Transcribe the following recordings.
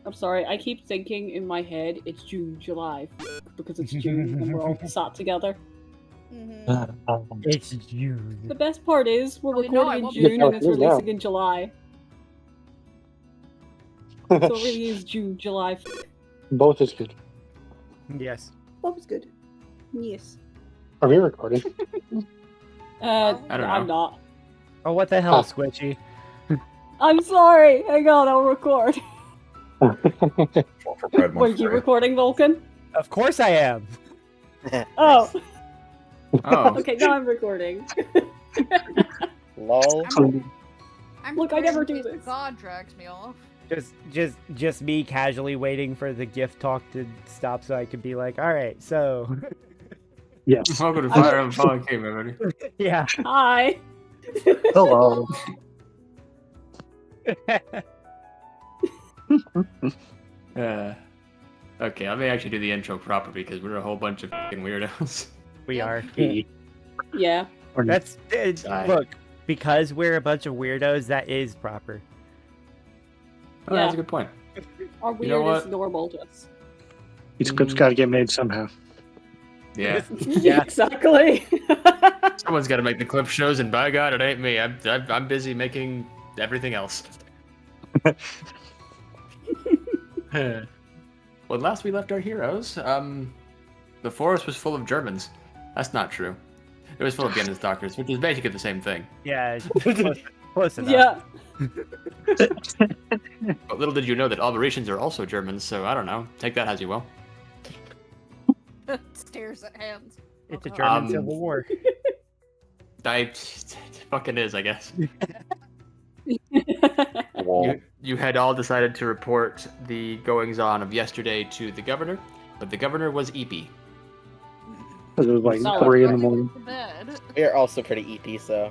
I'm sorry, I keep thinking in my head it's June, July, because it's June and we're all sat together. It's June. The best part is we're Oh, you know I recording in won't be June here. and it's releasing in July. So it really is June, July. Both is good. Yes. That was good. Yes. Are we recording? I don't know. I'm not. Oh, what the hell, Ah. Squishy? I'm sorry. Hang on, I'll record. Were you recording, Vulcan? Of course I am. Oh, Oh, okay, now I'm recording. Lol. I'm Look, I never afraid do the this. God drags me off. Just me casually waiting for the gift talk to stop so I could be like, all right, so Yes. welcome to Fire Emblem Game, everybody. yeah. Hi. Hello. Okay, let me actually do the intro proper because we're a whole bunch of fucking weirdos. We are. Yeah. That's Sorry. look, because we're a bunch of weirdos, that is proper. Oh, Yeah. that's a good point. Our weird You know is what? normal to us. It's good. It's got to get made somehow. Yeah, Yeah. Exactly. someone's got to make the clip shows, and by God, it ain't me. I'm busy making everything else. When last we left our heroes, the forest was full of Germans. That's not true. It was full of Guinness doctors, which is basically the same thing. Yeah, close enough. Yeah. But little did you know that Alberetians are also Germans, so I don't know. Take that as you will. Stares at hands. It's a Oh, German Um, civil war. It fucking is, I guess. Wall. You had all decided to report the goings-on of yesterday to the governor, but the governor was eepy. It was like Solid. 3 in the morning. To bed. We are also pretty EP, so.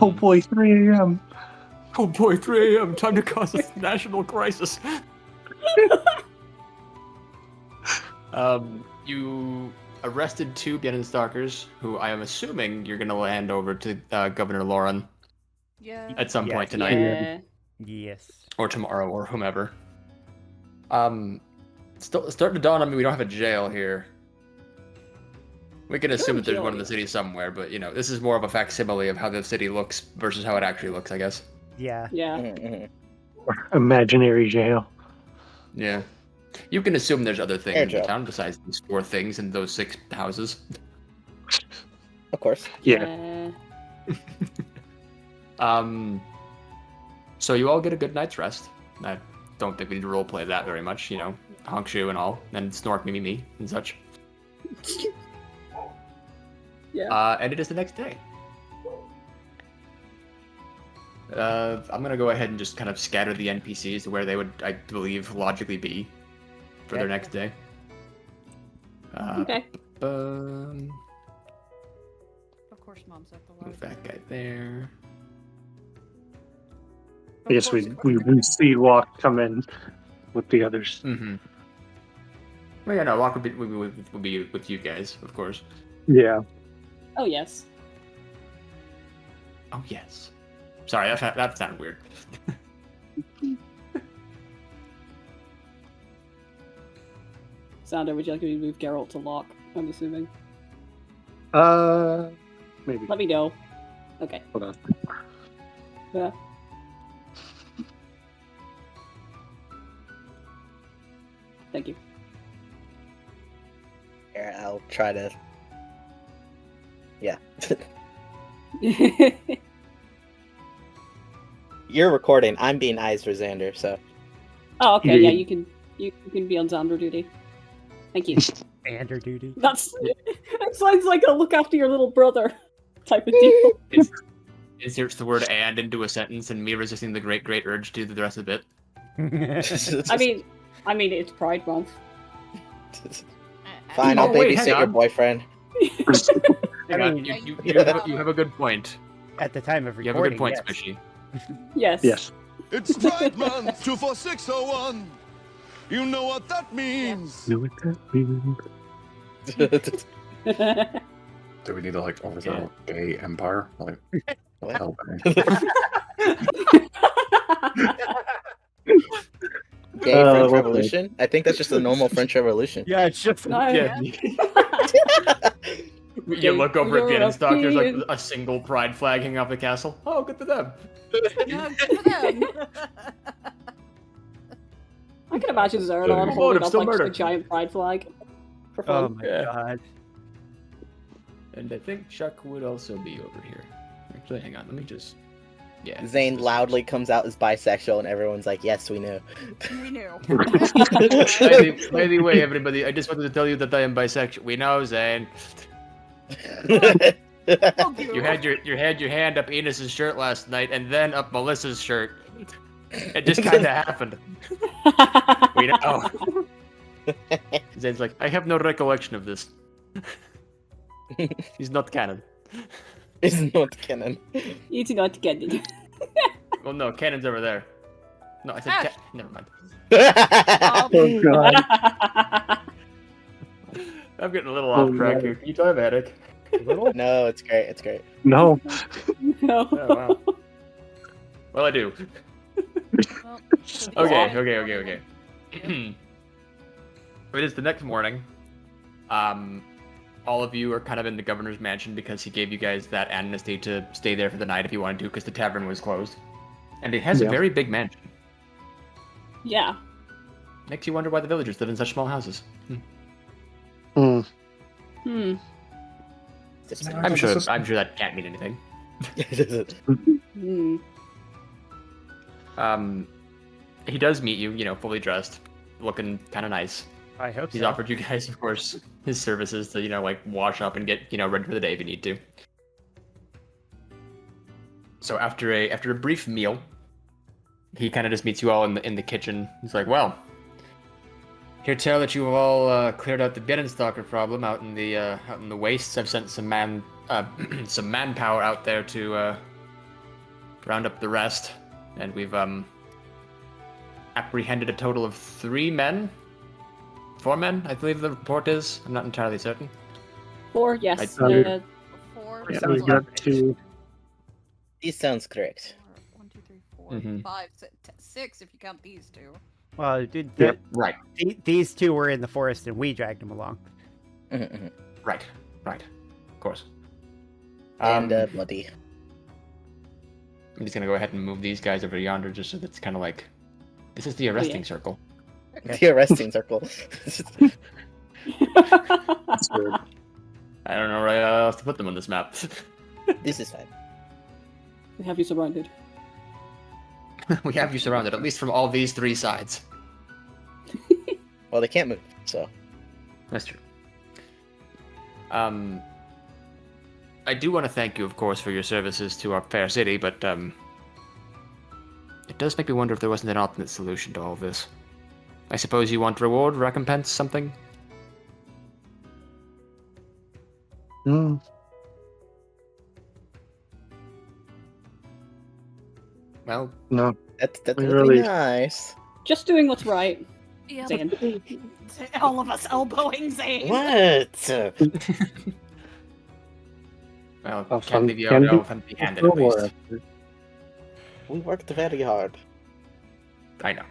Oh boy, 3 a.m. Oh boy, 3 a.m. Time to cause a national crisis. You arrested 2 Bienenstalkers, who I am assuming you're going to hand over to Governor Lauren Yeah. at some Yeah. point tonight, Yeah. Yes. or tomorrow, or whomever. Starting to dawn on me, we don't have a jail here. We can assume that there's one in the city somewhere, but you know, this is more of a facsimile of how the city looks versus how it actually looks, I guess. Yeah. Yeah. Mhm. Imaginary jail. Yeah. You can assume there's other things Fair in the joke. town besides these 4 things and those 6 houses. Of course. Yeah. So you all get a good night's rest. I don't think we need to roleplay that very much, you know, honk shoe and all, and snork me and such. Yeah. And it is the next day. I'm gonna go ahead and just kind of scatter the NPCs to where they would, I believe, logically be for their Okay. next day. Okay. Move Of course, Mom's at the library. that guy there. I guess we see Walk come in with the others. Mm-hmm. Well, yeah, no, Locke would be with you guys, of course. Yeah. Oh yes. Oh, yes. Sorry, that sounded weird. Sander, would you like me to move Geralt to lock? I'm assuming. Maybe. Let me know. Okay. Hold on. Yeah. Thank you. Here, I'll try to. Yeah. You're recording. I'm being eyes for Xander, so. Oh, okay. Yeah, you can be on Xander duty. Thank you. Ander duty. That sounds like a look after your little brother type of deal. Inserts the word "and" into a sentence, and me resisting the great urge to do the rest of it. I mean, it's Pride Month. Fine, Oh, I'll wait, babysit hang your on. boyfriend. Hang I on, mean- you have a good point. At the time of You have a recording, good point, yes. Squishy. Yes. Yes. It's Pride Month 24601. You know what that means. Know what that means? Do we need to like overthrow a gay empire? Like, What? hell, Gay French okay. Revolution? I think that's just a normal French Revolution. Yeah, it's just No. Yeah. You look over at Bienenstock, there's like a single pride flag hanging off the castle. Oh, good for them. Yeah, good for them. I can imagine Zaradon Vote holding of up still like just a murder. giant pride flag. For oh fun. my Yeah. god. And I think Chuck would also be over here. Actually, hang on, let me just... Yeah. Zayn loudly comes out as bisexual, and everyone's like, "Yes, we knew." We knew. By the way, everybody, I just wanted to tell you that I am bisexual. We know, Zane. You had your hand up Enos's shirt last night, and then up Melissa's shirt. It just kind of happened. We know. Zane's like, I have no recollection of this. He's not canon. It's not canon. It's not getting. Well, no, canon's over there. No, I said Ah. never mind. Oh god. I'm getting a little off track here. Can you tell I have a headache? No, it's great. It's great. No. No. Oh, wow. Well, I do. Well, Okay. It is the next morning. All of you are kind of in the governor's mansion because he gave you guys that amnesty to stay there for the night if you wanted to, because the tavern was closed. And it has a Yeah. very big mansion. Yeah. Makes you wonder why the villagers live in such small houses. Hmm. Hmm. I'm sure that can't mean anything. Hmm. He does meet you, fully dressed, looking kind of nice. I hope He's so. offered you guys, of course, his services to, wash up and get, ready for the day if you need to. So after a brief meal, he kind of just meets you all in the kitchen. He's like, well, here tell that you have all cleared out the Bienenstalker problem out in the wastes. I've sent some manpower out there to round up the rest, and we've apprehended a total of 4 men, I believe the report is. I'm not entirely certain. 4, yes. I- Four. Yeah, sounds we like- got 2. This sounds correct. 1, 2, 3, 4, Mhm. 5, 6 if you count these two. Well, dude, Yep. Right, these two were in the forest and we dragged them along. right, of course. And bloody. I'm just gonna go ahead and move these guys over yonder, just so that's kind of like, this is the arresting circle. The arresting circle. That's weird. I don't know where else to put them on this map. This is fine. We have you surrounded. We have you surrounded, at least from all these 3 sides. Well, they can't move, so. That's true. I do want to thank you, of course, for your services to our fair city, but it does make me wonder if there wasn't an alternate solution to all this. I suppose you want reward, recompense, something? Hmm. Well, No. That would We be really- nice. Just doing what's right. Yeah. Zayn. All of us elbowing Zayn. What? well, Well, can't leave you out can be- of empty-handed at least. We worked very hard. I know.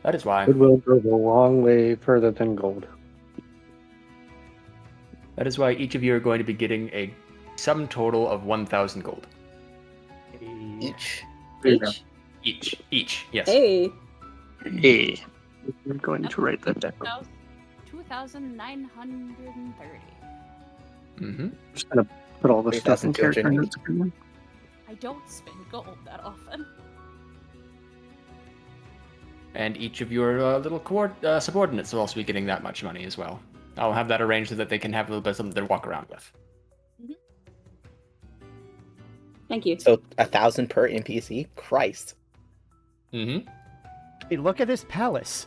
That is why. Goodwill goes a long way further than gold. That is why each of you are going to be getting a sum total of 1,000 gold. Each. There you go. Each, yes. Hey. Hey. We're going to write that down. 2,930. Mm-hmm. Just gonna put all this stuff in character 3,280. notes again. I don't spend gold that often. And each of your little subordinates will also be getting that much money as well. I'll have that arranged so that they can have a little bit of something to walk around with. Thank you. So 1,000 per NPC? Christ. Mm-hmm. Hey, look at this palace.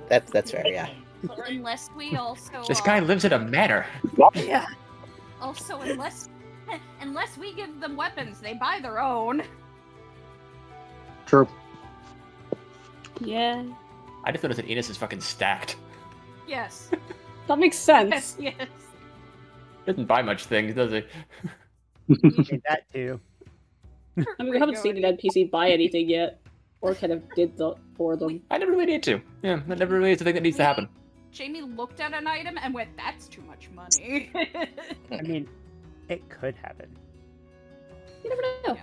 That's fair, yeah. Unless we also. This guy lives in a manor. Yeah. Also, unless we give them weapons, they buy their own. True. Yeah. I just noticed that Enos is fucking stacked. Yes. That makes sense. Yes. Doesn't buy much things, does he? Hey, that too. I mean, we haven't seen an NPC buy anything yet. Or kind of did that for them. I never really need to. Yeah, that never really is the thing that needs to happen. Jamie looked at an item and went, "That's too much money." I mean, it could happen. You never know.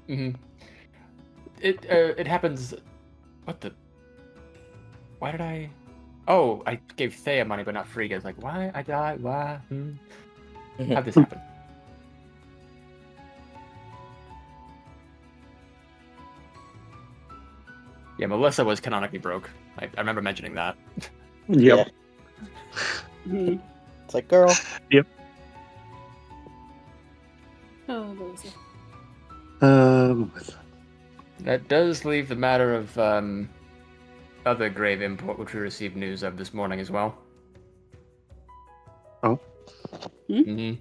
Mm-hmm. It happens. What the? Why did I? Oh, I gave Thea money, but not Frigga. It's like, why I died? Why? How'd this happen? Yeah, Melissa was canonically broke. I remember mentioning that. Yep. Mhm. It's like, girl. Oh, Melissa. That does leave the matter of other grave import, which we received news of this morning as well. Oh. Mm-hmm.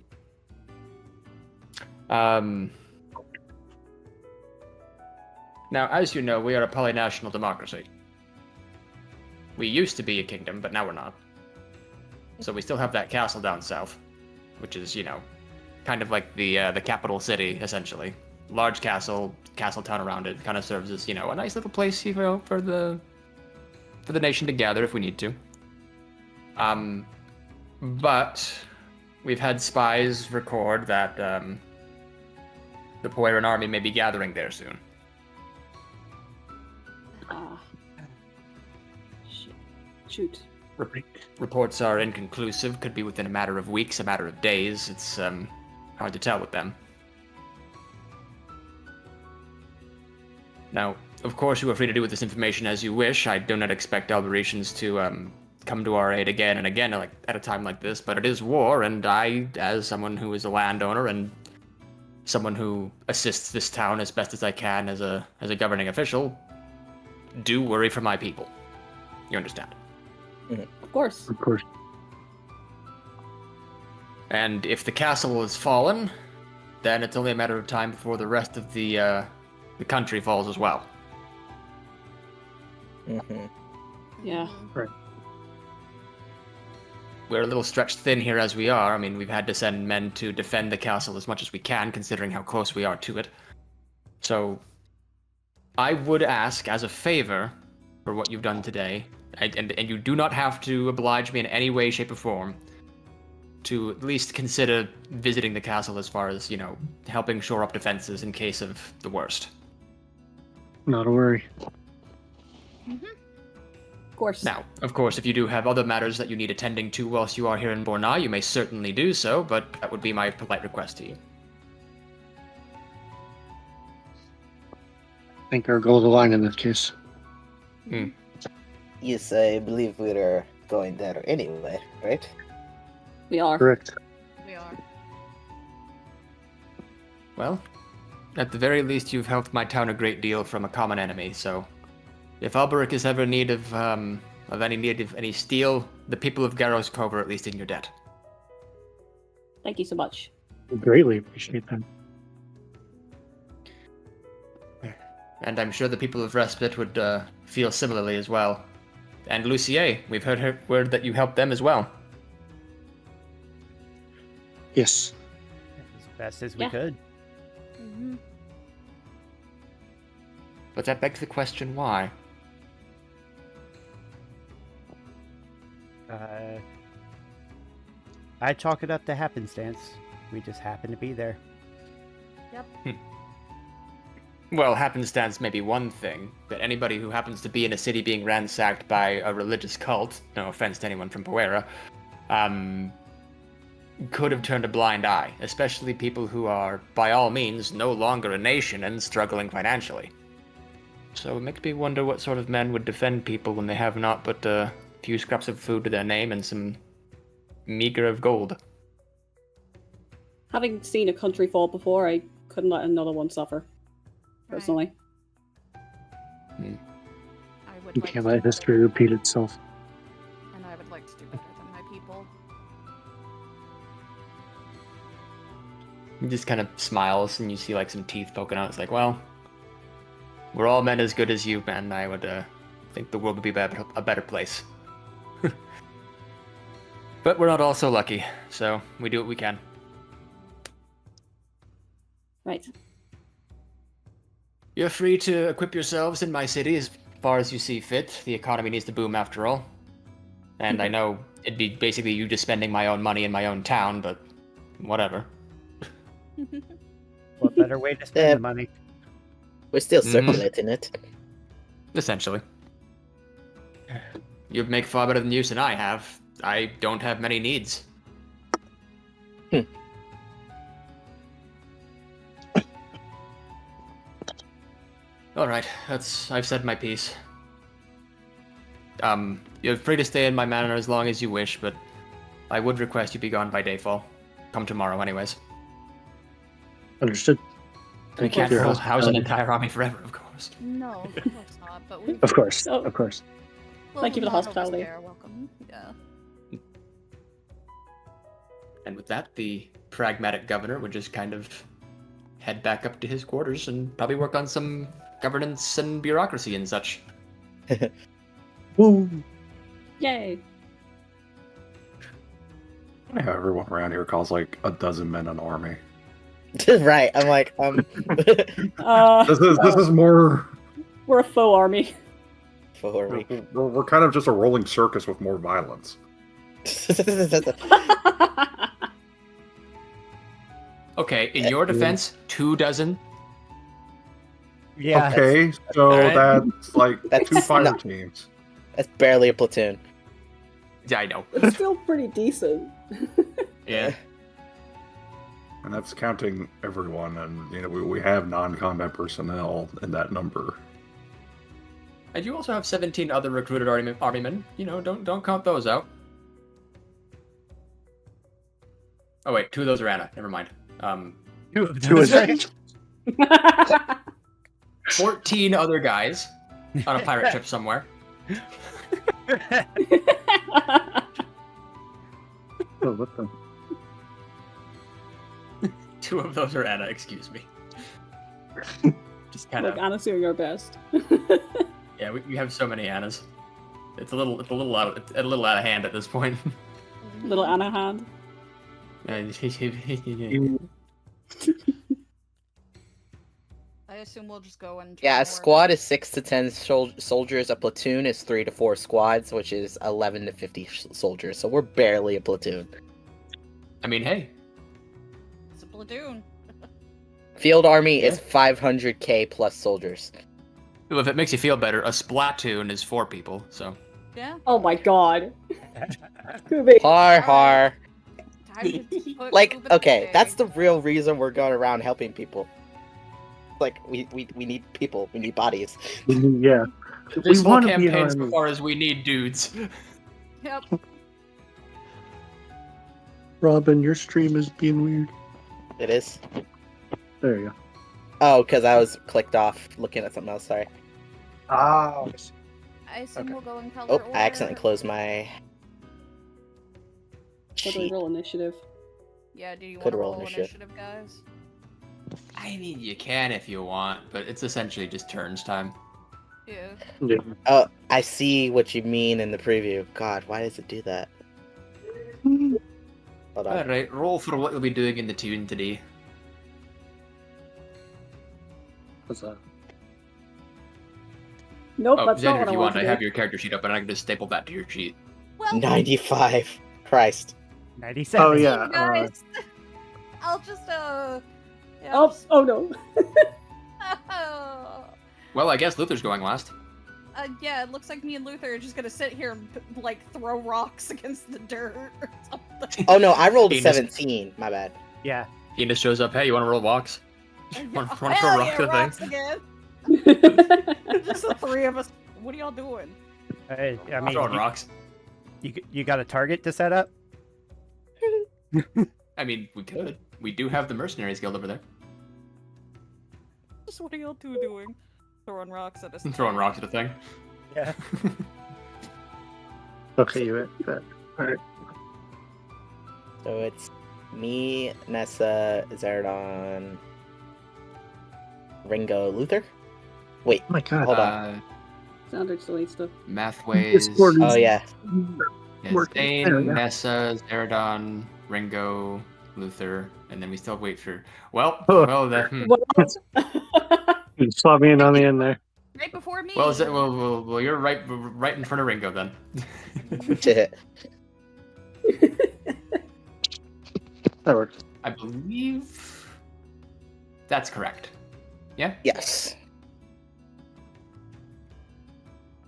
Now, as you know, we are a polynational democracy. We used to be a kingdom, but now we're not. So we still have that castle down south, which is, you know, kind of like the capital city, essentially. Large castle town around it, kind of serves as, you know, a nice little place, you know, for the nation to gather if we need to. But we've had spies record that the Poeran army may be gathering there soon. Ah. Shoot. Reports are inconclusive, could be within a matter of weeks, a matter of days. It's hard to tell with them. Now, of course, you are free to do with this information as you wish. I do not expect Alberetians to come to our aid again and again at a time like this, but it is war, and I, as someone who is a landowner and someone who assists this town as best as I can as a governing official, do worry for my people. You understand? Of course. Of course. And if the castle has fallen, then it's only a matter of time before the rest of the country falls as well. Yeah. Right. We're a little stretched thin here as we are. I mean, we've had to send men to defend the castle as much as we can, considering how close we are to it. So, I would ask, as a favor, for what you've done today, and you do not have to oblige me in any way, shape, or form, to at least consider visiting the castle as far as, you know, helping shore up defenses in case of the worst. Not a worry. Of course. Now, of course, if you do have other matters that you need attending to whilst you are here in Borna, you may certainly do so, but that would be my polite request to you. I think our goals align in this case. Yes, I believe we're going there anyway, right? We are. Correct. We are. Well, at the very least, you've helped my town a great deal from a common enemy, so if Alberic is ever in need of any steel, the people of Garros Cove are at least in your debt. Thank you so much. We greatly appreciate that. And I'm sure the people of Respite would feel similarly as well. And Lucier, we've heard word that you helped them as well. Yes. As best as we Yeah. could. But that begs the question, why? I chalk it up to happenstance. We just happen to be there. Well, happenstance may be one thing, but anybody who happens to be in a city being ransacked by a religious cult, no offense to anyone from Poera, could have turned a blind eye, especially people who are, by all means, no longer a nation and struggling financially. So it makes me wonder what sort of men would defend people when they have not but a few scraps of food to their name and some meager of gold. Having seen a country fall before, I couldn't let another one suffer. Personally. I would You like can't to let do history better, repeat itself. and I would like to do better than my people. He just kind of smiles and you see like some teeth poking out. It's like, well, we're all men as good as you, and I would think the world would be a better place. But we're not all so lucky, so we do what we can. Right. You're free to equip yourselves in my city as far as you see fit. The economy needs to boom after all. And I know it'd be basically you just spending my own money in my own town, but whatever. What better way to spend the money? We're still circulating it. Essentially. You make far better than use than I have. I don't have many needs. Alright, I've said my piece. You're free to stay in my manor as long as you wish, but I would request you be gone by dayfall. Come tomorrow anyways. Understood. We can't house an entire army forever, of course. No, of course not. But we. Of course, Oh. of course. Thank you for the hospitality. Welcome. Yeah. And with that, the pragmatic governor would just kind of head back up to his quarters and probably work on some governance and bureaucracy and such. Woo! Yay! Yeah, everyone around here calls like a dozen men an army. Right. I'm like, This is more. We're a faux army. for me. We're kind of just a rolling circus with more violence. Okay, in your defense, 2 dozen. Yeah. Okay, so Alright. that's like That's 2 fire not- teams. That's barely a platoon. Yeah, I know. It's still pretty decent. Yeah. And that's counting everyone, and we have non-combat personnel in that number. And you also have 17 other recruited armymen. Don't count those out. Oh wait, 2 of those are Anna. Never mind. 2 of Two is those. 14 other guys on a pirate ship somewhere. Oh, what the? 2 of those are Anna. Excuse me. Just kind Look, of. Anna's doing our best. Yeah, we have so many Annas. It's a little out of hand at this point. Little Anna hand. I assume we'll just go and. Yeah, a squad is 6 to 10 soldiers. A platoon is 3 to 4 squads, which is 11 to 50 soldiers. So we're barely a platoon. I mean, hey, It's a platoon. Field army is 500k plus soldiers. well, if it makes you feel better, a splatoon is 4 people. So Yeah. Oh my god. Kubi. Har har. Time to put a Like, little bit okay, away. that's the real reason we're going around helping people. Like, we need people. We need bodies. Yeah. this whole wanna be an campaign's so army. far as we need dudes. Yep. Robin, your stream is being weird. It is. There you go. Oh, because I was clicked off looking at something else. Sorry. Oh. I assume Okay. we'll go in color Oh, order. I accidentally closed my. What do we sheet. roll initiative? Yeah, do you Could want to roll roll initiative. initiative, guys? I mean, you can if you want, but it's essentially just turns time. Yeah. Yeah. Oh, I see what you mean in the preview. God, why does it do that? Hold on. Alright, roll for what you'll be doing in the tune today. What's that? Nope, Oh, that's not Xander, what if I you want want, to I have do. your character sheet up, and I can just staple that to your sheet. Well, 95. Christ. 97. Oh yeah. guys. I'll just yeah, Oh, oh no. Well, I guess Luther's going last. Yeah, it looks like me and Luther are just gonna sit here and like throw rocks against the dirt or something. Oh no, I rolled a Penis. 17. My bad. Yeah. Enos shows up, hey, you want to roll walks? Want to throw Hell rocks yeah, at rocks things? again. Just the 3 of us. What are y'all doing? I I'm mean, throwing rocks. you got a target to set up? I mean, we could. We do have the Mercenaries Guild over there. Just what are y'all 2 doing? Throwing rocks at us. Throwing rocks at a thing. Yeah. Okay, you hit that. Alright. So it's me, Nessa, Zaradon, Ringo, Luther? Wait, Oh my god. hold on. Sounded silly stuff. Mathways. Discord is- Oh yeah. Yeah, Working. There we Zayn, go. Nessa, Zaradon, Ringo, Luther, and then we still wait for. Well, Oh. well, that. What else? You slot me in on the end there. Right before me. Well, well, you're right in front of Ringo then. That works. I believe that's correct. Yeah. Yes.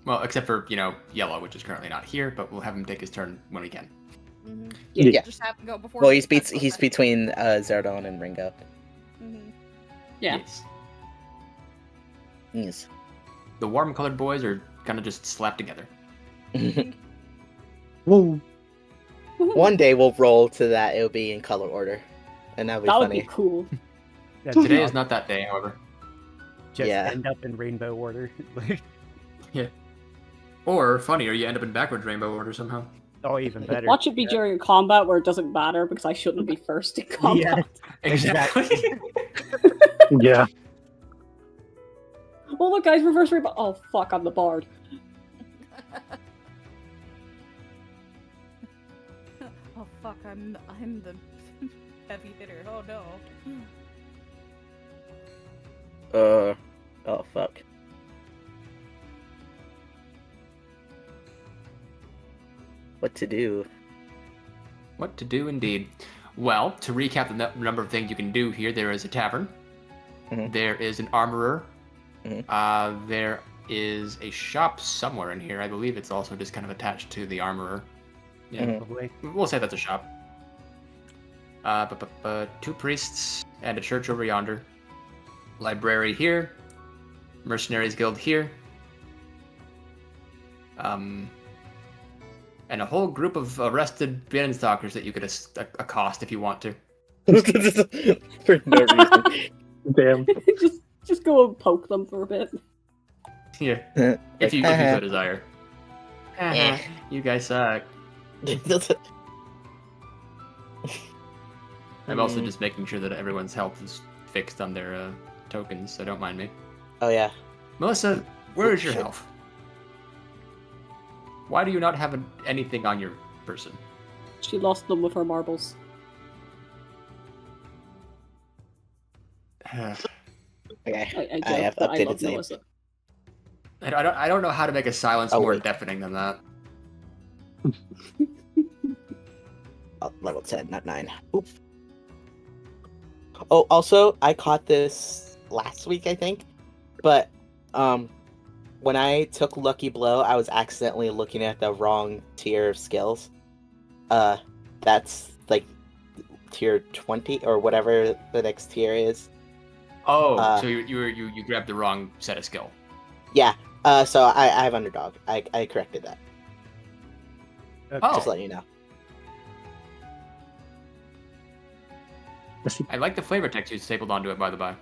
Well, except for Yellow, which is currently not here, but we'll have him take his turn when we can. Mhm. Yeah. Just have to go before. Well, me. he's That's okay. between Zaradon and Ringo. Mhm. Yeah. Yes. Yes. The warm-colored boys are gonna just slap together. Whoa. One day we'll roll to that. It'll be in color order, and that'll be That would funny. be cool. That's Today is awesome. not that day, however. Just Yeah. end up in rainbow order. Yeah. Or funnier, you end up in backwards rainbow order somehow. Oh, even better. Watch it be during combat where it doesn't matter because I shouldn't be first in combat. Exactly. Yeah. Oh look, guys, reverse rainbow. Oh fuck, I'm the bard. Oh fuck, I'm the heavy hitter. Oh no. Oh fuck. What to do? What to do indeed. Well, to recap the number of things you can do here, there is a tavern. Mhm. There is an armorer. Mhm. There is a shop somewhere in here. I believe it's also just kind of attached to the armorer. Yeah, Mhm. Probably. we'll say that's a shop. Two priests and a church over yonder. Library here. Mercenaries Guild here. And a whole group of arrested Binnenstalkers that you could accost if you want to. For no reason. Damn. just go and poke them for a bit. Yeah, Like, if you so desire. You guys suck. I'm also just making sure that everyone's health is fixed on their tokens, so don't mind me. Oh yeah. Melissa, where is your Shit. health? Why do you not have anything on your person? She lost them with her marbles. Okay. I I have joke, but I updated love Zayn. Melissa. I don't know how to make a silence Oh, more wait. deafening than that. Oh, level 10, not 9. Oop. Oh, also, I caught this last week, I think. But, when I took Lucky Blow, I was accidentally looking at the wrong tier of skills. That's, like, tier 20, or whatever the next tier is. Oh, so you grabbed the wrong set of skill. Yeah, so I have Underdog. I corrected that. Okay. Oh. Just letting you know. I like the flavor text you stapled onto it, by the by.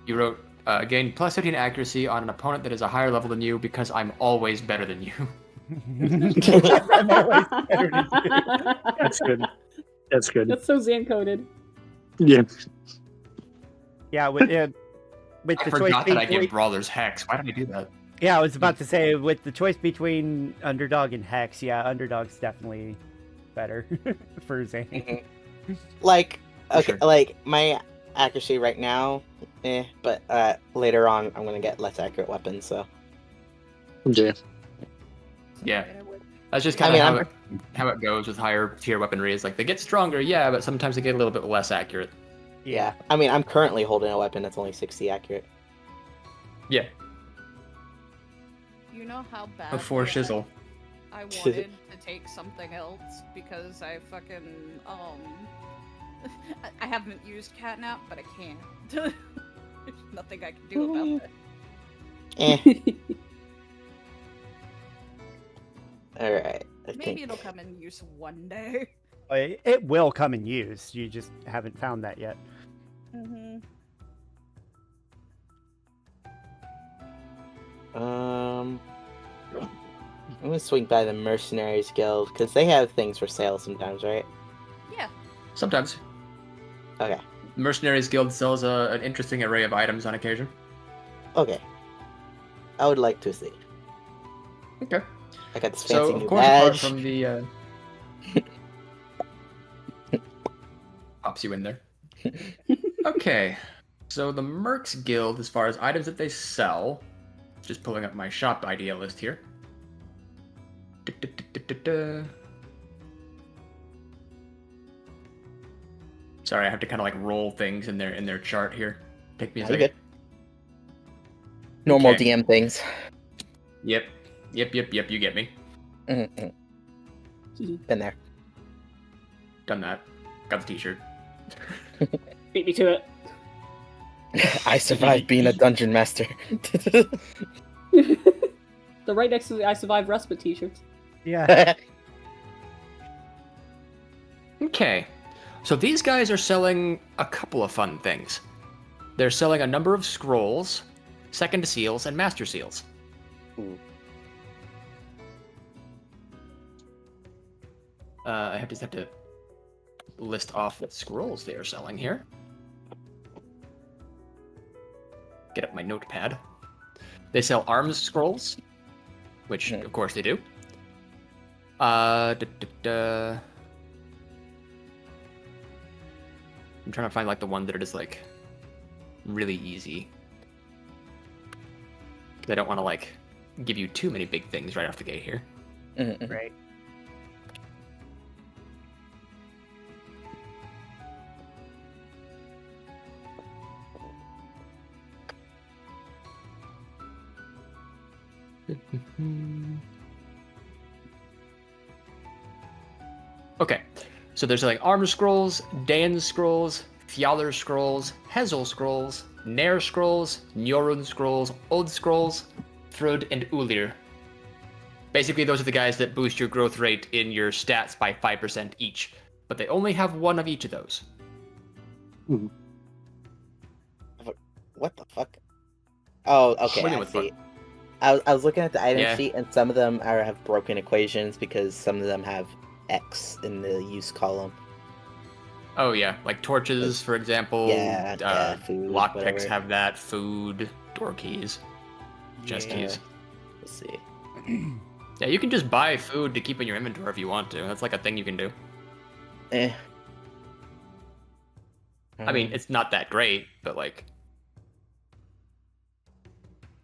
You wrote, gain plus 15 accuracy on an opponent that is a higher level than you because I'm always better than you. I'm always better than you. That's good. That's good. That's so Zayn coded. Yeah. Yeah, with I the choice forgot that I between... gave Brawlers Hex. Why did I do that? Yeah, I was about to say, with the choice between Underdog and Hex, yeah, Underdog's definitely better for Zayn. Like, okay, Sure. like my accuracy right now, but later on I'm gonna get less accurate weapons. So Yeah. Yeah. That's just I kind mean, of how it goes with higher tier weaponry. Is like they get stronger, yeah, but sometimes they get a little bit less accurate. yeah, I mean I'm currently holding a weapon that's only 60 accurate. Yeah. You know how bad Before shizzle. I wanted to take something else because I fucking I haven't used catnap, but I can't. There's nothing I can do about it. All right, Maybe it'll come in use one day. It will come in use. You just haven't found that yet. Mm-hmm. I'm gonna swing by the Mercenaries Guild because they have things for sale sometimes, right? Yeah. Sometimes. Okay. Mercenaries Guild sells an interesting array of items on occasion. Okay. I would like to see. Okay. I got this fancy So, of new course, apart badge. from the... pops you in there. Okay. So the Mercs Guild, as far as items that they sell, just pulling up my shop idea list here. Sorry, I have to kind of like roll things in their chart here. Take me a You second. good? Normal Okay. DM things. Yep. You get me. Been there. Done that. Got the T-shirt. Beat me to it. I survived being a dungeon master. They're right next to the I Survived Respite t-shirts. Yeah. Okay. So these guys are selling a couple of fun things. They're selling a number of scrolls, second seals, and master seals. I just have to list off what scrolls they are selling here. Get up my notepad. They sell arms scrolls, which of course they do. I'm trying to find like the ones that are just like really easy. 'Cause I don't want to like give you too many big things right off the gate here. Right. Okay, so there's like armor scrolls, Dan scrolls, Fjaller scrolls, Hezel scrolls, Nair scrolls, Njorun scrolls, Old scrolls, Thrud, and Ulir. Basically, those are the guys that boost your growth rate in your stats by 5% each, but they only have one of each of those. What the fuck? Oh, okay. What do you I mean see. I was looking at the item Yeah. sheet, and some of them have broken equations because some of them have X in the use column. Oh yeah, like torches, for example. Yeah, food, Lockpicks whatever. have that. Food, door keys, chest Yeah. keys. Let's see. Yeah, you can just buy food to keep in your inventory if you want to. That's like a thing you can do. Eh. I mean, it's not that great, but like,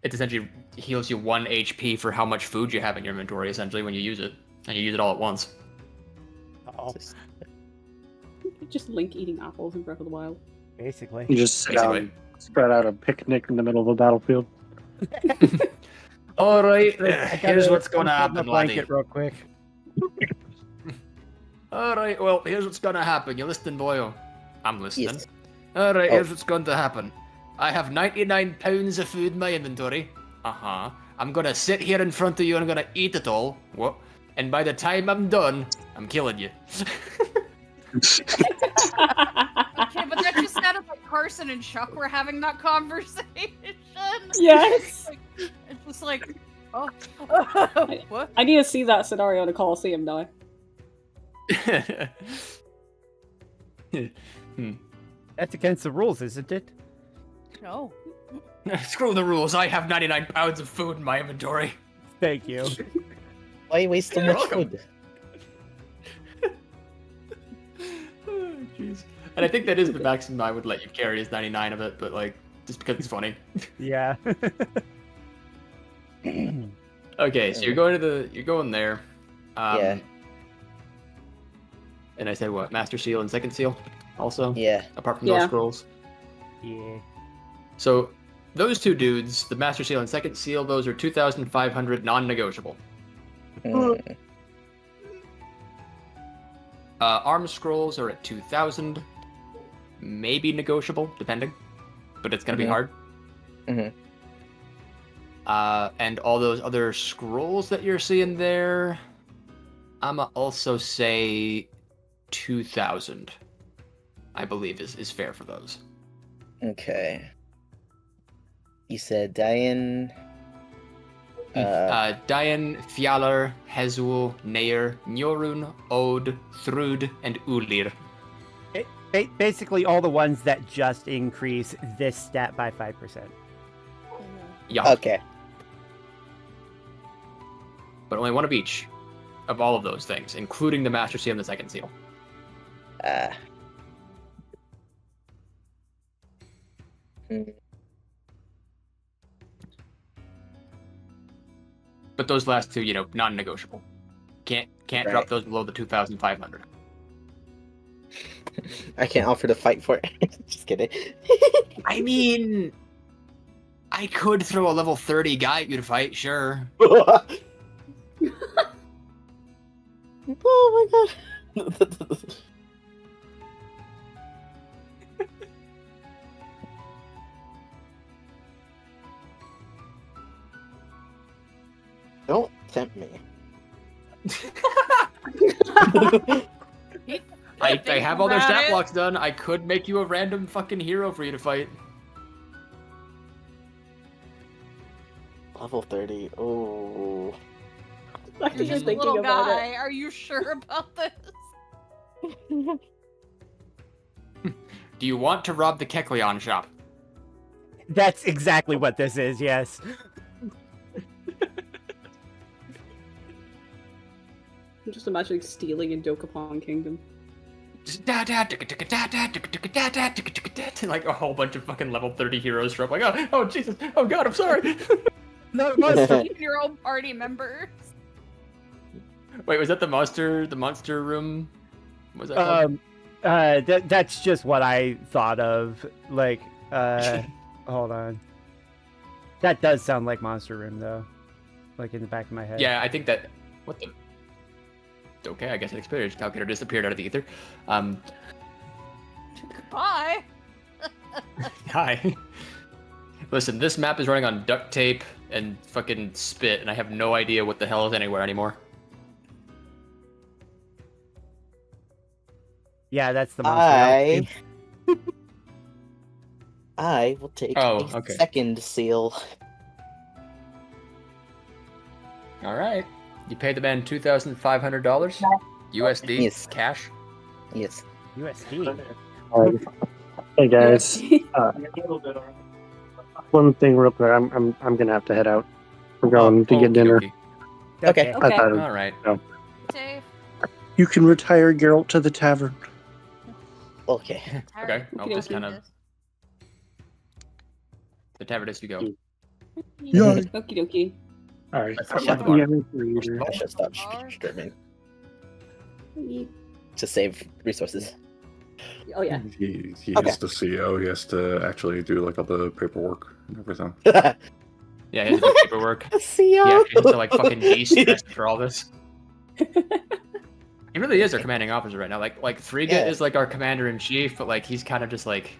it essentially heals you 1 HP for how much food you have in your inventory, essentially, when you use it. And you use it all at once. Uh-oh. Just Link eating apples in Breath of the Wild. Basically. You just sit Basically. down, spread out a picnic in the middle of a battlefield. Alright, I here's gotta what's gonna unfold my happen, laddie. blanket real quick. Alright, well, here's what's gonna happen. You listening, boyo? I'm listening. Yes. Alright, Oh. here's what's going to happen. I have 99 pounds of food in my inventory. Uh-huh. I'm gonna sit here in front of you and I'm gonna eat it all. What? And by the time I'm done, I'm killing you. Okay, but that just sounded like Carson and Chuck were having that conversation. Yes. It's just like, oh, what? I need to see that scenario in a Coliseum now. That's against the rules, isn't it? No. Screw the rules. I have 99 pounds of food in my inventory. Thank you. Why you waste so You're much welcome. food? Jeez. And I think that is the maximum I would let you carry is 99 of it, but like, just because it's funny. Yeah. Okay, so you're going there. Yeah. And I said what? Master Seal and Second Seal also? Yeah. Apart from Yeah. those scrolls. Yeah. So those two dudes, the Master Seal and Second Seal, those are 2,500 non-negotiable. Mm. Arm scrolls are at 2,000. Maybe negotiable, depending. But it's gonna be Mhm. hard. Mhm. And all those other scrolls that you're seeing there, I'ma also say 2,000. I believe is fair for those. Okay. You said Diane. Dian, Fjaller, Hezul, Nair, Njorun, Ode, Thrud, and Ulir. Basically all the ones that just increase this stat by 5%. Yeah, Okay. but only one of each of all of those things, including the Master Seal and the Second Seal. But those last two, non-negotiable. Can't drop Right. those below the 2,500. I can't offer to fight for it. Just kidding. I mean, I could throw a level 30 guy at you to fight, sure. Oh my god. Don't tempt me. I have all their About stat it. blocks done. I could make you a random fucking hero for you to fight. Level 30. Oh. I You're was just just a thinking little about guy. it. Are you sure about this? Do you want to rob the Kecleon shop? That's exactly what this is, yes. I'm just imagining stealing in Dokapon Kingdom. Like a whole bunch of fucking level 30 heroes show up like, oh Jesus, oh god, I'm sorry. No, most Even your own party members. Wait, was that the monster room? What was that called? that's just what I thought of. Like, hold on. That does sound like Monster Room, though. Like in the back of my head. Yeah, I think that. What the? Okay, I guess an experience calculator disappeared out of the ether. Bye. Hi. Listen, this map is running on duct tape and fucking spit, and I have no idea what the hell is anywhere anymore. Yeah, that's the monster. I will take Oh, a okay. second seal. All right. You paid the man $2,500 USD Yes. cash. Yes. USD. Hey guys, one thing real quick. I'm gonna have to head out. We're going to get dinner. Okay. I thought All right. Safe. you can retire Geralt to the tavern. Okay. Okay. I'll just Okey-dokey. kind of. The tavern is to go. Yeah. Okie dokie. All right. Let's shut the bar. I should stop streaming to save resources. Oh yeah. He Okay. is the CEO. He has to actually do like all the paperwork and everything. Yeah, he has to do paperwork. CEO. Yeah, he has to like fucking de-stress for all this. He really is our commanding officer right now. Like Frigga Yeah. is like our commander in chief, but like he's kind of just like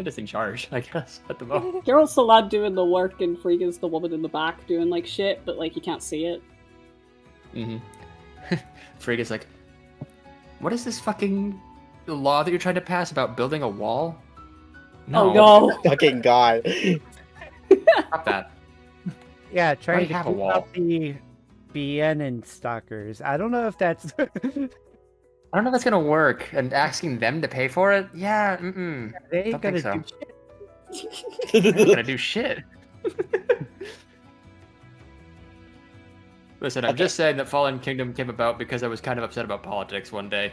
just in charge, I guess, at the moment. Geralt's the lad doing the work, and Frigga's the woman in the back doing like shit, but like you can't see it. Frigga's like, what is this fucking law that you're trying to pass about building a wall? Oh no! Fucking god. Stop that. Yeah, trying Already to have a keep wall. out the BN and stalkers. I don't know if that's. I don't know if that's gonna work. And asking them to pay for it? Yeah, They ain't Don't gonna think do so. shit. They're not gonna do shit. Listen, I'm Okay. just saying that Fallen Kingdom came about because I was kind of upset about politics one day.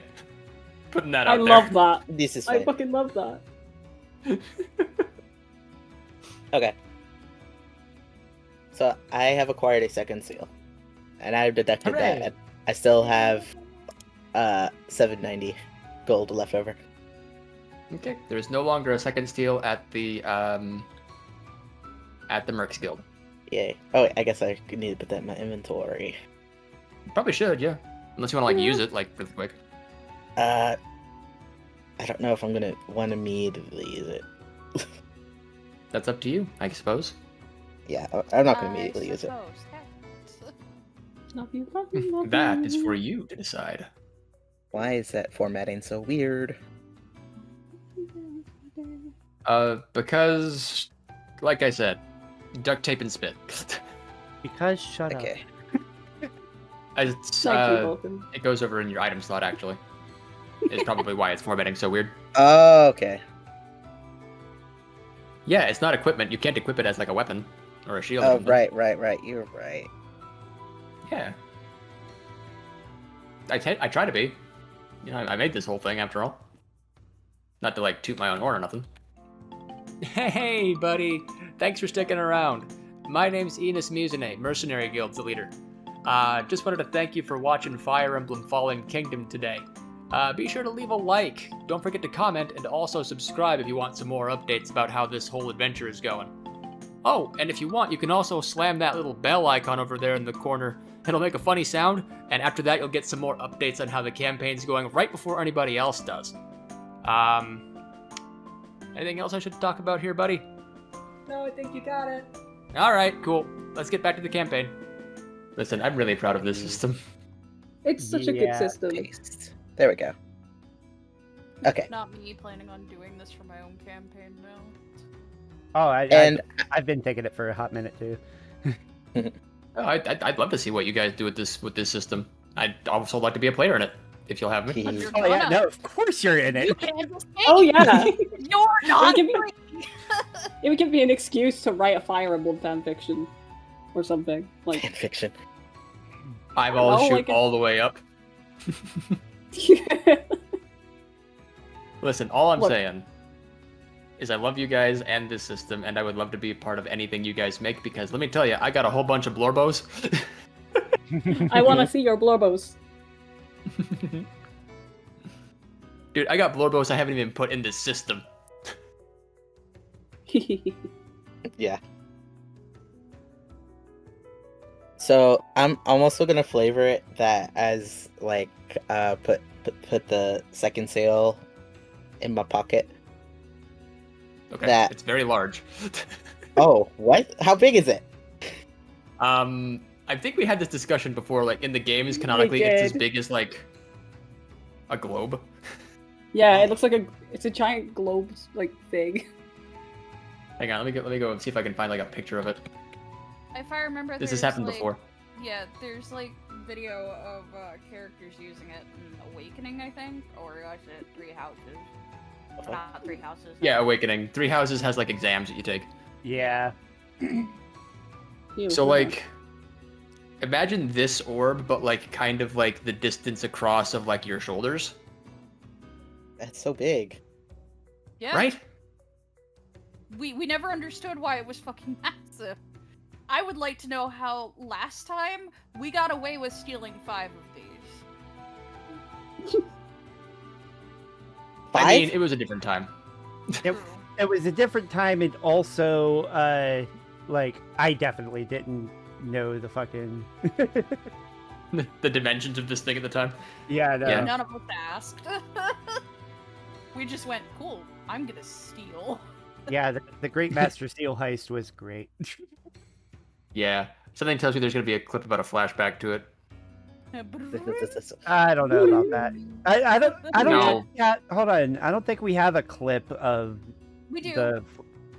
Putting that I out love there. that. This is I fine. fucking love that. Okay. So I have acquired a second seal, and I've deducted Hooray! that. I still have 790 gold left over. Okay. There is no longer a second steel at the Mercs Guild. Yay. Oh, wait, I guess I need to put that in my inventory. Probably should, yeah. Unless you want to like use it like really quick. I don't know if I'm gonna want to immediately use it. That's up to you, I suppose. Yeah, I'm not gonna immediately use it. Love you, love you, love That you. is for you to decide. Why is that formatting so weird? Because, like I said, duct tape and spit. Because shut Okay. It's, Thank you, Vulcan. it goes over in your item slot, actually. Is probably why it's formatting so weird. Oh, okay. Yeah, it's not equipment. You can't equip it as like a weapon or a shield. or Oh, something. right. You're right. Yeah. I try to be. You know, I made this whole thing after all. Not to like toot my own horn or nothing. Hey, buddy. Thanks for sticking around. My name's Enos Muzine, Mercenary Guild's leader. Just wanted to thank you for watching Fire Emblem Fallen Kingdom today. Be sure to leave a like, don't forget to comment, and also subscribe if you want some more updates about how this whole adventure is going. Oh, and if you want, you can also slam that little bell icon over there in the corner. It'll make a funny sound, and after that you'll get some more updates on how the campaign's going right before anybody else does. Anything else I should talk about here, buddy? No, I think you got it. Alright, cool. Let's get back to the campaign. Listen, I'm really proud of this system. It's such a good system. Paste. There we go. Okay. Not me planning on doing this for my own campaign now. Oh, I've been taking it for a hot minute too. Oh, I'd love to see what you guys do with this system. I'd also like to be a player in it, if you'll have me. Oh yeah, no, of course you're in it. Oh yeah. You're not It would give me an excuse to write a Fire Emblem fanfiction. Or something. Like Fanfiction. Eyeballs shoot all the way up. Listen, all I'm saying is I love you guys and this system, and I would love to be a part of anything you guys make, because let me tell you, I got a whole bunch of blorbos. I want to see your blorbos. Dude, I got blorbos I haven't even put in this system. Yeah. So I'm also gonna flavor it that as like put the second seal in my pocket. Okay, it's very large. Oh, what? How big is it? I think we had this discussion before. Like in the games, canonically, it's as big as like a globe. Yeah, it looks like it's a giant globe like thing. Hang on, let me go and see if I can find like a picture of it. If I remember, This has happened before. Yeah, there's like video of characters using it in Awakening, I think, or is it Three Houses? Not Three Houses. Yeah, Awakening. Three Houses has like exams that you take. Yeah. So like, imagine this orb, but like kind of like the distance across of like your shoulders. That's so big. Yeah. Right? We never understood why it was fucking massive. I would like to know how last time we got away with stealing 5 of these. I mean, it was a different time. It was a different time, and also, like, I definitely didn't know the fucking... the dimensions of this thing at the time. Yeah, no. Yeah. None of us asked. We just went, cool, I'm gonna steal. Yeah, the Great Master Seal heist was great. Yeah. Something tells me there's going to be a clip about a flashback to it. I don't know about that. I don't No. think, yeah, hold on. I don't think we have a clip of We do.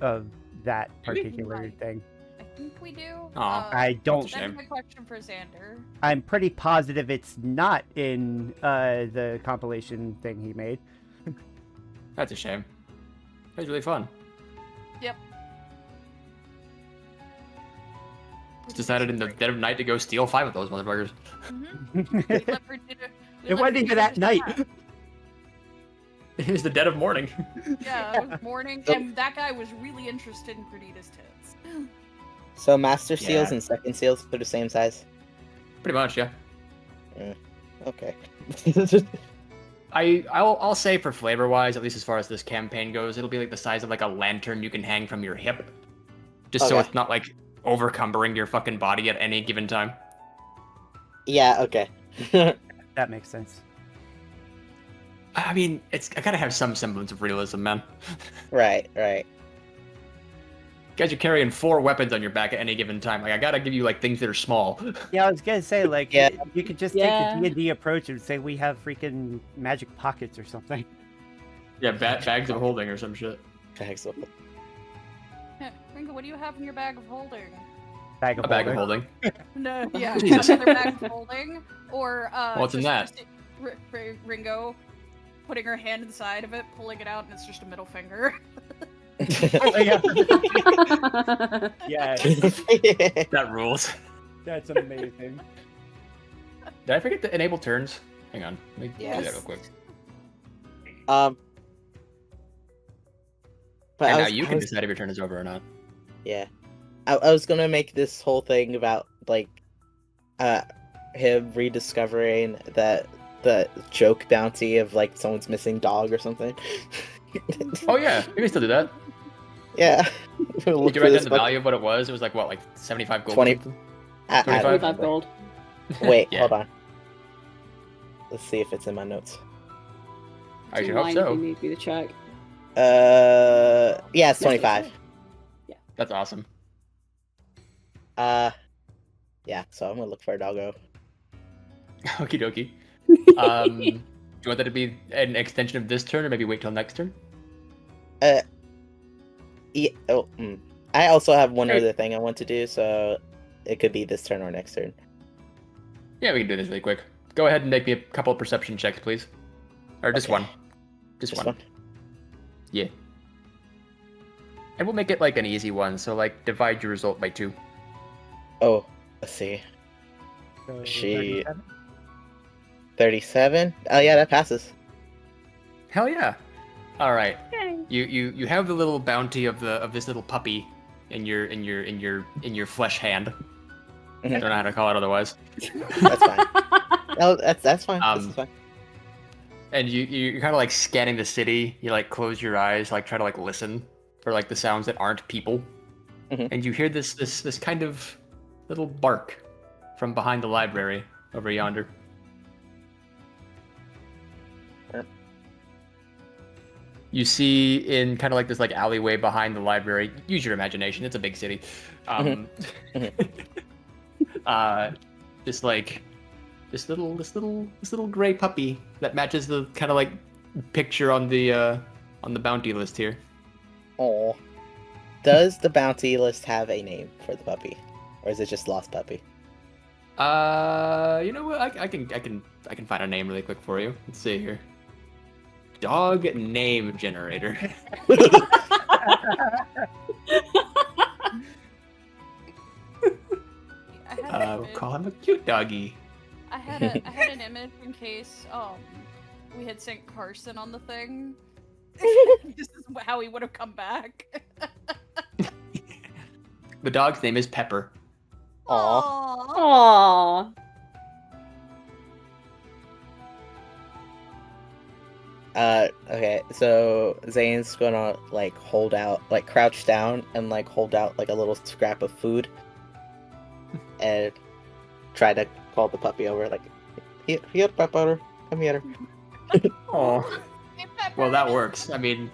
of that Do we? particular thing. I think we do. Aw. I don't. That's a That's shame. my question for Xander. I'm pretty positive it's not in the compilation thing he made. That's a shame. That was really fun. Yep. Decided in the dead of night to go steal 5 of those motherfuckers. It wasn't even at night. It was the dead of morning. Yeah, it was morning, and that guy was really interested in Perdita's tits. So master seals Yeah. and second seals are the same size? Pretty much, yeah. Okay. I'll say for flavor wise, at least as far as this campaign goes, it'll be like the size of like a lantern you can hang from your hip, just so Okay. it's not like overcumbering your fucking body at any given time. Yeah, okay. That makes sense. I mean, I gotta have some semblance of realism, man. Right. Guys are carrying 4 weapons on your back at any given time. Like, I gotta give you like things that are small. Yeah, I was gonna say, like, Yeah. you could just Yeah. take the D&D approach and say we have freaking magic pockets or something. Yeah, bags of holding or some shit. Excellent. Ringo, what do you have in your bag of holding? Bag of A bag of holding. holding. No, yeah, Jesus. another bag of holding, or What's in that? Ringo putting her hand inside of it, pulling it out, and it's just a middle finger. Oh, yeah. Yeah, That rules. that's amazing. Did I forget to enable turns? Hang on. Let me do that Yes. real quick. But And I now was, you I can was- decide if your turn is over or not. Yeah, I was gonna make this whole thing about like, him rediscovering that the joke bounty of like someone's missing dog or something. Oh yeah, you can still do that. Yeah. Did you write down the value of what it was? It was like what, like 75 gold? 20. Or something? I 25? don't 25 remember. gold. Wait, Yeah. hold on. Let's see if it's in my notes. I It's should in hope line so. If you need me to check. Yeah, it's 25. That's awesome. Yeah, so I'm gonna look for a doggo. Okie dokie. Do you want that to be an extension of this turn, or maybe wait till next turn? Yeah, I also have one Hey. other thing I want to do, so it could be this turn or next turn. Yeah, we can do this really quick. Go ahead and make me a couple of perception checks, please. Or just Okay. one. Just This one. Yeah. And we'll make it like an easy one, so like divide your result by 2. Oh, let's see. So, She- 37? 37? Oh yeah, that passes. Hell yeah. Alright. You have the little bounty of this little puppy in your flesh hand. I don't know how to call it otherwise. That's fine. No, that's fine. This Um, is fine. And you're kind of like scanning the city. You like close your eyes, like try to like listen for like the sounds that aren't people. Mhm. And you hear this kind of little bark from behind the library over yonder. Yep. You see in kind of like this like alleyway behind the library. Use your imagination. It's a big city. Just like this little gray puppy that matches the kind of like picture on the bounty list here. Oh. Does the bounty list have a name for the puppy? Or is it just lost puppy? You know what? I can find a name really quick for you. Let's see here. Dog name generator. We'll call him a cute doggy. I had an image in case we had sent Carson on the thing. This is how he would have come back. The dog's name is Pepper. Aw. Aww. Okay, so Zayn's gonna like crouch down and like hold out like a little scrap of food and try to call the puppy over like, here, Pepper, come here. Oh. Hey, Pepper. Well, that works. I mean,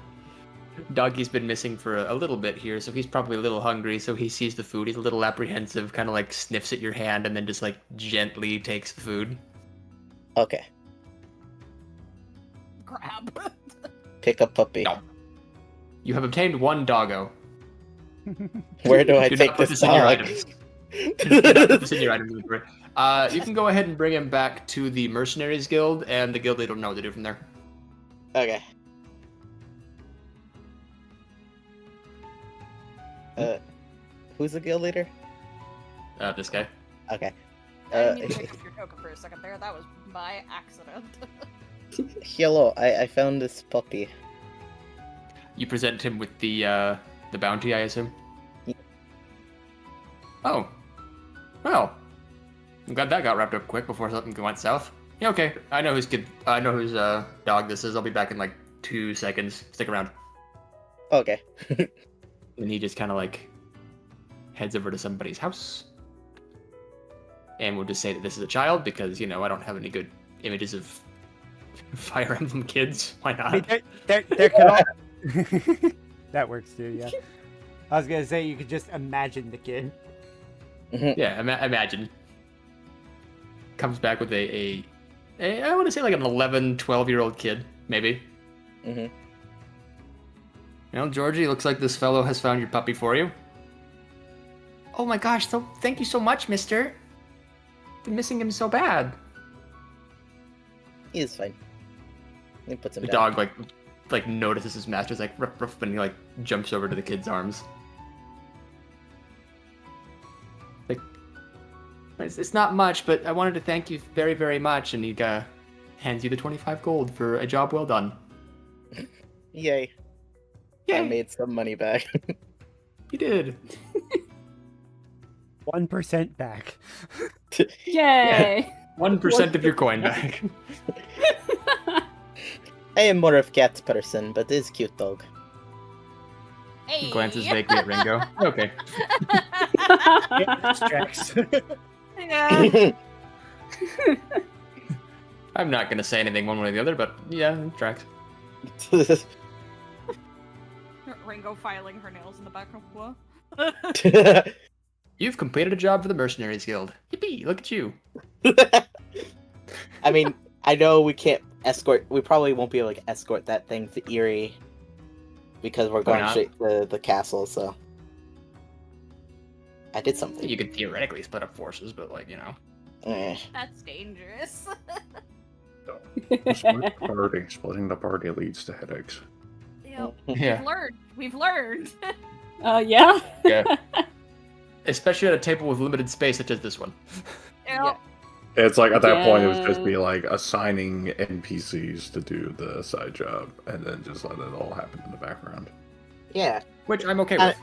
Doggy's been missing for a little bit here, so he's probably a little hungry. So he sees the food. He's a little apprehensive, kind of like sniffs at your hand, and then just like gently takes the food. Okay, Grab. pick up puppy. No. You have obtained 1 doggo. Where do I Do take not put this this in your dog? items. Do not put this in your items inventory. You can go ahead and bring him back to the Mercenaries Guild, and the guild leader will know what to do from there. Okay. Who's the guild leader? This guy. Okay. I didn't mean to pick up your token for a second there. That was by accident. Hello, I found this puppy. You present him with the bounty, I assume. Yeah. Oh. Well. I'm glad that got wrapped up quick before something went south. Yeah, okay. I know whose dog this is. I'll be back in like 2 seconds. Stick around. Okay. And he just kind of like heads over to somebody's house. And we'll just say that this is a child because, you know, I don't have any good images of Fire Emblem kids. Why I mean, not? there could all... That works too, yeah. I was gonna say you could just imagine the kid. Yeah, imagine. Comes back with a I want to say like an 11, 12-year-old kid, maybe. Mm-hmm. Well, Georgie, looks like this fellow has found your puppy for you. Oh my gosh, thank you so much, mister. Been missing him so bad. He's fine. He puts him The down. dog like notices his master's like ruff, ruff, and he like jumps over to the kid's arms. Like, it's not much, but I wanted to thank you very, very much, and he hands you the 25 gold for a job well done. Yay. I made some money back. You did. 1% back. Yay! 1% of your coin back. I am more of cat person, but this cute dog. Hey. Glances vaguely at Ringo. Okay. Tracks. Yeah. I'm not gonna say anything one way or the other, but yeah, it tracks. Ringo filing her nails in the back of what? You've completed a job for the Mercenaries Guild. Yippee! Look at you. I mean, I know we can't escort. We probably won't be able to escort that thing to Erie because we're going not? straight to the castle. So I did something. You could theoretically split up forces, but like, you know. That's dangerous. Splitting the party leads to headaches. Yep. Yeah. We've learned. Yeah. Yeah. Especially at a table with limited space such as this one. Yep. It's like at that point it would just be like assigning NPCs to do the side job and then just let it all happen in the background. Yeah, Which I'm okay with.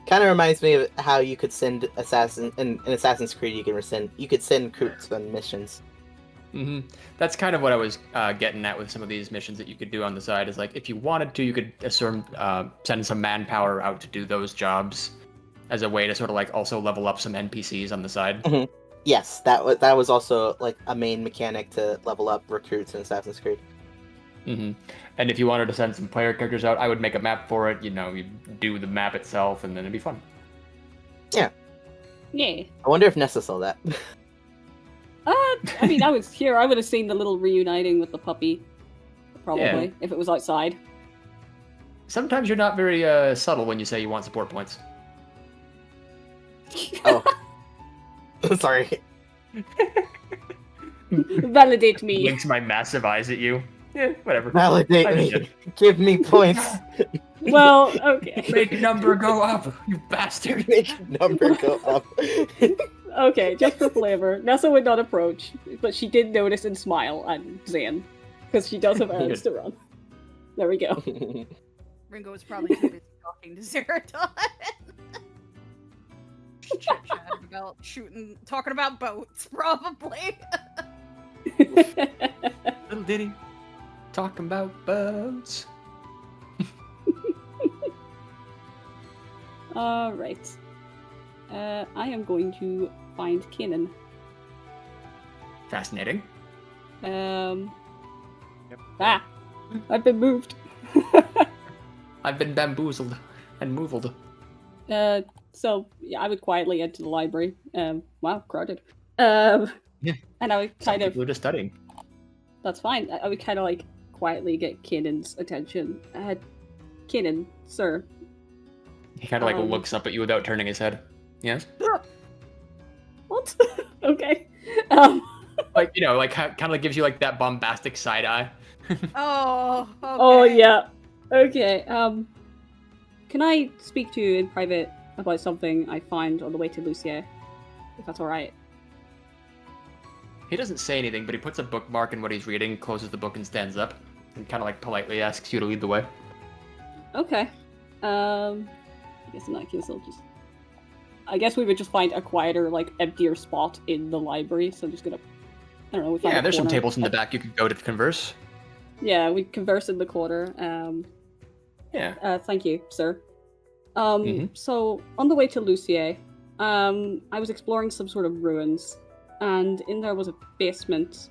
kind of reminds me of how you could send in Assassin's Creed. You could send troops on missions. hmm That's kind of what I was getting at with some of these missions that you could do on the side. Is like if you wanted to, you could send some manpower out to do those jobs as a way to sort of like also level up some NPCs on the side. Mhm. Yes, that was also like a main mechanic to level up recruits in Assassin's Creed. hmm And if you wanted to send some player characters out, I would make a map for it. You know, you do the map itself, and then it'd be fun. Yeah. I wonder if Nessa saw that. I mean, I was here. I would have seen the little reuniting with the puppy. Probably, Yeah. if it was outside. Sometimes you're not very subtle when you say you want support points. Oh, sorry. Validate me. Blinks my massive eyes at you. Yeah, whatever. Validate I me. did. Give me points. Well, okay. Make number go up, you bastard. Make number go up. Okay, just for flavor, Nessa would not approach, but she did notice and smile at Zayn, because she does have errands to run. There we go. Ringo was probably too busy talking to Zaradon. Chit-chatting about talking about boats, probably. Little ditty. Talking about boats. Alright. I am going to find Kinnan. Fascinating. Ah! I've been moved. I've been bamboozled and moved. So, yeah, I would quietly enter the library. Wow, crowded. And I would Some kind of... people are just studying. That's fine. I would kind of, like, quietly get Kinnan's attention. Kinnan, sir. He kind of like looks up at you without turning his head. Yes? What? Okay. Like, you know, like kind of like gives you like that bombastic side eye. Oh, okay. Oh, yeah. Okay, can I speak to you in private about something I find on the way to Lucia? If that's alright. He doesn't say anything, but he puts a bookmark in what he's reading, closes the book, and stands up, and kind of like politely asks you to lead the way. Okay. I guess in that case I'll just... I guess we would just find a quieter, like, emptier spot in the library, so I'm just gonna... I don't know, we find Yeah, a there's some corner. tables in the back you could go to converse. Yeah, we converse in the corner. Yeah. Thank you, sir. Mhm. So, on the way to Lucia, I was exploring some sort of ruins, and in there was a basement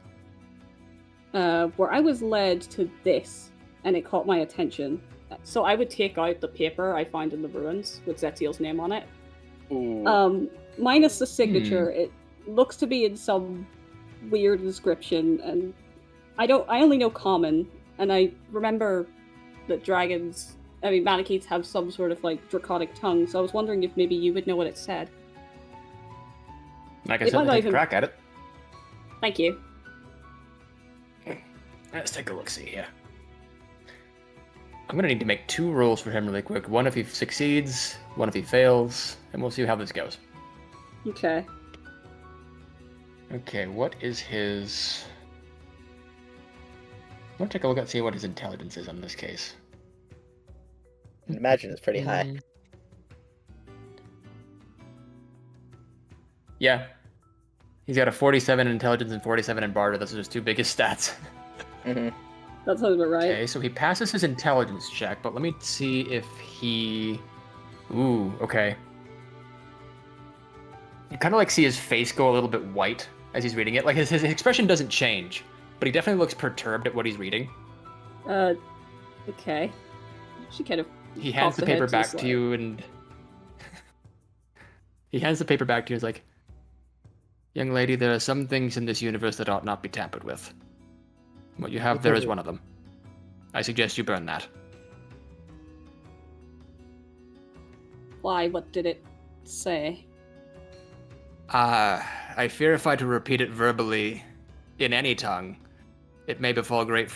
where I was led to this, and it caught my attention. So I would take out the paper I found in the ruins with Zetiel's name on it. Minus the signature, it looks to be in some weird description, and I only know common, and I remember that Manakeets have some sort of like draconic tongue, so I was wondering if maybe you would know what it said. Like I It said, might not take a even- crack at it. Thank you. Let's take a look-see here. I'm gonna need to make 2 rolls for him really quick. One if he succeeds, one if he fails, and we'll see how this goes. Okay. Okay, what is his... I want to take a look and see what his intelligence is on this case. I imagine it's pretty high. Yeah. He's got a 47 in intelligence and 47 in barter. Those are his two biggest stats. Hmm. That sounds about right. Okay, so he passes his intelligence check, but let me see if he... Ooh, okay. You kind of like see his face go a little bit white as he's reading it. Like his expression doesn't change, but he definitely looks perturbed at what he's reading. Okay. She kind of. He hands the paper back to you and... He hands the paper back to you and is like, young lady, there are some things in this universe that ought not be tampered with. What you have there is one of them. I suggest you burn that. Why? What did it say? I fear if I to repeat it verbally in any tongue, it may befall great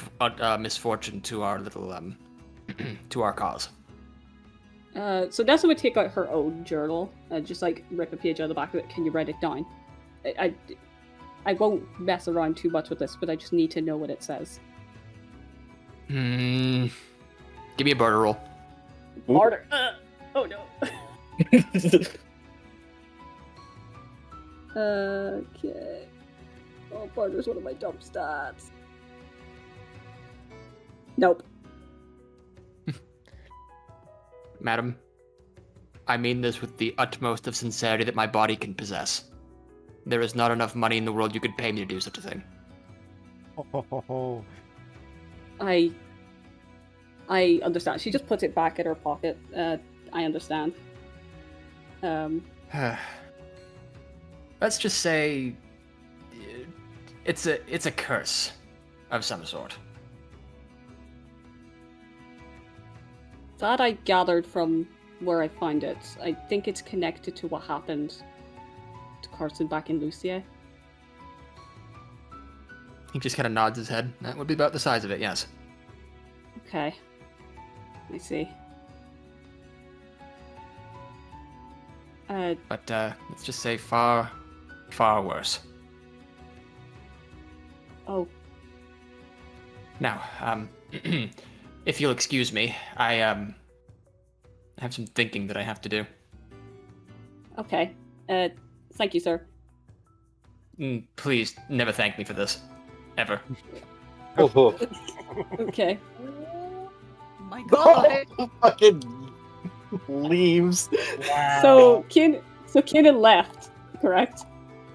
misfortune to our little, to our cause. So Nessa would take out her own journal and just like rip a page out of the back of it. Can you write it down? I won't mess around too much with this, but I just need to know what it says. Give me a barter roll. Barter. Oh no. Okay. Oh, barter's one of my dump stats. Nope. Madam, I mean this with the utmost of sincerity that my body can possess. There is not enough money in the world you could pay me to do such a thing. I understand. She just puts it back in her pocket. I understand. Let's just say it's a curse of some sort. That I gathered from where I found it. I think it's connected to what happened to Carson back in Lucia. He just kind of nods his head. That would be about the size of it, yes. Okay. I see. But let's just say far, far worse. Oh. Now, if you'll excuse me, I have some thinking that I have to do. Okay. Thank you, sir. Please, never thank me for this. Ever. Oh, Okay. My God. fucking leaves. So Keenan left, correct?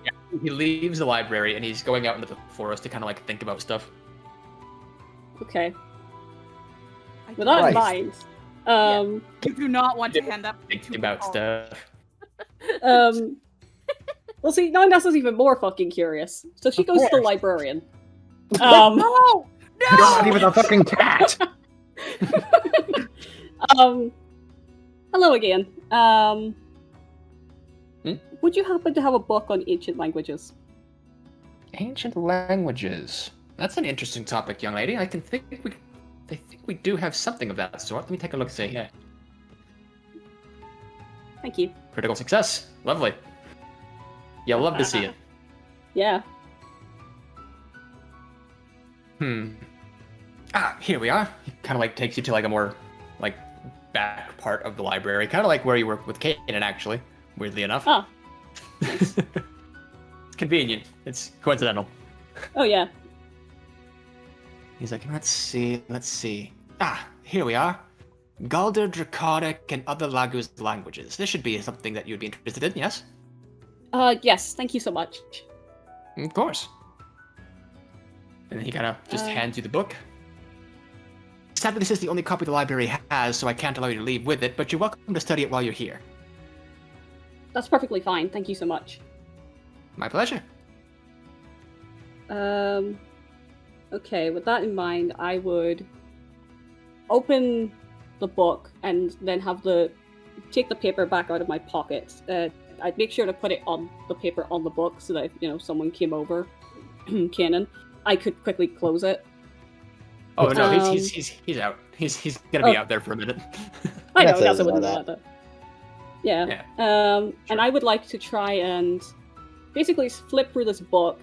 Yeah, he leaves the library and he's going out into the forest to kind of like think about stuff. Okay. With that in mind, You do not want to hand up Thinking to about Paul. stuff. well, see, now Nessa's even more fucking curious. So she Of goes to the course. librarian. No! You're not even a fucking cat. Hello again. Would you happen to have a book on ancient languages? Ancient languages. That's an interesting topic, young lady. I think we do have something of that sort. Let me take a look and see. Yeah. Thank you. Critical success. Lovely. Yeah, love to see it. Yeah. Here we are. He kind of like takes you to like a more like back part of the library, kind of like where you work with Kanan, actually. Weirdly enough. Oh. Nice. It's convenient. It's coincidental. Oh yeah. He's like, let's see. Here we are. Galder, Draconic, and other Lagus languages. This should be something that you'd be interested in, yes? Yes. Thank you so much. Of course. And he kind of just hands you the book. Sadly, this is the only copy the library has, so I can't allow you to leave with it, but you're welcome to study it while you're here. That's perfectly fine. Thank you so much. My pleasure. Okay, with that in mind, I would open the book and then take the paper back out of my pocket. I'd make sure to put it on the paper on the book so that if, someone came over, Kanan, I could quickly close it. Oh no, he's out. He's gonna be out there for a minute. I know, Nessa Nessa doesn't wouldn't know know that. Yeah. And I would like to try and basically flip through this book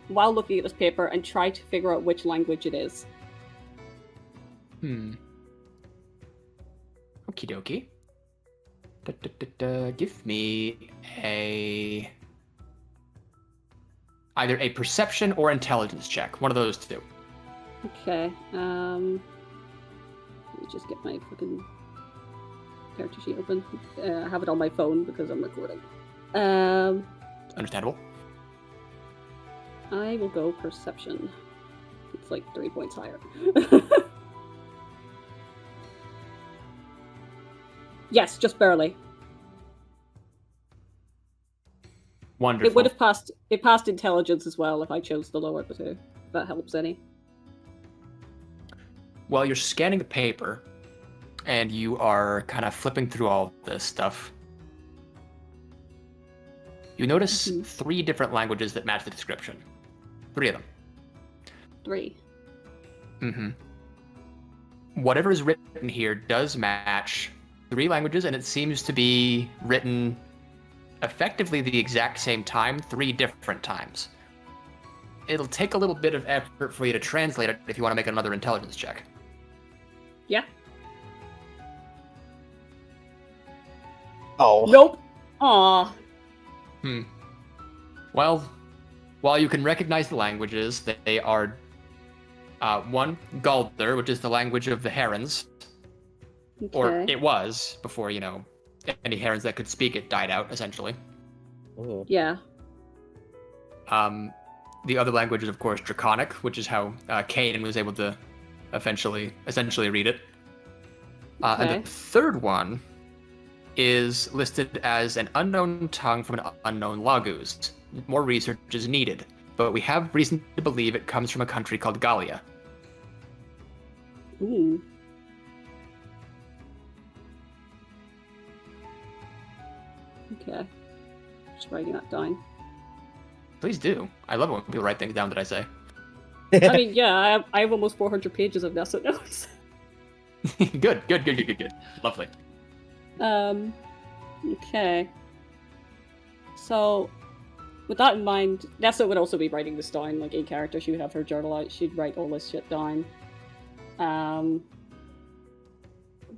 while looking at this paper and try to figure out which language it is. Okie dokie. Give me either a perception or intelligence check. One of those two. Okay. Let me just get my fucking character sheet open. I have it on my phone because I'm recording. Understandable. I will go perception. It's like 3 points higher. Yes, just barely. Wonderful. It would have passed. It passed intelligence as well if I chose the lower of the two. If that helps any. Well, you're scanning the paper, and you are kind of flipping through all this stuff. You notice 3 different languages that match the description. 3 of them. 3. Mm-hmm. Whatever is written here does match 3 languages, and it seems to be written effectively the exact same time, 3 different times. It'll take a little bit of effort for you to translate it if you want to make another intelligence check. Yeah. Oh. Nope. Aw. Well, while you can recognize the languages, they are one, Galder, which is the language of the herons. Okay. Or it was, before, any herons that could speak it died out, essentially. Ooh. Yeah. The other language is, of course, Draconic, which is how Kanan was able to essentially read it. Okay. And the third one is listed as an unknown tongue from an unknown Laguz. More research is needed, but we have reason to believe it comes from a country called Gallia. Ooh. Okay. Just writing that down. Please do. I love it when people write things down that I say. I mean, yeah, I have almost 400 pages of Nessa notes. Good. Lovely. Okay. So, with that in mind, Nessa would also be writing this down, like, in character. She would have her journal out, she'd write all this shit down.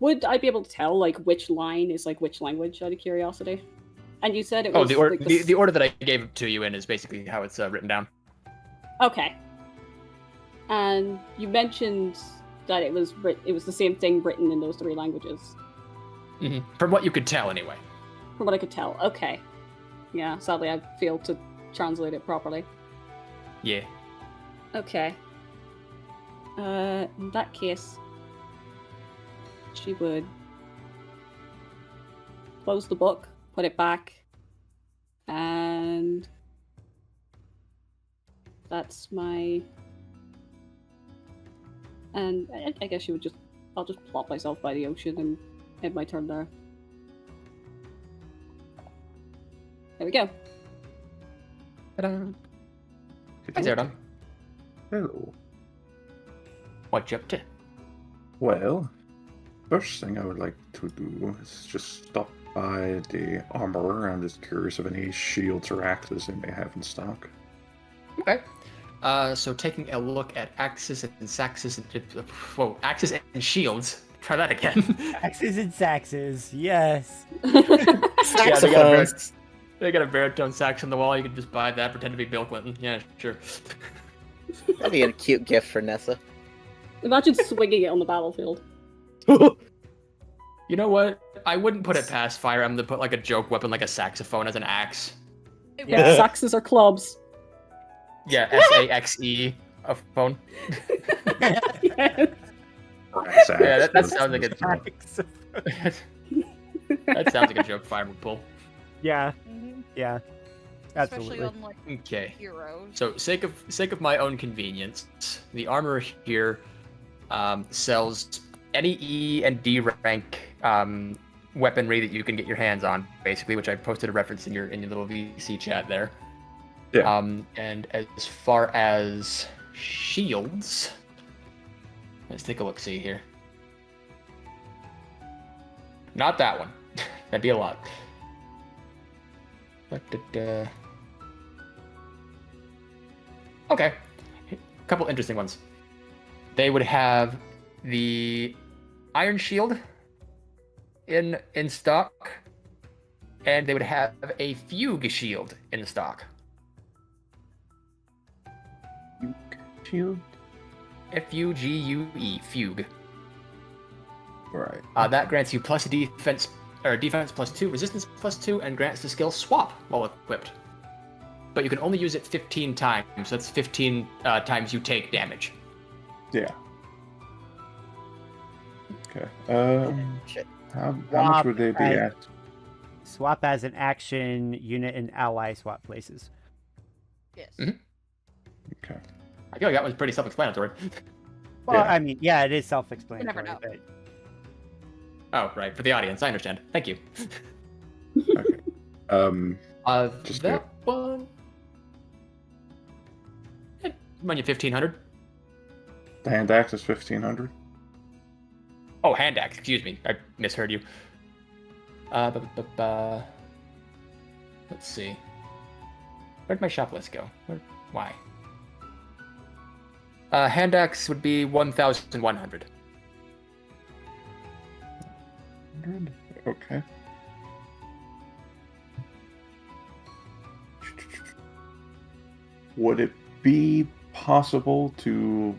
Would I be able to tell, like, which line is, like, which language, out of curiosity? And you said it was... the order that I gave it to you in is basically how it's written down. Okay. And you mentioned that it was the same thing written in those 3 languages. Mm-hmm. From what you could tell, anyway. From what I could tell. Okay. Yeah, sadly I failed to translate it properly. Yeah. Okay. In that case, she would close the book, put it back, and that's my... And I guess I'll just plop myself by the ocean and end my turn there. There we go. Ta-da. Hi, Zaradon. Hello. What you up to? Well, first thing I would like to do is just stop by the armorer. I'm just curious of any shields or axes they may have in stock. Okay. So taking a look at axes and saxes and axes and shields. Try that again. Axes and saxes, yes. Saxophones. They got a baritone sax on the wall. You can just buy that, pretend to be Bill Clinton. Yeah, sure. That'd be a cute gift for Nessa. Imagine swinging it on the battlefield. You know what? I wouldn't put it past Fire Emblem to put like a joke weapon like a saxophone as an axe. Yeah. Saxes are clubs. Yeah, S-A-X-E, a phone. Yes. Yeah, that sounds like a that sounds like a joke Fire would pull. Yeah, Mm-hmm. yeah, absolutely. Especially on like Okay. heroes. So, sake of my own convenience, the armor here sells any E and D rank weaponry that you can get your hands on, basically, which I posted a reference in your little VC chat there. Yeah. And as far as shields, let's take a look. See here. Not that one. That'd be a lot. Okay. A couple interesting ones. They would have the Iron Shield, in stock, and they would have a fugue shield in stock. Shield. Fugue, fugue. Right. That grants you plus defense +2, resistance +2, and grants the skill swap while equipped. But you can only use it 15 times, so that's 15 times you take damage. Yeah. Okay. Shit. How much would they be at? Swap as an action, unit, and ally swap places. Yes. Mhm. Okay. I feel like that one's pretty self-explanatory. Well, Yeah. I mean, yeah, it is You self-explanatory. never know. But Oh, right, for the audience, I understand. Thank you. Okay. Just That one... Run you 1,500. the hand axe is 1,500. Oh, hand axe, excuse me. I misheard you. Let's see. Where'd my shop list go? Why? Hand axe would be 1,100. Okay. Would it be possible to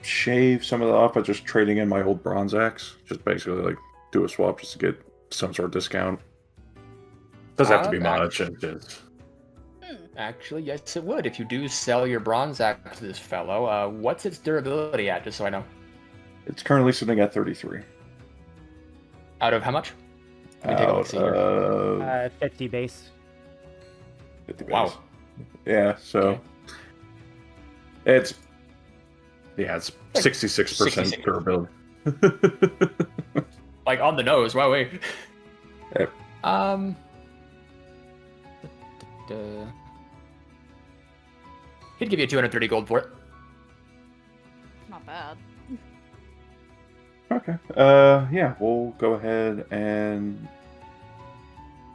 shave some of that off by just trading in my old bronze axe? Just basically like do a swap just to get some sort of discount. Doesn't have to be much. Actually, yes, it would. If you do sell your bronze axe to this fellow, what's its durability at, just so I know? It's currently sitting at 33. Out of how much? Let me take a look, see here. 50 base. 50 Wow. base. Yeah, so it's 66% 66. durability. Like, on the nose, wow, wait. Yep. He'd give you 230 gold for it. Not bad. Okay. Yeah, we'll go ahead and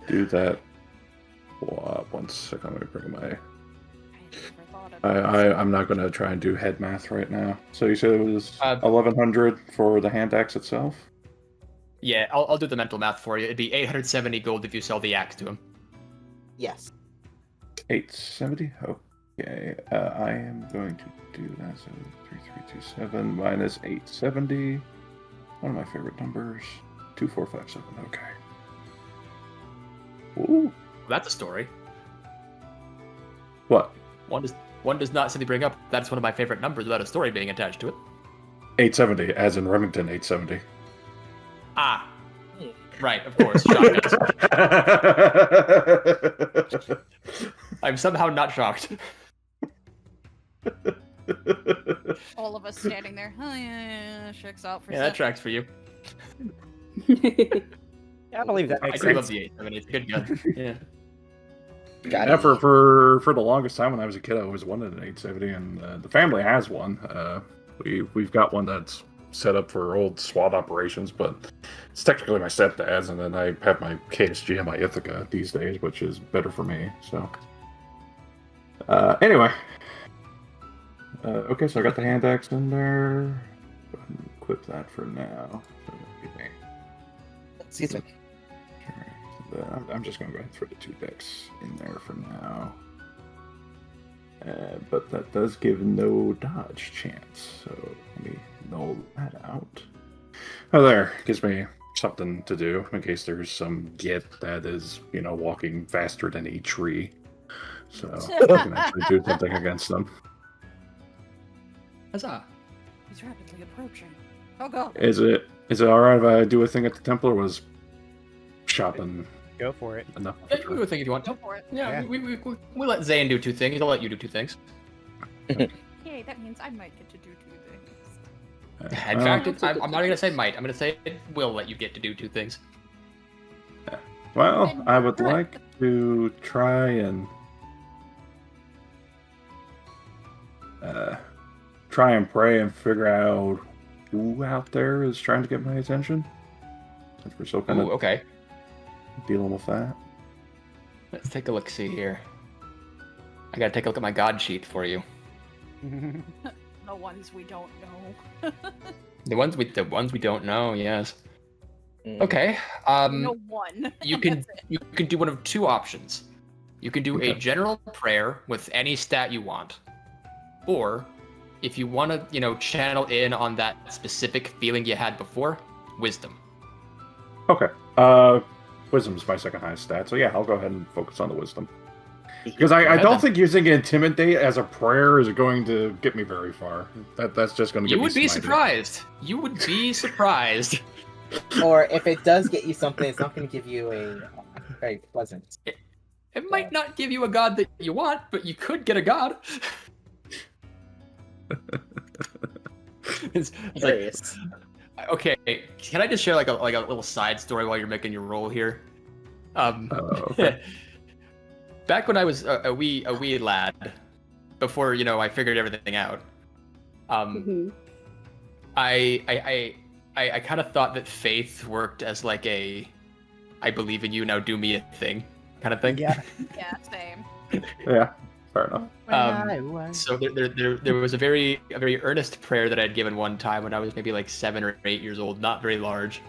do that. One second, let me bring my. I never thought of I'm not gonna try and do head math right now. So you said it was 1,100 for the hand axe itself. Yeah, I'll do the mental math for you. It'd be 870 gold if you sell the axe to him. Yes. 870. Okay. I am going to do that. So 3327 minus 870. One of my favorite numbers. 2457. Okay. Ooh. That's a story. What? One does not simply bring up that's one of my favorite numbers without a story being attached to it. 870, as in Remington 870. Ah. Right, of course. Shotguns. I'm somehow not shocked. all of us standing there. Oh yeah, checks out for Yeah, that tracks for you. I believe that I makes do love sense. the 870. It's a good gun. Yeah. Yeah, for the longest time when I was a kid, I always wanted an 870, and the family has one. We've got one that's set up for old SWAT operations, but it's technically my stepdad's, and then I have my KSG and my Ithaca these days, which is better for me. So, anyway, okay, so I got the hand axe in there. Go ahead and equip that for now. So Excuse me. I'm just going to go ahead and throw the 2 decks in there for now. But that does give no dodge chance, so let me null that out. Oh, there. Gives me something to do in case there's some git that is, walking faster than a tree. So I can actually do something against them. Huzzah. He's rapidly approaching. Oh god. Is it alright if I do a thing at the temple, or was shopping Go for it. enough? Yeah, you can do a thing if you want Go to. for it. Yeah, Yeah. we let Zayn do 2 things. I'll let you do 2 things. Yay, that means I might get to do 2 things. In fact, I'm not going to say might. I'm going to say it will let you get to do 2 things. Well, I would like to try and pray and figure out who out there is trying to get my attention. Since we're still kind Ooh, of okay. dealing with that. Let's take a look. See here. I got to take a look at my god sheet for you. The ones we don't know. The ones we don't know. Yes. Okay. One. You can do one of two options. You can do a Okay. general prayer with any stat you want, or if you want to, channel in on that specific feeling you had before, wisdom. Okay. Wisdom's my second highest stat, so yeah, I'll go ahead and focus on the wisdom. Because I ahead don't then. think using intimidate as a prayer is going to get me very far. That's just going to get You me would be smited. surprised. You would be surprised. Or if it does get you something, it's not going to give you a very pleasant. It might not give you a god that you want, but you could get a god. it's like, Curious. okay, can I just share like a little side story while you're making your roll here? Okay. Back when I was a wee lad, before I figured everything out, Mhm. I kind of thought that faith worked as like a I believe in you, now do me a thing kind of thing. Yeah. Yeah, same. Yeah, fair enough. So there was a very earnest prayer that I had given one time when I was maybe like 7 or 8 years old, not very large.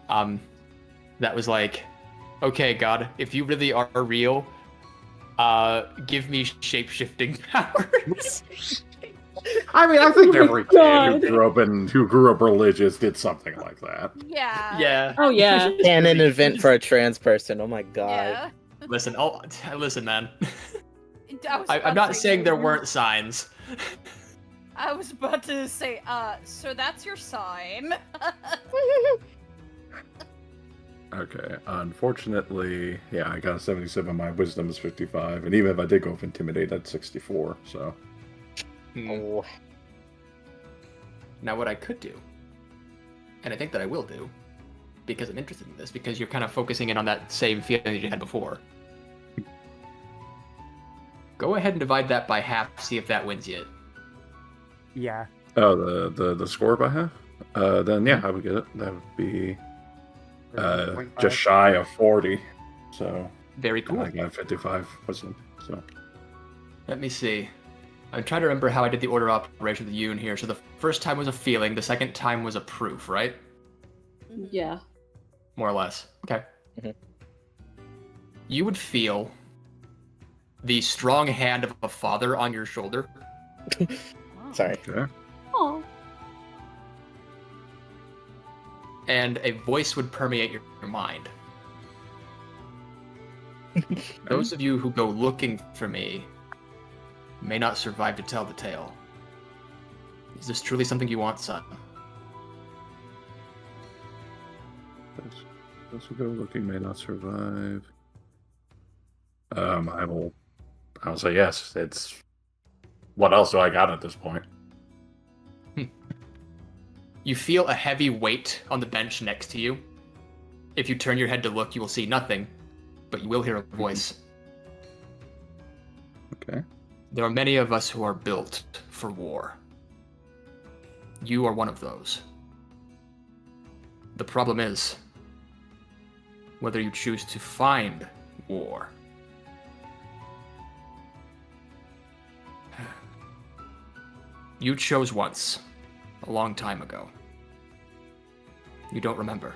That was like, okay, God, if you really are real, give me shape-shifting powers. I mean, I think every kid God. who grew up religious did something like that. Yeah. Yeah. Oh yeah. And an event for a trans person. Oh my god. Yeah. Listen, man. about I'm not to say, saying there weren't signs. I was about to say, so that's your sign. Okay, unfortunately, yeah, I got a 77. My wisdom is 55, and even if I did go with intimidate, that's 64. So Oh. Now what I could do, and I think that I will do, because I'm interested in this, because you're kind of focusing in on that same feeling that you had before. Go ahead and divide that by half, see if that wins you. Yeah. oh, the score by half. Then yeah, I would get it. That would be just shy of 40. So Very cool. I got 55 wisdom. So Let me see. I'm trying to remember how I did the order of operation with you in here. So the first time was a feeling, the second time was a proof, right? Yeah. More or less. Okay. Mhm. You would feel the strong hand of a father on your shoulder. Sorry. okay. Oh. And a voice would permeate your mind. Those of you who go looking for me may not survive to tell the tale. Is this truly something you want, son? Those who go looking may not survive. I'll say yes. It's what else do I got at this point? You feel a heavy weight on the bench next to you. If you turn your head to look, you will see nothing, but you will hear a voice. Okay. There are many of us who are built for war. You are one of those. The problem is whether you choose to find war. You chose once, a long time ago. You don't remember,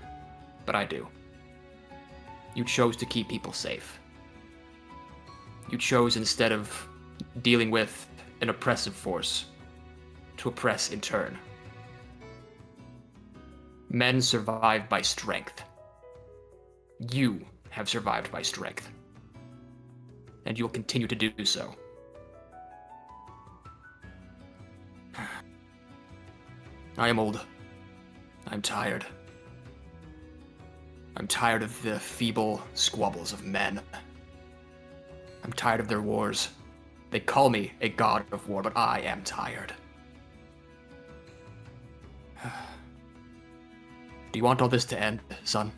but I do. You chose to keep people safe. You chose, instead of dealing with an oppressive force, to oppress in turn. Men survive by strength. You have survived by strength. And you will continue to do so. I am old. I'm tired. I'm tired of the feeble squabbles of men. I'm tired of their wars. They call me a god of war, but I am tired. Do you want all this to end, son?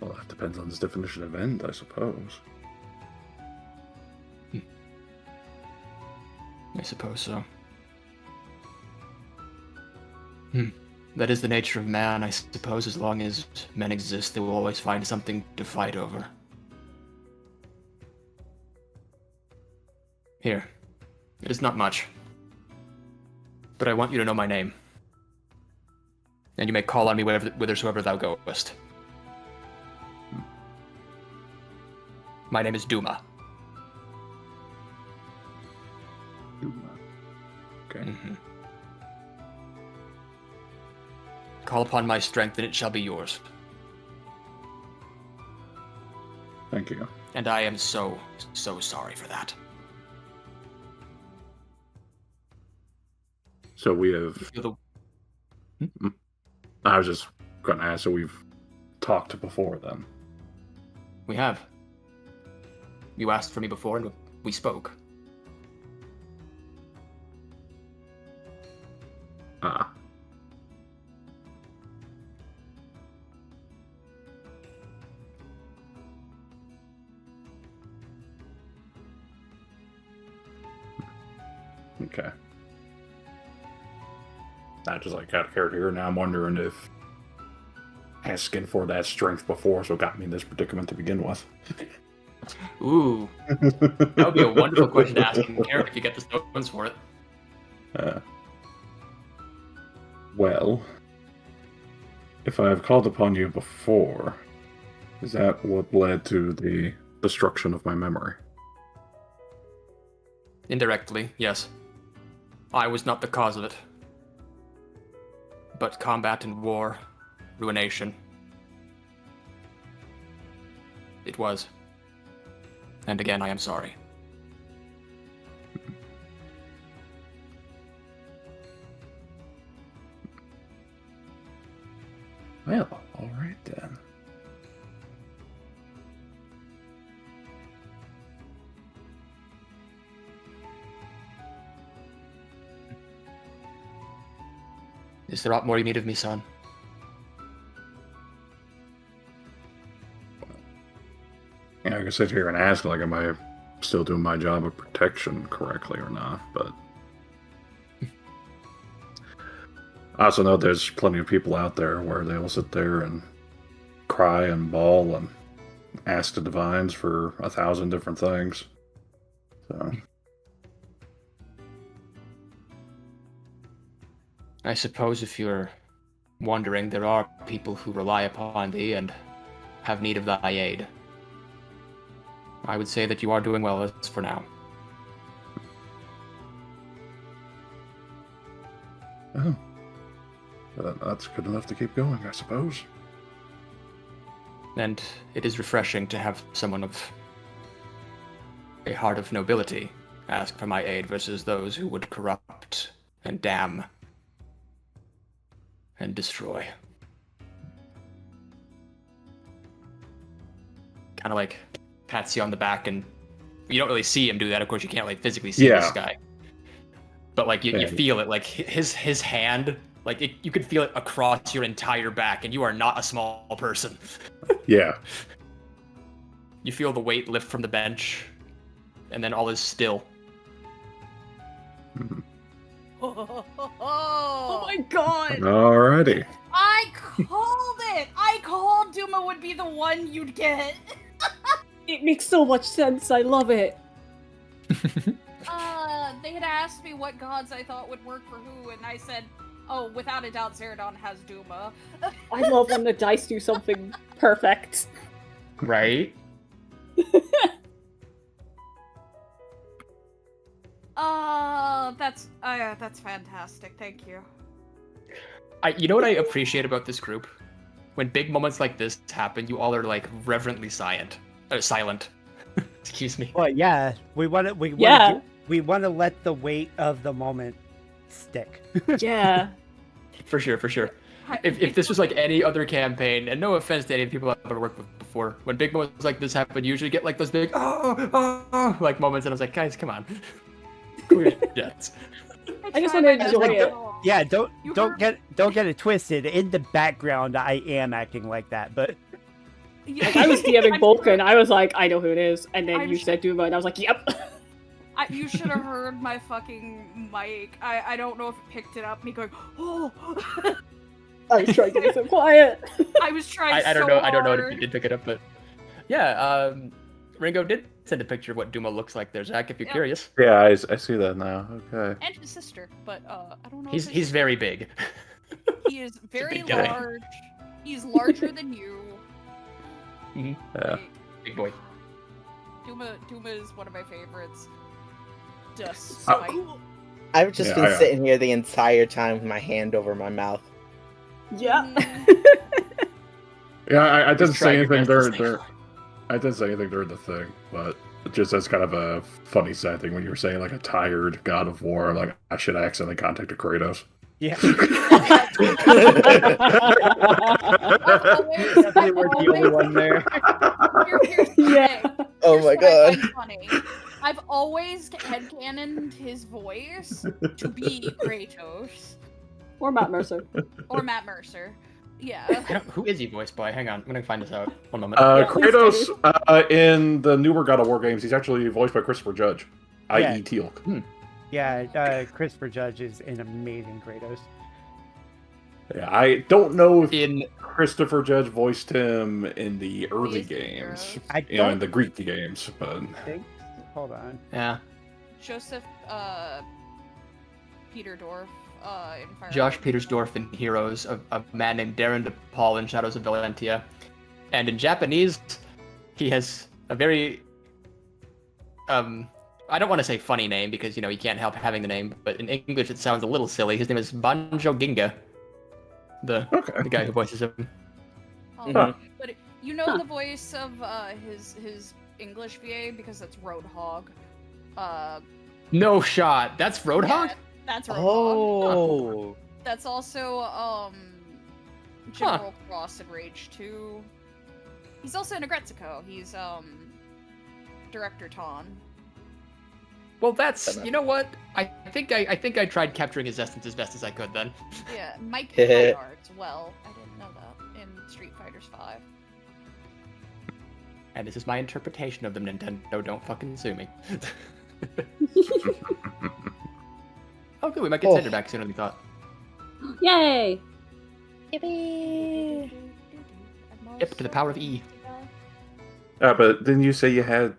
Well, that depends on this definition of end, I suppose. I suppose so. That is the nature of man, I suppose. As long as men exist, they will always find something to fight over. Here. It is not much. But I want you to know my name. And you may call on me whithersoever thou goest. My name is Duma. Duma. Okay. Mm-hmm. Call upon my strength and it shall be yours. Thank you. And I am so sorry for that. So we have. You're the... I was just going to ask, so we've talked before then? We have. You asked for me before and we spoke. Ah. Okay. I just like got character here. Now I'm wondering if asking for that strength before so got me in this predicament to begin with. Ooh. That would be a wonderful question to ask in character if you get the stones for it. Well, if I have called upon you before, is that what led to the destruction of my memory? Indirectly, yes. I was not the cause of it. But combat and war, ruination. It was. And again, I am sorry. Well, alright then. Is there aught more you need of me, son? Yeah, I can sit here and ask, like, am I still doing my job of protection correctly or not, but... I also know there's plenty of people out there where they will sit there and cry and bawl and ask the divines for 1,000 different things. So... I suppose if you're wondering, there are people who rely upon thee and have need of thy aid. I would say that you are doing well as for now. Oh. That's good enough to keep going, I suppose. And it is refreshing to have someone of a heart of nobility ask for my aid versus those who would corrupt and damn and destroy. Kind of like pats you on the back, and you don't really see him do that. Of course, you can't like physically see this guy, but like you feel it. Like his hand, like you could feel it across your entire back, and you are not a small person. Yeah. You feel the weight lift from the bench, and then all is still. Mm-hmm. Oh my god! Alrighty. I called it! I called Duma would be the one you'd get. It makes so much sense. I love it. They had asked me what gods I thought would work for who, and I said, oh, without a doubt, Zaradon has Duma. I love when the dice do something perfect. Right? That's fantastic. Thank you. You know what I appreciate about this group? When big moments like this happen, you all are like reverently silent. Excuse me. Well, yeah, we want to let the weight of the moment stick. Yeah. For sure. If this was like any other campaign, and no offense to any people I've ever worked with before, when big moments like this happen, you usually get like those big like moments, and I was like, guys, come on. Jets. I just want to enjoy it. Yeah, don't get it twisted. In the background, I am acting like that, but like, I was DMing Vulcan. I was like, I know who it is, and then you said Duma, and I was like, yep. You should have heard my fucking mic. I don't know if it picked it up. Me going, oh. I was trying to be so quiet. I was trying. I don't know. I don't know if you did pick it up, but yeah. Ringo, did send a picture of what Duma looks like there, Zach, if you're Yep. curious. Yeah, I see that now. Okay. And his sister, but I don't know. He's if his- he's very big. He is very big guy. large. He's larger than you. Mhm. Yeah. Like, Big boy. Duma is one of my favorites. Just Oh, like, I've just Yeah, been I- sitting here the entire time with my hand over my mouth. Yeah. Yeah, I didn't Just try say your anything best to during stay there. I didn't say anything during the thing, but just as kind of a funny side thing when you were saying like a tired God of War, I'm like I should have accidentally contacted Kratos. Yeah. Definitely we're the only one there. Here's the Yeah. thing. Oh Here's my what I god. find funny. I've always headcanoned his voice to be Kratos Or Matt Mercer. or Matt Mercer. Yeah. Who is he voiced by? Hang on, I'm gonna find this out. One moment. Kratos in the newer God of War games, he's actually voiced by Christopher Judge, i.e. Yeah. Teal'c. Yeah, Christopher Judge is an amazing Kratos. Yeah, I don't know if In Christopher Judge voiced him in the early He's the games, hero. I you know, in don't the Greek games, but think. Hold on. yeah, Joseph Peter Dorff in Fire Josh Emblem Petersdorf in Heroes, a man named Darren DePaul in Shadows of Valentia, and in Japanese, he has a very I don't want to say funny name because you can't help having the name, but in English it sounds a little silly. His name is Banjo Ginga, the guy who voices him. But you know the voice of his English VA because that's Roadhog. No shot. That's Roadhog. Yeah, that's Roadhog. Oh. That's also General Cross in Rage 2. He's also in Agretsuko. He's Director Ton. Well, that's you know what? I think I tried capturing his essence as best as I could then. Yeah, Mike Maynard as well. I didn't know that in Street Fighter 5. And this is my interpretation of them, Nintendo. Don't fucking sue me. Oh, good. We might get Xander back sooner than we thought. Yay! Yippee! Yep, to the power of E. but didn't you say you had?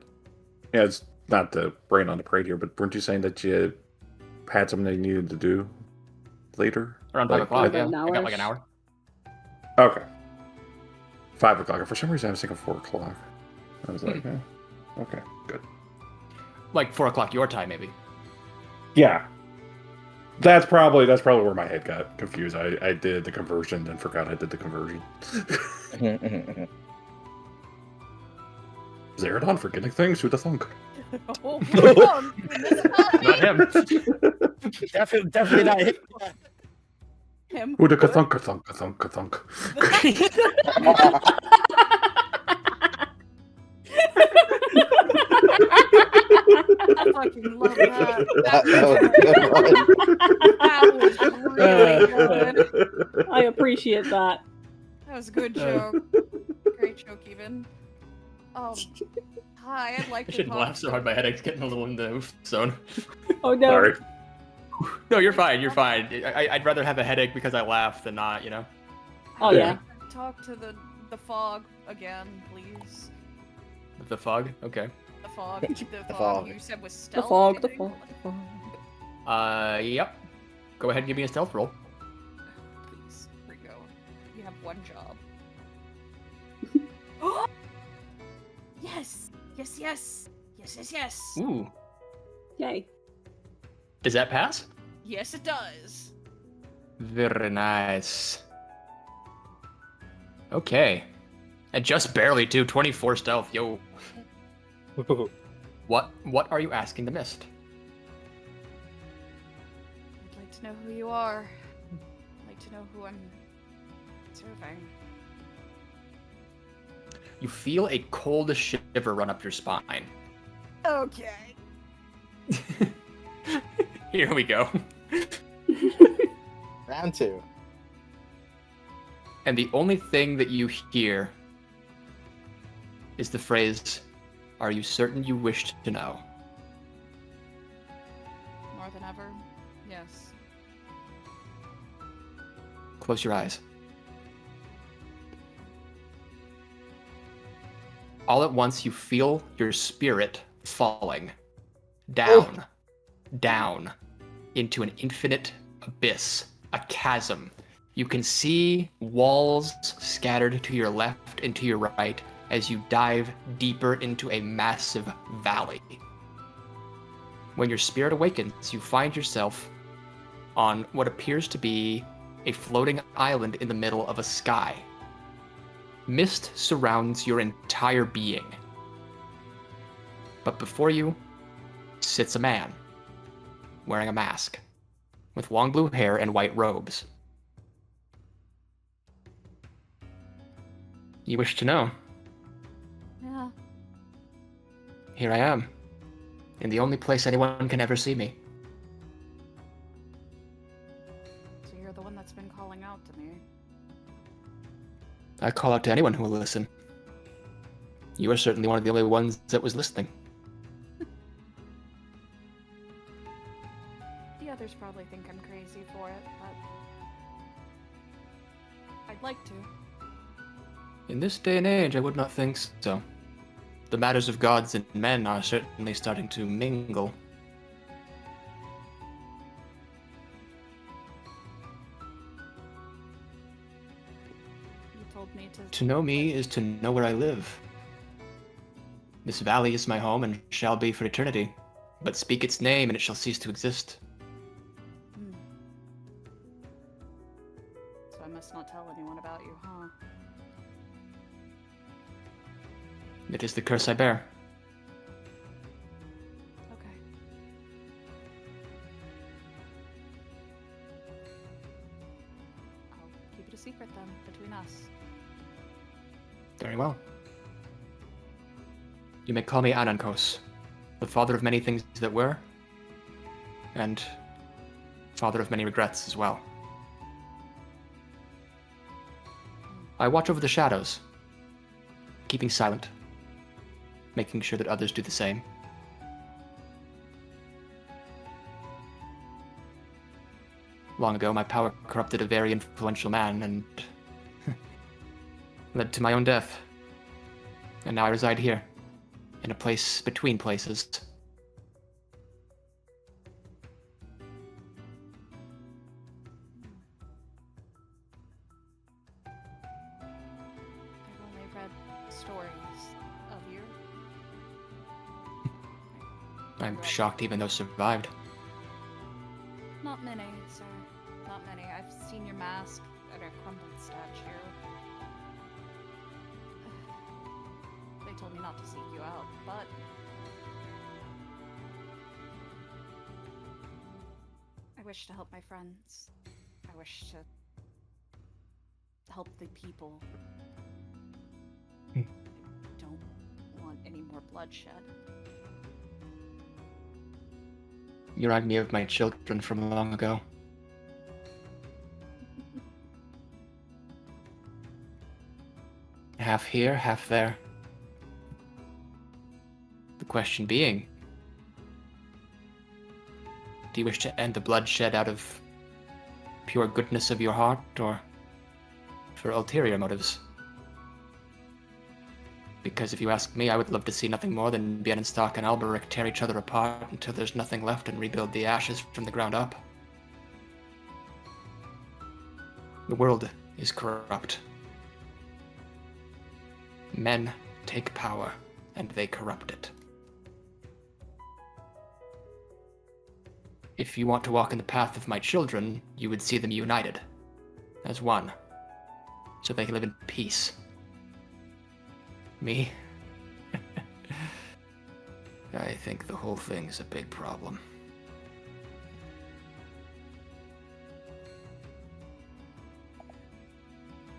Yeah, it's not to rain on the parade here, but weren't you saying that you had something you needed to do later? Around 5 o'clock, like yeah. an I got hour-ish. like an hour. Okay. 5 o'clock. For some reason, I was thinking 4 o'clock. I was like, okay, good. Like 4 o'clock your time, maybe. Yeah. That's probably where my head got confused. I did the conversion and forgot I did the conversion. Zaradon forgetting things? Who'da thunk? Oh, no, this is not Not him. Definitely not him. him. Who'da ka-thunk, ka-thunk, ka-thunk, ka-thunk. I fucking love that. That was really good. I appreciate that. That was a good joke. Great joke, even. Hi, I'd like I to shouldn't talk laugh so hard. My headache's getting a little in the oof zone. Oh no. Sorry. No, you're fine. You're fine. I'd rather have a headache because I laugh than not. Oh yeah. Talk to the fog again, please. The fog. Okay. The fog. The fog. You said was The stealth. fog, the I fog, think? the fog. Yep. Go ahead and give me a stealth roll. Please, Ringo. You have one job. Yes! Yes, yes! Yes, yes, yes! Ooh. Yay. Does that pass? Yes, it does! Very nice. Okay. And just barely too. 24 stealth. Yo. What are you asking the mist? I'd like to know who you are. I'd like to know who I'm serving. You feel a cold shiver run up your spine. Okay. Here we go. Round 2. And the only thing that you hear is the phrase, "Are you certain you wished to know?" More than ever? Yes. Close your eyes. all at once you feel your spirit falling down, down into an infinite abyss, a chasm. You can see walls scattered to your left and to your right as you dive deeper into a massive valley. When your spirit awakens, you find yourself on what appears to be a floating island in the middle of a sky. Mist surrounds your entire being. But before you sits a man, wearing a mask, with long blue hair and white robes. You wish to know? Yeah. Here I am, in the only place anyone can ever see me. So you're the one that's been calling out to me. I call out to anyone who will listen. You are certainly one of the only ones that was listening. The others probably think I'm crazy for it, but I'd like to. In this day and age, I would not think so. The matters of gods and men are certainly starting to mingle. You told me to... To know me is to know where I live. This valley is my home and shall be for eternity. But speak its name and it shall cease to exist. So I must not tell anyone about you, huh? It is the curse I bear. Okay. I'll keep it a secret then, between us. Very well. You may call me Anankos, the father of many things that were, and father of many regrets as well. I watch over the shadows, keeping silent, making sure that others do the same. Long ago, my power corrupted a very influential man and led to my own death. And now I reside here, in a place between places. I've only read stories of you. I'm shocked even those survived. Not many, sir. Not many. I've seen your mask at a crumbled statue. They told me not to seek you out, but... I wish to help my friends. I wish to help the people. I don't want any more bloodshed. You remind me of my children from long ago. Half here, half there. The question being, do you wish to end the bloodshed out of pure goodness of your heart, or for ulterior motives? Because if you ask me, I would love to see nothing more than Bienenstock and Alberic tear each other apart until there's nothing left and rebuild the ashes from the ground up. The world is corrupt. Men take power, and they corrupt it. If you want to walk in the path of my children, you would see them united, as one, so they can live in peace. Me? I think the whole thing's a big problem.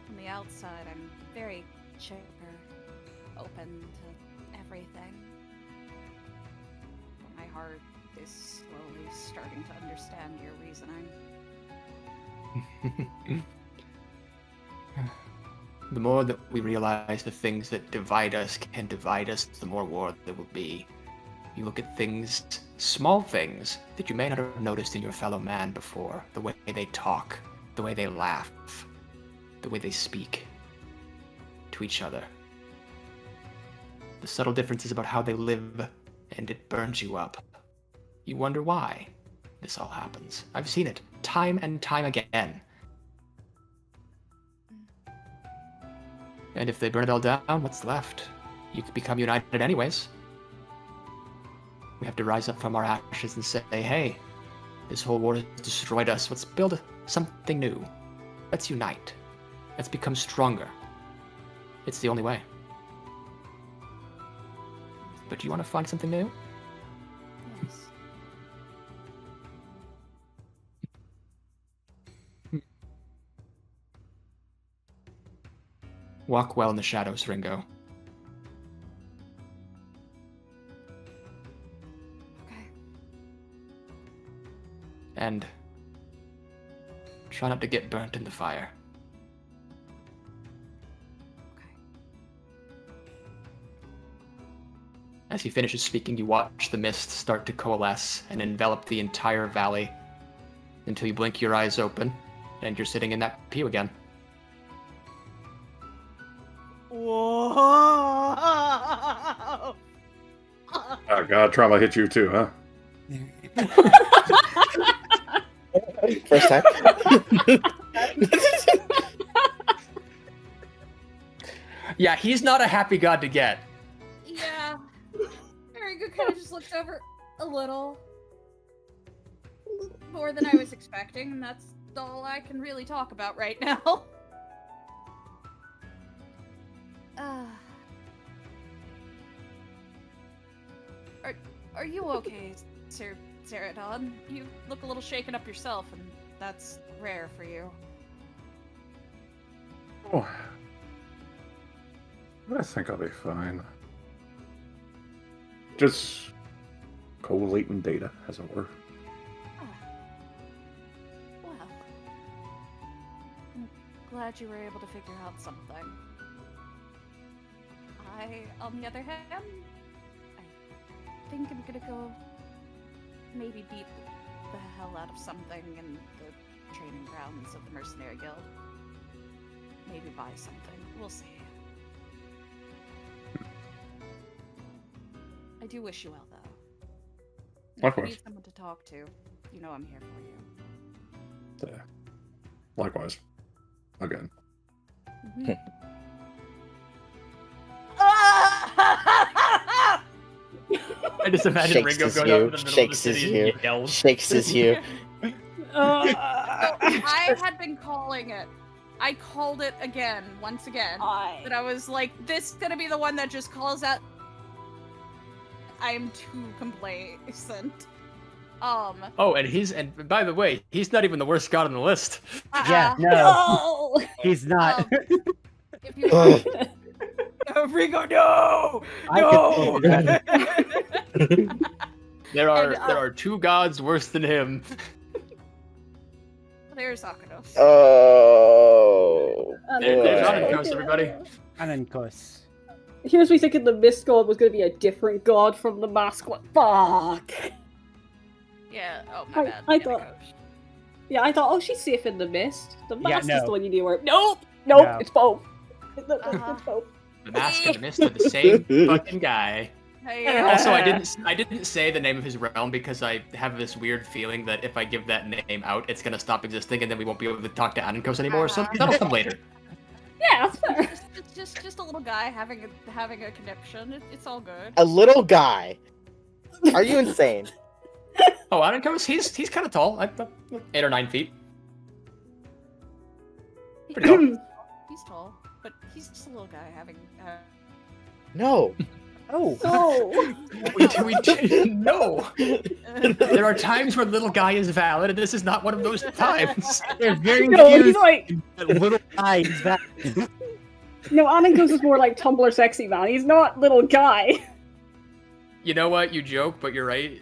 On the outside, I'm very chipper, open to everything. But my heart is slowly starting to understand your reasoning. The more that we realize the things that divide us can divide us, the more war there will be. You look at things, small things, that you may not have noticed in your fellow man before. The way they talk, the way they laugh, the way they speak to each other. The subtle differences about how they live, and it burns you up. You wonder why this all happens. I've seen it time and time again. And if they burn it all down, what's left? You could become united anyways. We have to rise up from our ashes and say, hey, this whole war has destroyed us. Let's build something new. Let's unite. Let's become stronger. It's the only way. But do you want to find something new? Yes. Walk well in the shadows, Ringo. Okay. And try not to get burnt in the fire. As he finishes speaking, you watch the mist start to coalesce and envelop the entire valley until you blink your eyes open and you're sitting in that pew again. Whoa! Oh god, trauma hit you too, huh? First time. Yeah, he's not a happy god to get. Yeah. Ringo kind of just looked over a little more than I was expecting, and that's all I can really talk about right now. Are you okay, Sir Zaradon? You look a little shaken up yourself, and that's rare for you. Oh. I think I'll be fine. Just collating data, as it were. Well, I'm glad you were able to figure out something. I, on the other hand, I think I'm gonna go maybe beat the hell out of something in the training grounds of the Mercenary Guild. Maybe buy something. We'll see. I do wish you well, though. If you need someone to talk to, you know I'm here for you. Yeah. Likewise. Again. Mm-hmm. I just imagine Ringo going out in the middle of the city and he yells. Shakes his you. So I had been calling it. I called it again, once again. But I was like, this is gonna be the one that just calls out. I am too complacent. Oh, and by the way, he's not even the worst god on the list. Yeah, no. He's not. If you want, Ringo, no! No! There are two gods worse than him. there's Akanos. Oh. There's Anankos, everybody. Anankos. Here's me thinking the Mist God was going to be a different god from the mask one. Fuck! Yeah, oh my bad. I thought... Yeah, I thought, oh, she's safe in the Mist. The mask no. is the one you need to wear. Nope! No. It's both. It's Uh-huh. both. The mask and the mist are the same fucking guy. Also, I didn't say the name of his realm because I have this weird feeling that if I give that name out, it's gonna stop existing and then we won't be able to talk to Anankos anymore. So that'll come later. Yeah, that's fair. It's just a little guy having a connection. It's all good. A little guy. Are you insane? Oh, Anankos, he's kind of tall, 8 or 9 feet. Pretty tall. He's tall, but he's just a little guy having. No. Oh. No. There are times where little guy is valid, and this is not one of those times. They're very No, he's confused. like... Little guy is that. No, Anankos is more like Tumblr sexy man. He's not little guy. You know what? You joke, but you're right.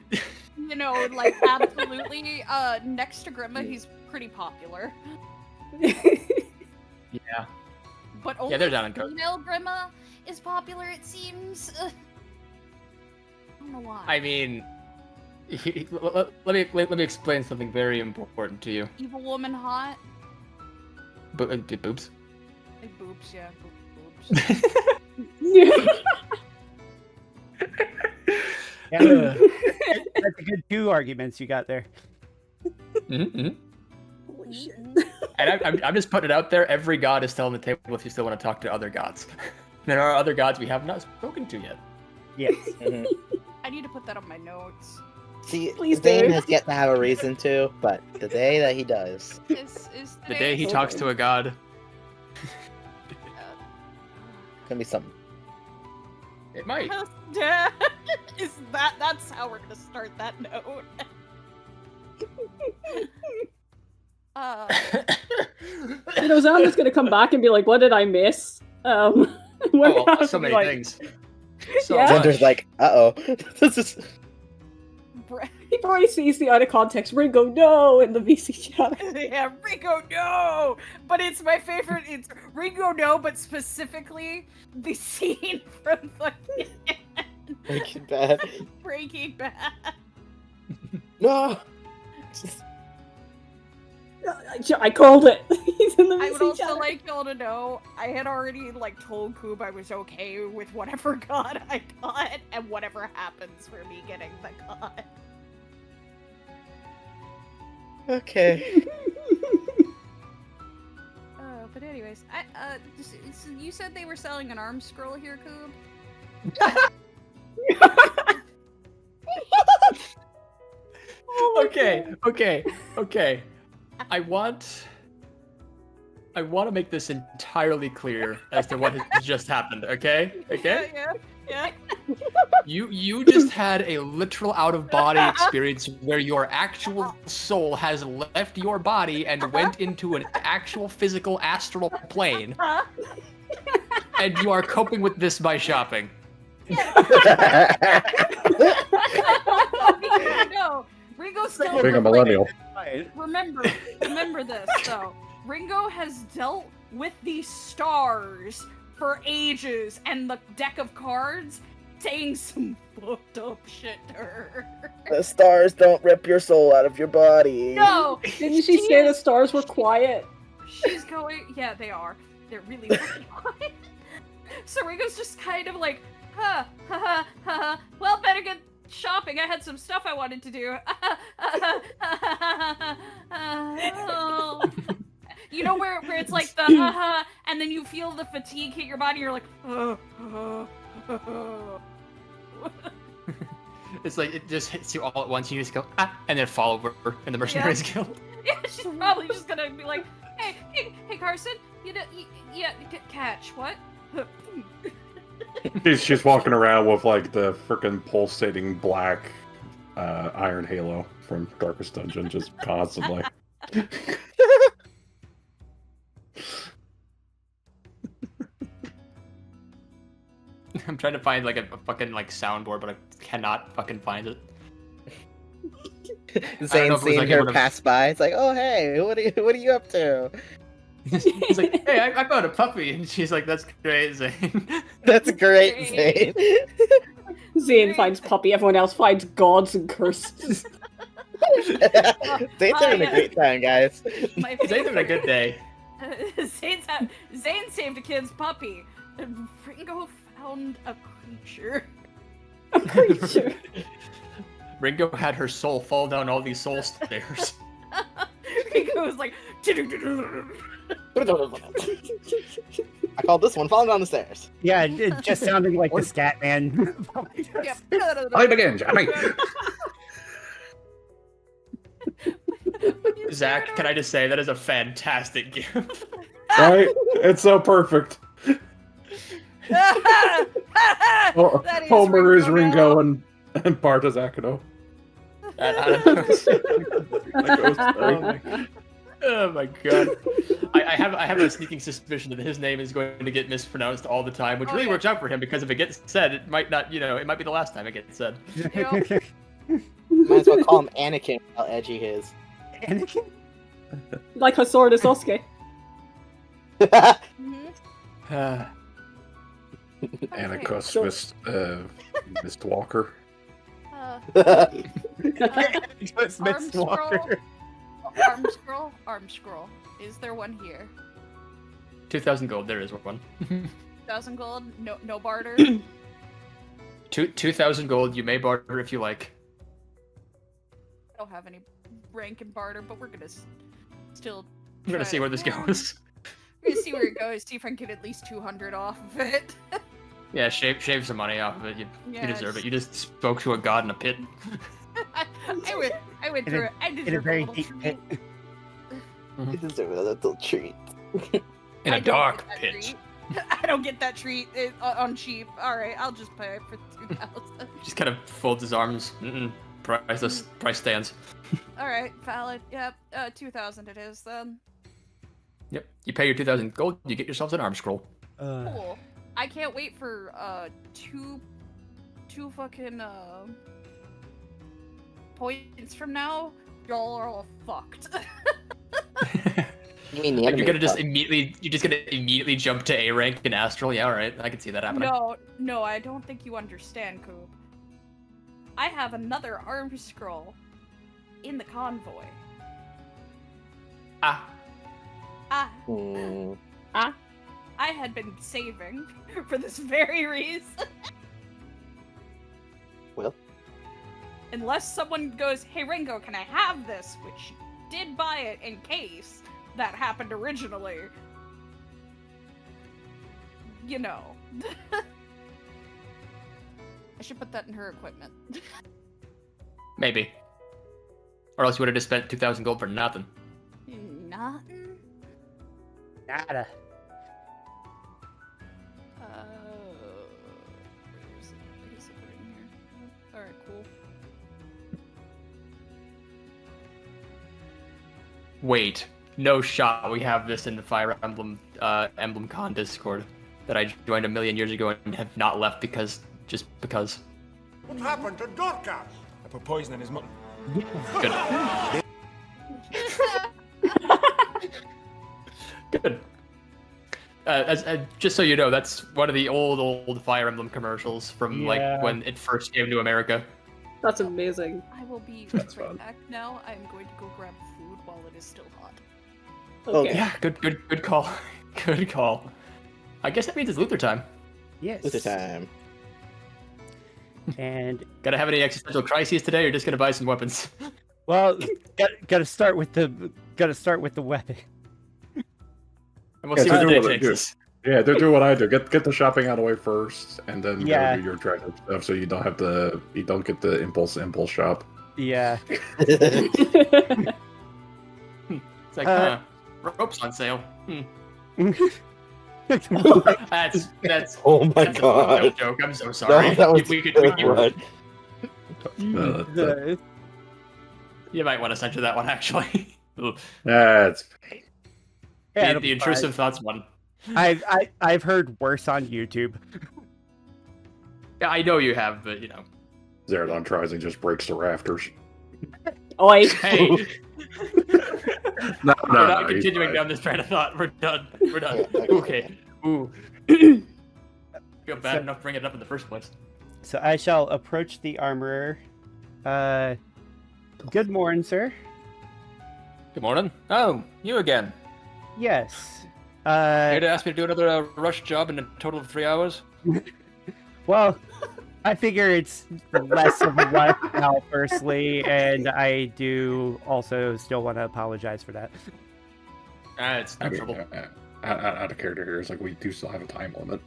You know, like absolutely. Next to Grima, he's pretty popular. Yeah. But only there's Anankos. female Grima is popular, it seems. I don't know why. I mean, let me explain something very important to you. Evil woman hot. Boobs. Like boobs, yeah, boobs. Yeah, that's a good 2 arguments you got there. Mm-hmm. Holy shit. And I'm just putting it out there. Every god is still on the table if you still want to talk to other gods. There are other gods we have not spoken to yet. Yes. Mhm. I need to put that on my notes. See, Please Zayn do. has yet to have a reason to, but the day that he does, Is The day he Okay. talks to a god, gonna be something. it might. Is that's how we're gonna start that note. You know, Xander's gonna come back and be like, "What did I miss?" We're Oh, gonna so be many like- things. So Yeah. much. Xander's like, uh-oh. This is... He probably sees the out of context Ringo no in the VC chat. Yeah, Ringo no! But it's my favorite, it's Ringo no, but specifically the scene from fucking Breaking Bad. Breaking Bad. No! I called it. He's in the I would VC also chat. like y'all to know, I had already told Coob I was okay with whatever god I got, and whatever happens for me getting the god. Okay. But anyways, you said they were selling an arm scroll here, Coob? Okay. I want to make this entirely clear as to what has just happened, okay? Okay? Yeah. You just had a literal out-of-body experience where your actual soul has left your body and went into an actual physical astral plane, and you are coping with this by shopping. No, Ringo's still Being a millennial. Remember this though. Ringo has dealt with these stars for ages and the deck of cards saying some fucked up shit to her. The stars don't rip your soul out of your body. No! Didn't she say the stars were quiet? She's going, yeah, they are. They're really fucking quiet. So Ringo's just kind of like, well, better get shopping. I had some stuff I wanted to do. You know where it's like the and then you feel the fatigue hit your body. You're like, It's like it just hits you all at once. You just go and then fall over in the Mercenaries Guild. Yeah, she's probably just gonna be like, hey, Carson, catch what? She's walking around with like the freaking pulsating black iron halo from Darkest Dungeon, just constantly. I'm trying to find like a fucking soundboard, but I cannot fucking find it. Zayn seeing her pass by. It's like, oh hey, what are you up to? He's like, hey, I found a puppy, and she's like, that's great, Zayn. That's great, Zayn. Zayn finds puppy, everyone else finds gods and curses. Zayn's having a great time, guys. Zayn's having a good day. Zayn saved a kid's puppy. And Ringo found a creature. A creature. Ringo had her soul fall down all these soul stairs. Ringo was like, I called this one falling down the stairs. Yeah, it just sounded like the scat man. Fight again, Johnny. Zach, can I just say that is a fantastic gift? Right? It's so perfect. That is Homer is Ringo Ringo and Bart is Akino. Oh my god. I have a sneaking suspicion that his name is going to get mispronounced all the time, which really works out for him because if it gets said, it might not, it might be the last time it gets said. Might as well call him Anakin how edgy he is. Anakin? Like her sword is Sasuke. Anarchus, Mr. Walker. Arm scroll. Is there one here? 2,000 gold, there is one. 1,000 gold? No barter? 2,000 gold. You may barter if you like. I don't have any rank in barter, but we're gonna still. I'm gonna see where this goes. We're gonna see where it goes. See if I can get at least 200 off of it. Yeah, shave some money off of it. You deserve it. You just spoke to a god in a pit. I went through it. I deserve In a very little deep treat. pit. You deserve a little treat. In I a don't dark get that pit. treat. I don't get that treat on cheap. All right, I'll just pay for 2,000. Just kind of folds his arms. Priceless. Price stands. All right, valid. Yep, 2,000 it is then. Yep. You pay your 2,000 gold. You get yourselves an arm scroll. Cool. I can't wait for two fucking points from now. Y'all are all fucked. You mean the Like, enemy? you're just gonna immediately jump to A rank in Astral. Yeah, all right. I can see that happening. No, I don't think you understand, Coop. I have another arm scroll in the convoy. Ah. I had been saving for this very reason. Well. Unless someone goes, hey Ringo, can I have this? Which did buy it in case that happened originally. You know. I should put that in her equipment. Maybe. Or else you would have just spent 2,000 gold for nothing. Nothing? Nada. Where is it? I guess I put it in here. Alright, cool. Wait. No shot. We have this in the Fire Emblem Con Discord that I joined a million years ago and have not left because. What happened to Dorcas? I put poison in his mouth. Good. Good. Just so you know, that's one of the old Fire Emblem commercials from like when it first came to America. That's amazing. I will be That's right fun. back now. I'm going to go grab food while it is still hot. Okay. Yeah, good call. Good call. I guess that means it's Luther time. Yes. Luther time. And Gotta have any existential crises today, or just gonna buy some weapons? well, gotta start with the weapon. And we'll Yeah, see so where do the day what I takes do. us. Yeah, they're doing what I do. Get the shopping out of the way first, and then Yeah. go do your treasure stuff, so you don't get the impulse shop. Yeah. It's like, ropes on sale. Oh That's Oh my that's a god. joke. I'm so sorry. No, that was we could, a good one. you might want to censor that one actually. Ooh. That's Yeah, the intrusive thoughts one. I've heard worse on YouTube. Yeah, I know you have, but you know. Zaradon tries and just breaks the rafters. Oi. Hey, No, we're not he's continuing fine. down this train of thought. We're done. We're done. Yeah, Okay. Ooh. Feel bad enough bringing it up in the first place. So I shall approach the armorer. Good morning, sir. Good morning. Oh, you again. Yes. Here to ask me to do another rush job in a total of 3 hours? Well, I figure it's less of a rush now, firstly, and I do also still want to apologize for that. It's no I mean, trouble. out of character here, it's like we do still have a time limit.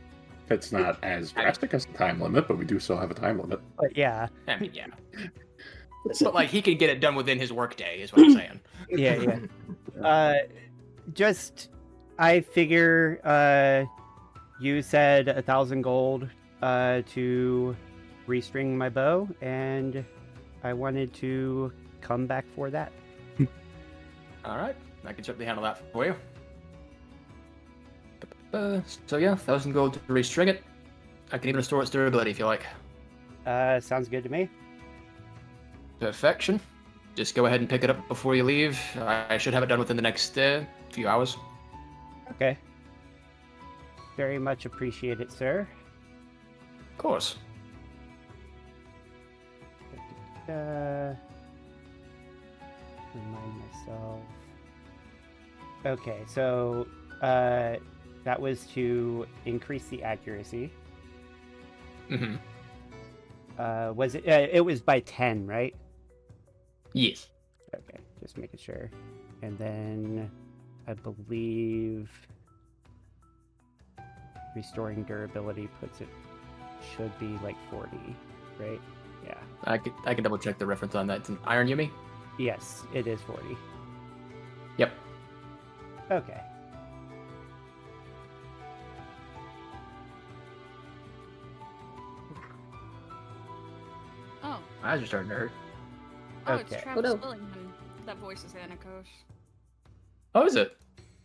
It's not as drastic as the time limit, but we do still have a time limit. But yeah, I mean, yeah. But like, he can get it done within his workday, is what I'm saying. yeah. I figure, you said 1,000 gold, to restring my bow, and I wanted to come back for that. All right, I can certainly handle that for you. So yeah, 1,000 gold to restring it. I can even restore its durability if you like. Sounds good to me. Perfection. Just go ahead and pick it up before you leave. I should have it done within the next few hours. Okay. Very much appreciate it, sir. Of course. Remind myself. Okay, so that was to increase the accuracy. Mm-hmm. Was it? It was by 10, right? Yes. Okay, just making sure. And then I believe restoring durability puts it should be like 40, right? Yeah. I can double check the reference on that. It's an Iron Yumi? Yes, it is 40. Yep. Okay. Oh, Eyes are starting to hurt. oh, Okay. it's Travis no. Willingham. That voice is Anakos. Oh, is it?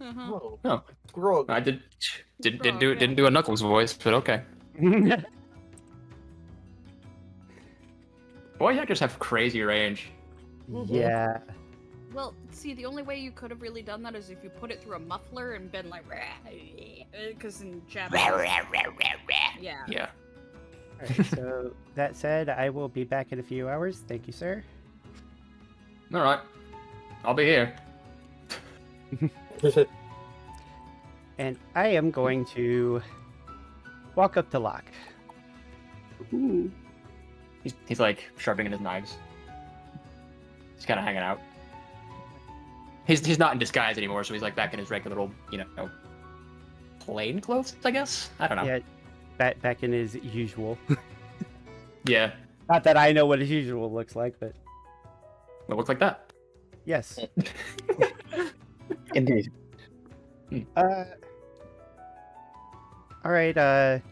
Uh-huh. Oh, Oh, Grog. I didn't Frog, do yeah. didn't do a Knuckles voice, but okay. Voice actors have crazy range. Yeah. Well, see, the only way you could have really done that is if you put it through a muffler and been like, because in Japanese, yeah. Yeah. Alright, so that said, I will be back in a few hours. Thank you, sir. All right. I'll be here. And I am going to walk up to Locke. Ooh. He's like sharpening his knives. He's kind of hanging out. He's not in disguise anymore, so he's like back in his regular old, plain clothes, I guess. I don't know. Yeah, back in his usual. Yeah. Not that I know what his usual looks like, but It looks like that. yes. Indeed. All right,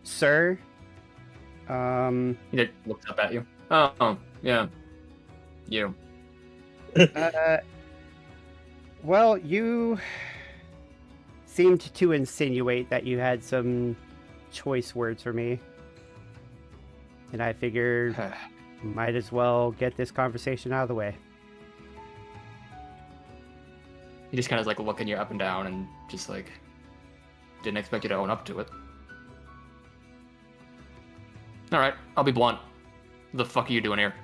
sir. He just looks up at you. Oh, yeah. You. Well, you seemed to insinuate that you had some choice words for me. And I figured might as well get this conversation out of the way. He just kind of like looking you up and down and just like didn't expect you to own up to it. All right, I'll be blunt. What the fuck are you doing here?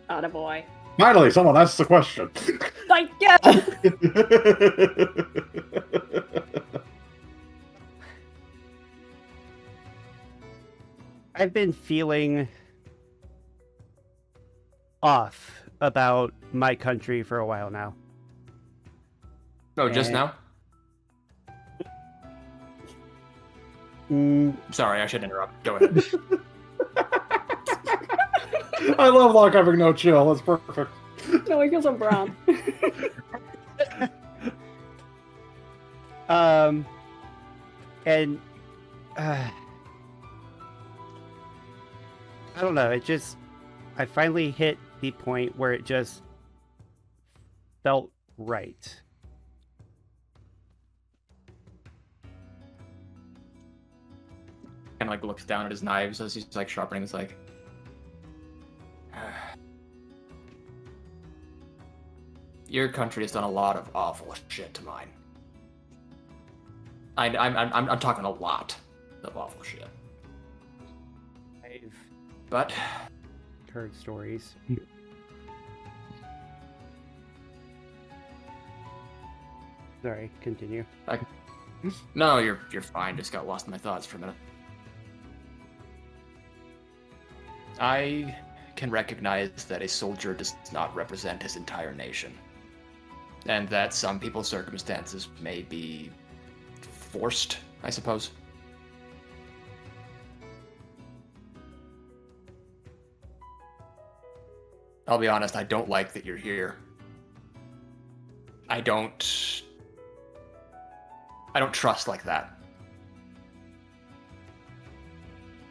Attaboy. Finally, someone asks the question. Like, yeah! I've been feeling off about my country for a while now. Oh, just Eh. now? Mm, Sorry, I should interrupt. Go ahead. I love Locke having no chill. That's perfect. No, he feels on brown. and I don't know, I finally hit the point where it just felt right. And like looks down at his knives as he's like sharpening. It's like, your country has done a lot of awful shit to mine. I'm talking a lot of awful shit. I've But heard stories. Sorry, continue. no, you're fine. Just got lost in my thoughts for a minute. I can recognize that a soldier does not represent his entire nation, and that some people's circumstances may be forced, I suppose. I'll be honest, I don't like that you're here. I don't trust like that.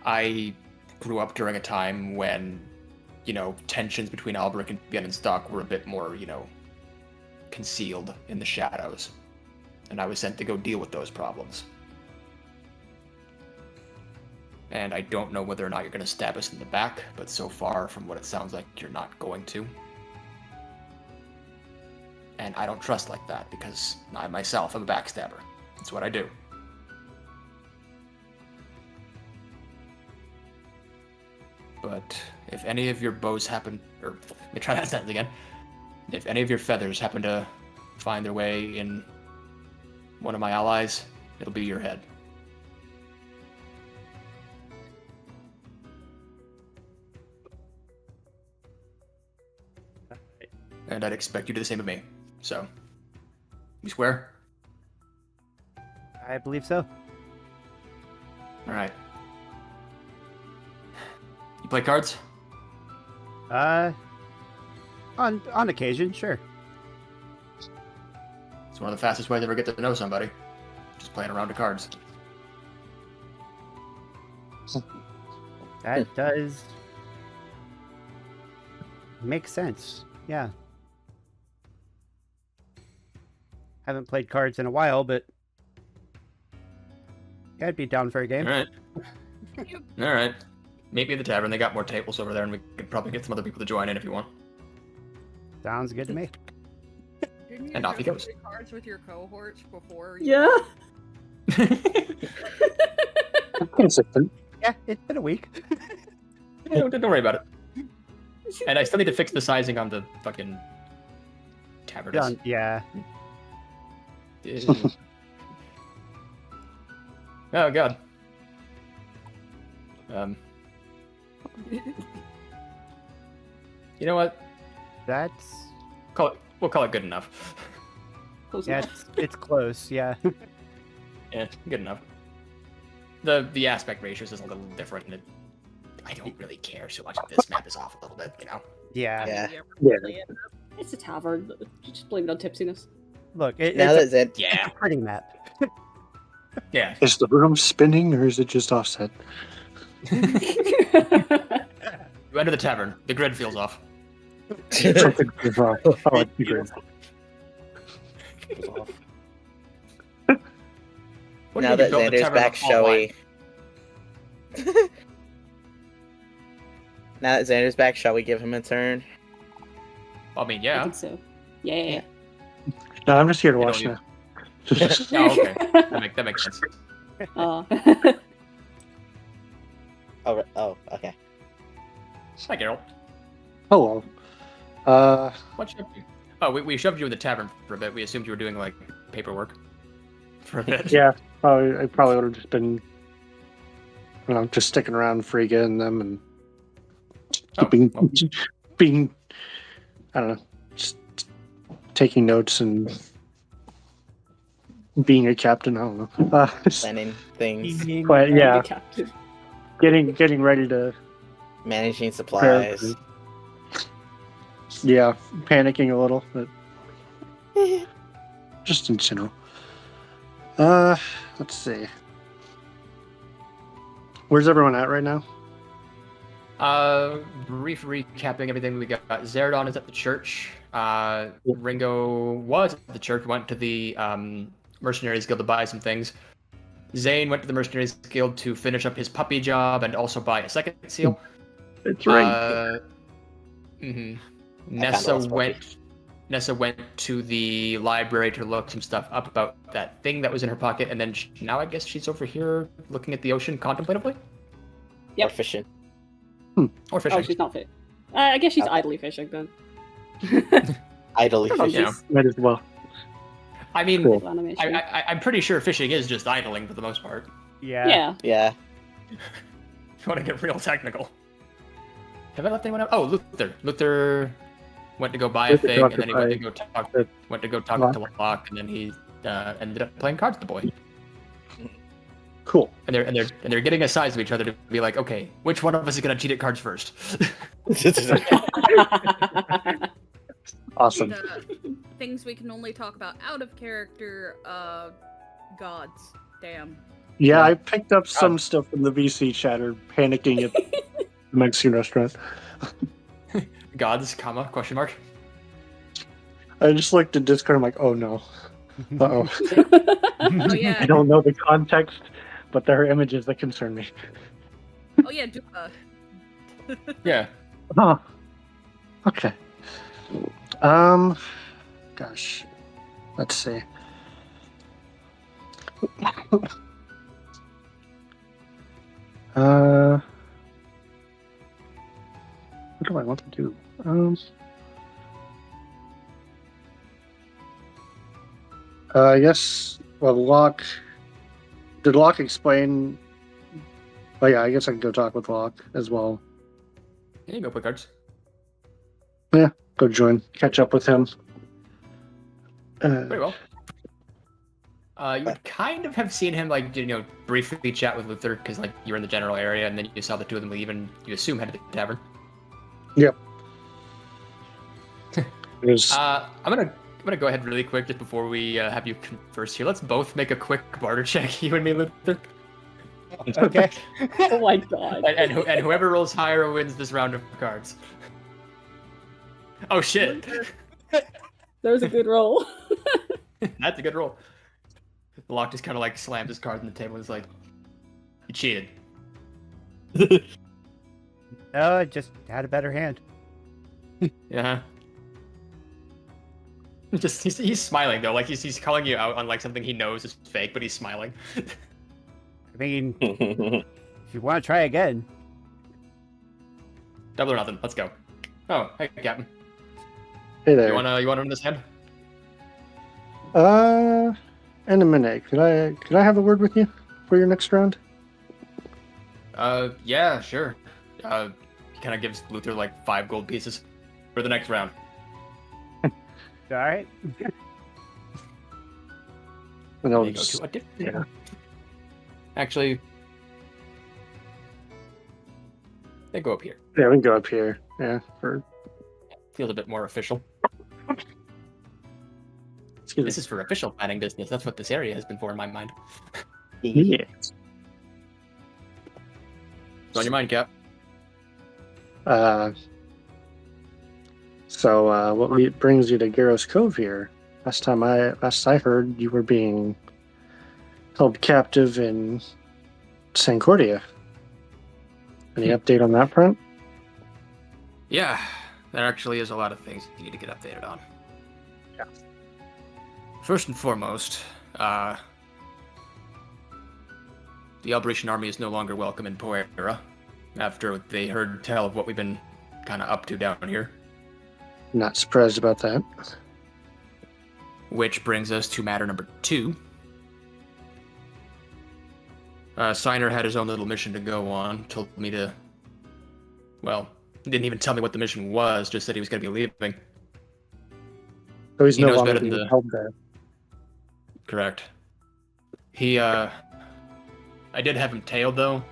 I grew up during a time when, tensions between Albrecht and Bienenstock were a bit more, concealed in the shadows. And I was sent to go deal with those problems. And I don't know whether or not you're going to stab us in the back, but so far, from what it sounds like, you're not going to. And I don't trust like that, because I myself am a backstabber. That's what I do. But if any of your bows happen, or let me try that sentence again. If any of your feathers happen to find their way in one of my allies, it'll be your head. and I'd expect you to do the same of me. So, you square? I believe so. All right. You play cards? On occasion, sure. It's one of the fastest ways to ever get to know somebody. Just playing around the cards. That does make sense. Yeah. Haven't played cards in a while, but yeah, I'd be down for a game. All right. All right. Meet me at the tavern. They got more tables over there, and we could probably get some other people to join in if you want. Sounds good to me. Didn't you And off he just goes. play cards with your cohorts before? You... Yeah. Consistent. Yeah, it's been a week. Yeah, don't worry about it. And I still need to fix the sizing on the fucking tavern. Yeah. Oh god. You know what? That's We'll call it good enough. Close yeah, enough. it's close. Yeah. Yeah, good enough. The aspect ratios is a little different, and I don't really care so much if this map is off a little bit, you know. Yeah. Yeah. It's a tavern. Just blame it on tipsiness. Look, Now it's that Zayn, Yeah, a pretty map. yeah. Is the room spinning or is it just offset? You enter the tavern. The grid feels off. Something is wrong. Oh, it's great. What now do you that mean you built the Xander's tavern back, on shall line? we? Now that Xander's back, shall we give him a turn? I mean, I yeah. think so. Yeah. No, I'm just here to You watch don't now. Oh, okay. That makes sense. Oh. Oh, okay. Hi, Geralt. Hello. What shoved you? Oh, we shoved you in the tavern for a bit. We assumed you were doing, like, paperwork for a bit. Yeah, I probably would have just been, just sticking around Frigga and them and Oh, well. being, I don't know, just taking notes and being a captain. I don't know. Planning things, But yeah, The captain. getting ready to managing prepare. supplies. Yeah, panicking a little, but just in general. Let's see. Where's everyone at right now? Brief recapping everything we got. Zaradon is at the church. Ringo was at the church, went to the Mercenaries Guild to buy some things. Zayn went to the Mercenaries Guild to finish up his puppy job and also buy a second seal. It's right. Mhm. lost Nessa went to the library to look some stuff up about that thing that was in her pocket, and then now I guess she's over here looking at the ocean contemplatively? Yep. Or fishing. Or fishing. Oh, she's not fit. I guess she's idly fishing then. Idly Oh, fishing. Yeah. Might as well. I mean, Cool. Animation. I'm pretty sure fishing is just idling for the most part. Yeah. Yeah. Yeah. If you want to get real technical. Have I left anyone out? Oh, Luther. Luther went to go buy a Luther thing, talked and then he went to go talk Locke. to Locke, and then he ended up playing cards with the boy. Cool. And they're getting a size of each other to be like, okay, which one of us is gonna cheat at cards first? Awesome. Things we can only talk about out of character. Gods. Damn. Yeah, I picked up some stuff from the VC chatter, panicking at the Mexican restaurant. Gods, comma, question mark. I just looked at Discord. I'm like, oh no. Uh-oh. Oh yeah. I don't know the context, but there are images that concern me. Oh yeah. Yeah. Oh. Okay. Gosh. Let's see. What do I want to do? I guess. Well, Locke. Did Locke explain? Oh yeah, I guess I can go talk with Locke as well. Yeah, you go play cards. Go go catch up with him. Very well. You would kind of have seen him, like, briefly chat with Luther, because, like, you were in the general area, and then you saw the two of them leave, and you assume headed to the tavern. Yep. I'm gonna go ahead really quick, just before we have you converse here. Let's both make a quick barter check, you and me, Luther. Okay. Oh my god. And whoever rolls higher wins this round of cards. Oh shit! That was a good roll. That's a good roll. Locke just kind of like slams his cards on the table and is like, "You cheated." No, I just had a better hand. Yeah. Just he's smiling though, like he's calling you out on like something he knows is fake, but he's smiling. I mean, if you want to try again. Double or nothing. Let's go. Oh, hey, Captain. Hey there. You wanna run this hand? In a minute. Could I have a word with you for your next round? Yeah, sure. He kind of gives Luther like 5 gold pieces for the next round. All right. And I'll They go just, to a different. yeah. Actually, they go up here. Yeah, we can go up here. Yeah, Feels a bit more official. excuse This is for official planning business. That's what this area has been for in my mind. me. Yeah. What's on your mind, Cap? So what brings you to Garros Cove here? Last I heard, you were being held captive in Sancordia. Any update on that front? Yeah, there actually is a lot of things you need to get updated on. Yeah. First and foremost, the Albrician army is no longer welcome in Poera after they heard tell of what we've been kind of up to down here. Not surprised about that. Which brings us to matter number 2. Signer had his own little mission to go on, told me to... Well, he didn't even tell me what the mission was, just said he was going to be leaving. So he's He no knows longer better than being the- held there. Correct. He, I did have him tailed, though,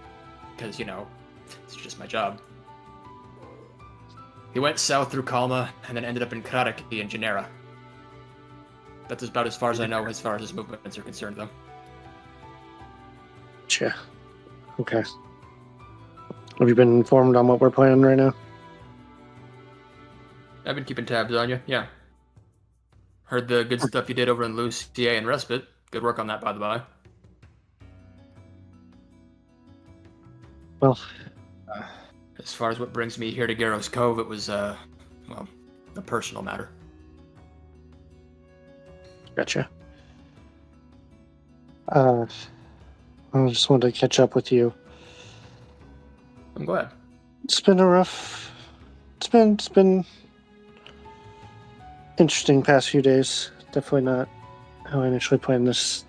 because, it's just my job. He went south through Kalma, and then ended up in Karaki and Genera. That's about as far as I know as far as his movements are concerned, though. Gotcha. Okay. Have you been informed on what we're planning right now? I've been keeping tabs on you, yeah. Heard the good stuff you did over in Lucia and Respite. Good work on that, by the by. Well, As far as what brings me here to Garros Cove, it was, a personal matter. gotcha. I just wanted to catch up with you. I'm glad. It's been interesting past few days. Definitely not how I initially planned this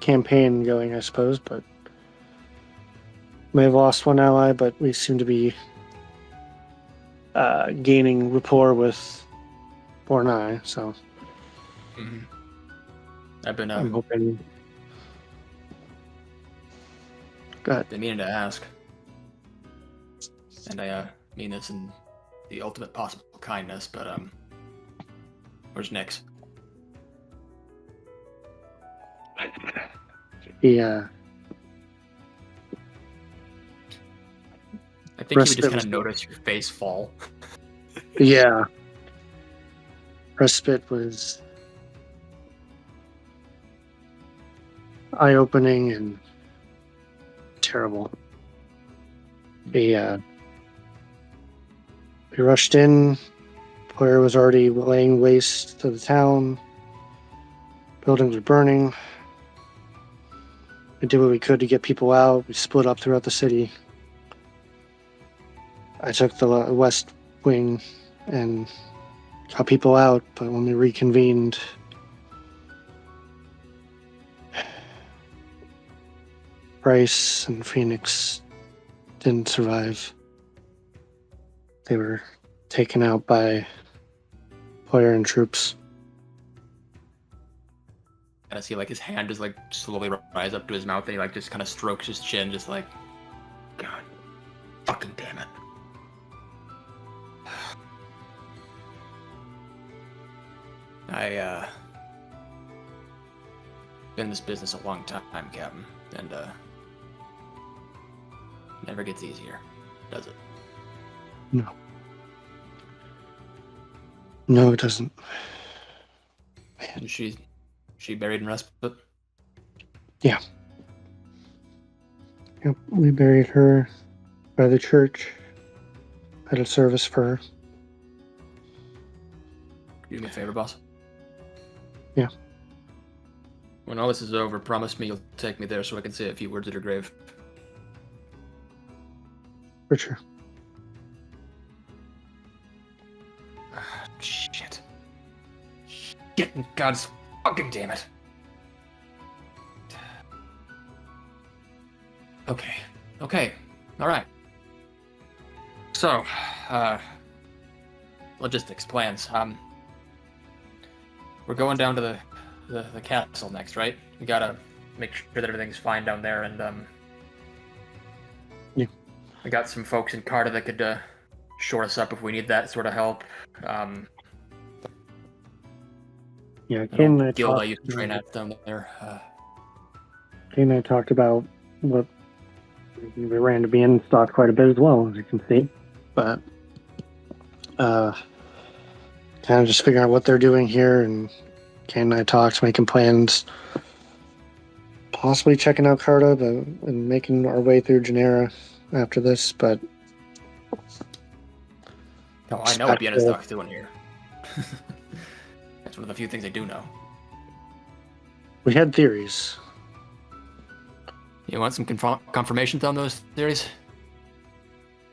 campaign going, I suppose, but may have lost one ally, but we seem to be gaining rapport with Bornai, so Mm-hmm. I've been, I'm hoping. Go ahead. been meaning to ask. And I, mean this in the ultimate possible kindness, but, where's Nyx? Yeah. I think you would Respite just kind was- of notice your face fall. Yeah. Respite was eye-opening and terrible. We rushed in. Player was already laying waste to the town. Buildings were burning. We did what we could to get people out. We split up throughout the city. I took the west wing and got people out, but when we reconvened, Bryce and Phoenix didn't survive. They were taken out by Hoyer and troops. And I see like his hand just like slowly rise up to his mouth, and he like just kind of strokes his chin, just like, God, fucking damn it. I been in this business a long time, Captain, and never gets easier, does it? No. No, it doesn't. And she buried in respite? Yeah. Yep, we buried her by the church. Had a service for her. Do me a favor, boss? Yeah. When all this is over, promise me you'll take me there so I can say a few words at her grave. For sure. Shit. Shit, God's fucking damn it. Okay. Alright. So, logistics, plans. We're going down to the castle next, right? We gotta make sure that everything's fine down there, and Yeah. we got some folks in Carta that could shore us up if we need that sort of help. Yeah, Kane and I Guild I talked. used to train at down there. Kane and I talked about what we ran to be in stock quite a bit as well, as you can see. But kind of just figuring out what they're doing here, and Kane and I talked, making plans, possibly checking out Carta, and making our way through Genera after this. But Oh, I know what Biennistock's doing here. That's one of the few things I do know. we had theories. You want some confirmations on those theories?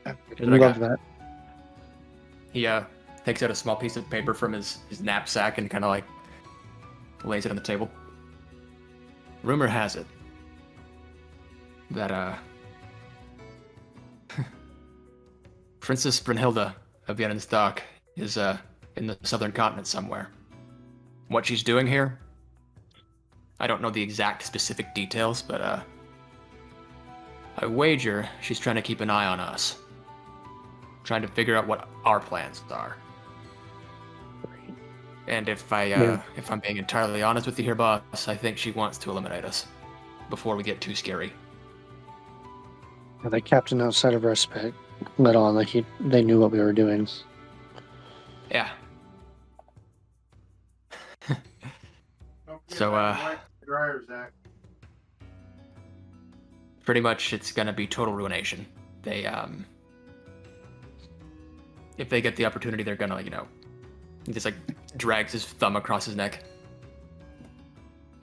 I Here's what I love got. that. He takes out a small piece of paper from his knapsack and kind of like lays it on the table. Rumor has it that Princess Brunhilde of Bienenstock is in the southern continent somewhere. What she's doing here, I don't know the exact specific details, but I wager she's trying to keep an eye on us. Trying to figure out what our plans are. And if I'm being entirely honest with you here, boss, I think she wants to eliminate us before we get too scary. Yeah, the captain outside of respite let on that they knew what we were doing. Yeah. So pretty much it's gonna be total ruination. They if they get the opportunity, they're gonna, he just like drags his thumb across his neck.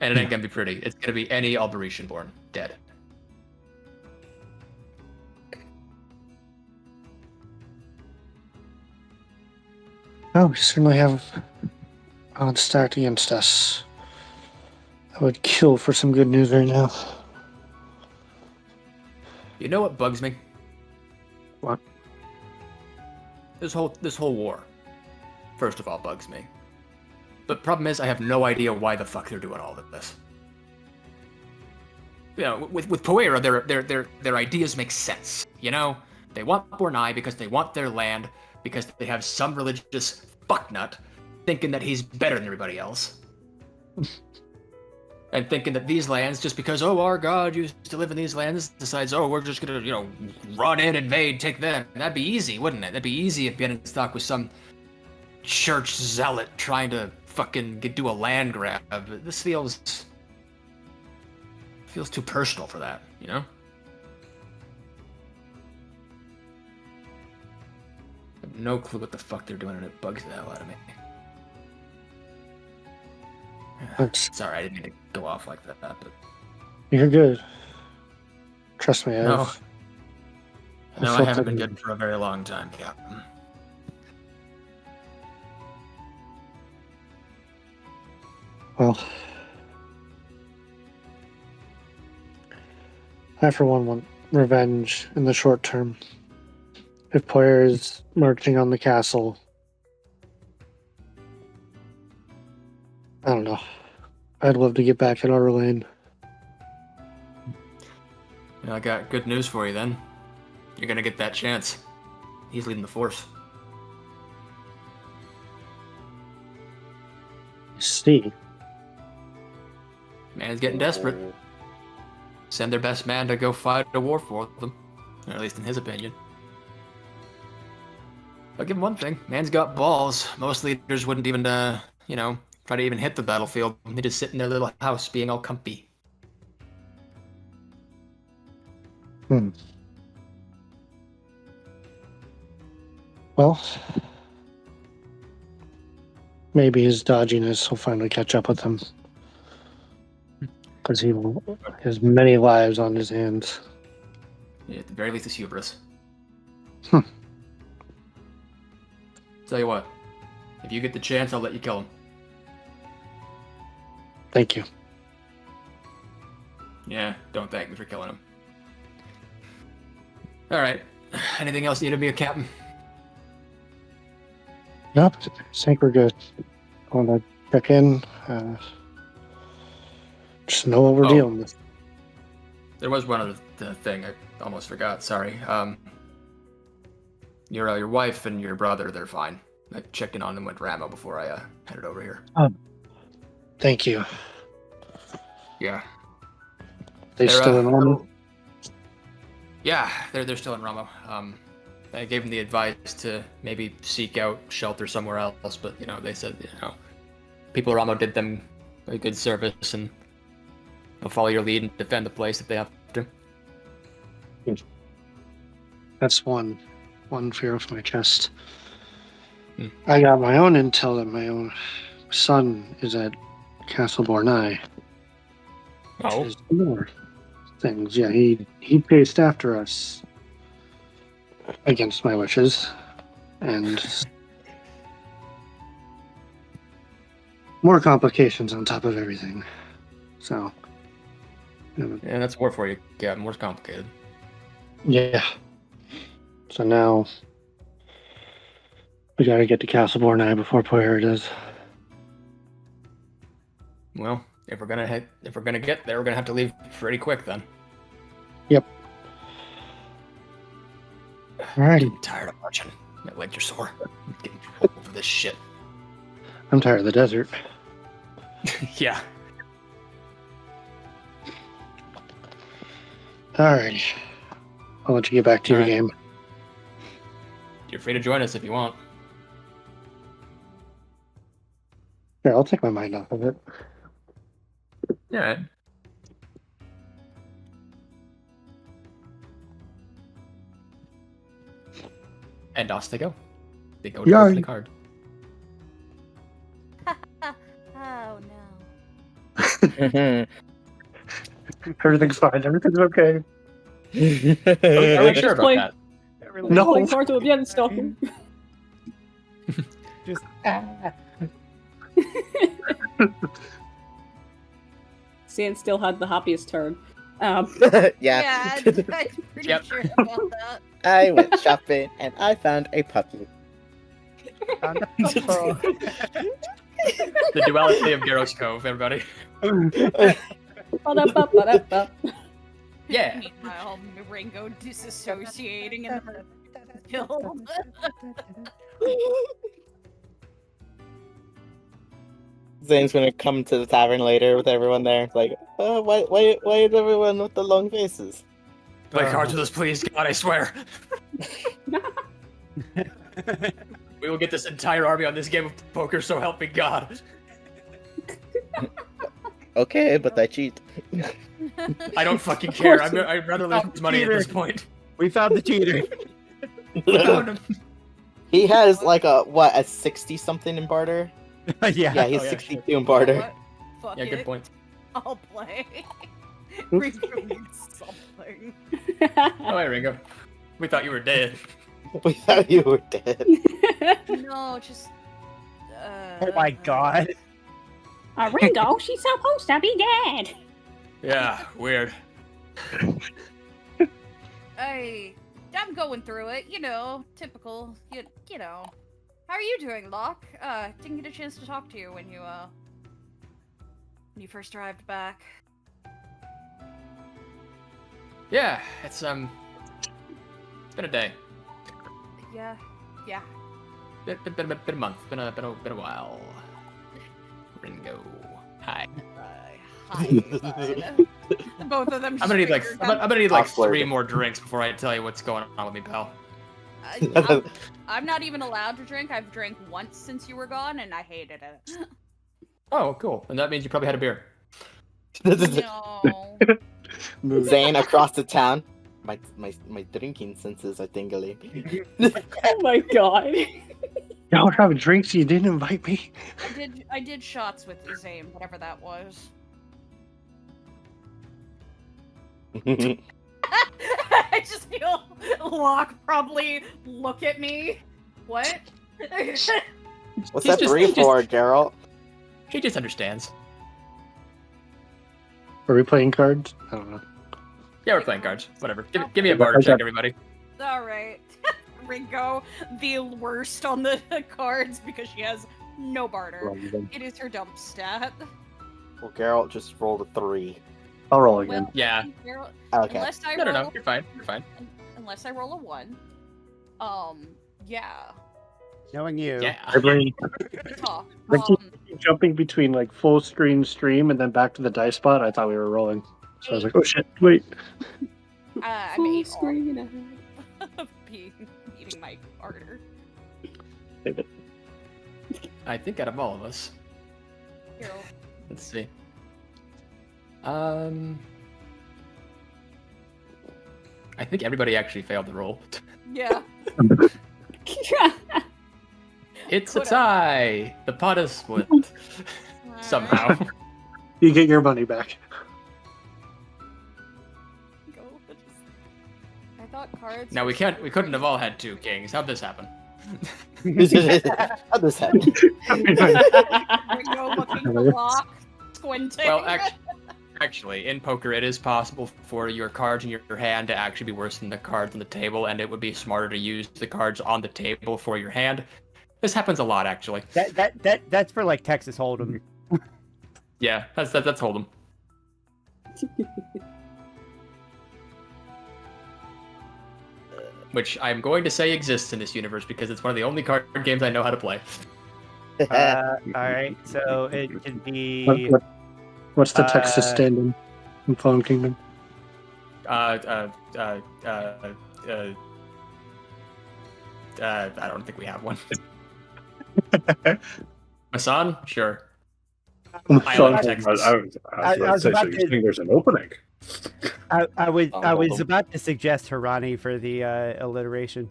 And it ain't gonna be pretty. It's gonna be any Alberetian born dead. Oh, we certainly have odds stacked against us. I would kill for some good news right now. You know what bugs me? What? This whole war, first of all, bugs me. But problem is, I have no idea why the fuck they're doing all of this. With Poera, their ideas make sense. They want Bornai because they want their land, because they have some religious fucknut thinking that he's better than everybody else. And thinking that these lands, just because, our god used to live in these lands, decides, we're just gonna, run in, invade, take them. That'd be easy, wouldn't it? That'd be easy if Bienenstock was some church zealot trying to fucking do a land grab. This feels too personal for that, I have no clue what the fuck they're doing, and it bugs the hell out of me. Sorry, I didn't mean to go off like that, but... You're good. Trust me, No, I felt haven't been that- good for a very long time, Captain. Well, I for one want revenge in the short term. if Poyer is marching on the castle, I don't know. I'd love to get back at our lane. Yeah, I got good news for you then. You're gonna get that chance. He's leading the force. See, Man's getting desperate. Send their best man to go fight a war for them. Or at least in his opinion. I'll give him one thing. Man's got balls. Most leaders wouldn't even, try to even hit the battlefield. They just sit in their little house being all comfy. Well, maybe his dodginess will finally catch up with him. Because he has many lives on his hands. Yeah, at the very least, it's hubris. Hmm. Tell you what. If you get the chance, I'll let you kill him. Thank you. Yeah, don't thank me for killing him. Alright. Anything else you need of me, Captain? Nope, I think we're good. I want to check in. Just know what we're dealing with. There was one other thing I almost forgot. Sorry. Your wife and your brother, they're fine. I checked in on them with Ramo before I headed over here. Thank you. Yeah. They're still in Ramo? Yeah, they're still in Ramo. I gave them the advice to maybe seek out shelter somewhere else, but they said people of Ramo did them a good service and they'll follow your lead and defend the place if they have to. That's one fear off my chest. I got my own intel that my own son is at Castle Bornai. Oh. Which is more things. Yeah, he paced after us against my wishes, and more complications on top of everything. So, yeah, that's war for you. Yeah, more complicated. Yeah. So now we gotta get to Castle Bornai before Poyer does. Well, if we're gonna get there, we're gonna have to leave pretty quick then. Yep. Alrighty. I'm tired of marching. My legs are sore. I'm getting over this shit. I'm tired of the desert. Yeah. Alrighty. I'll let you get back to your game. You're free to join us if you want. Here, I'll take my mind off of it. Yeah. And off they go. They go to open the card. Oh no. Everything's fine. Everything's okay. Are we sure about that? No. Playing cards with Yen stalking. Just Zayn still had the happiest turn. Yeah. I'm pretty sure about that. I went shopping and I found a puppy. The duality of Garrosh Cove, everybody. Ba-da-ba-ba-da-ba. Yeah. Meanwhile, Ringo disassociating in the guild. Zane's gonna come to the tavern later with everyone there. It's like, oh, why is everyone with the long faces? Play cards with us, please. God, I swear. We will get this entire army on this game of poker, so help me God. Okay, but I cheat. I don't fucking care. I'd rather lose money at this point. we found the cheater. Found him. He has like a 60-something in barter. Yeah. Yeah, he's Oh, yeah, 62 sure. in barter. Fuck Yeah, good it. point. I'll play. Ringo needs something. Oh, hey, Ringo. We thought you were dead. We thought you were dead. No, just. Oh my god. Ringo, she's supposed to be dead. Yeah, weird. I I'm going through it. You know, typical. You know. How are you doing, Locke? Didn't get a chance to talk to you when you first arrived back. Yeah, it's been a day. Yeah. Been a month. Been a while. Ringo. Hi. Hi, bud. Both of them. I'm gonna need like just I'm gonna need like Awkward. 3 more drinks before I tell you what's going on with me, pal. I'm not even allowed to drink. I've drank once since you were gone, and I hated it. Oh, cool. And that means you probably had a beer. No. Zayn across the town. My drinking senses are tingling. Oh my god. Y'all were having drinks. You didn't invite me. I did shots with Zayn, whatever that was. I just feel Locke probably look at me. What? What's He's that just- brief he's for, Geralt? He just understands. Are we playing cards? I don't know. Yeah, we're playing cards. Whatever. Give me a barter check, everybody. All right. Ringo, the worst on the cards because she has no barter. It is her dump stat. Well, Geralt just rolled a 3. I'll roll again. Well, Yeah. Okay. Unless I No, roll, you're fine. You're fine. unless I roll a 1. Yeah. Knowing you. Yeah. My brain Talk. I keep jumping between like full screen stream and then back to the dice spot. I thought we were rolling, so I was like, "Oh shit, wait." I'm Full 8 screen of beating my barter. I think out of all of us. Hero. Let's see. I think everybody actually failed the roll. Yeah. It's a Coulda. tie. The pot is split. Somehow. You get your money back. Go. I thought cards. Now were- we couldn't have all had 2 kings. How'd this happen? How'd this happen? Ringo looking for Locke, squinting. Well, actually, in poker, it is possible for your cards in your hand to actually be worse than the cards on the table, and it would be smarter to use the cards on the table for your hand. This happens a lot, actually. That's for like Texas Hold'em. Yeah, that's Hold'em. Which I'm going to say exists in this universe because it's one of the only card games I know how to play. All right, so it could be. What's the Texas stand in Fallen Kingdom? I don't think we have one. Masan? Sure. I love Texas. I was about to say, so you think there's an opening? I was Hold'em. about to suggest Harani for the alliteration.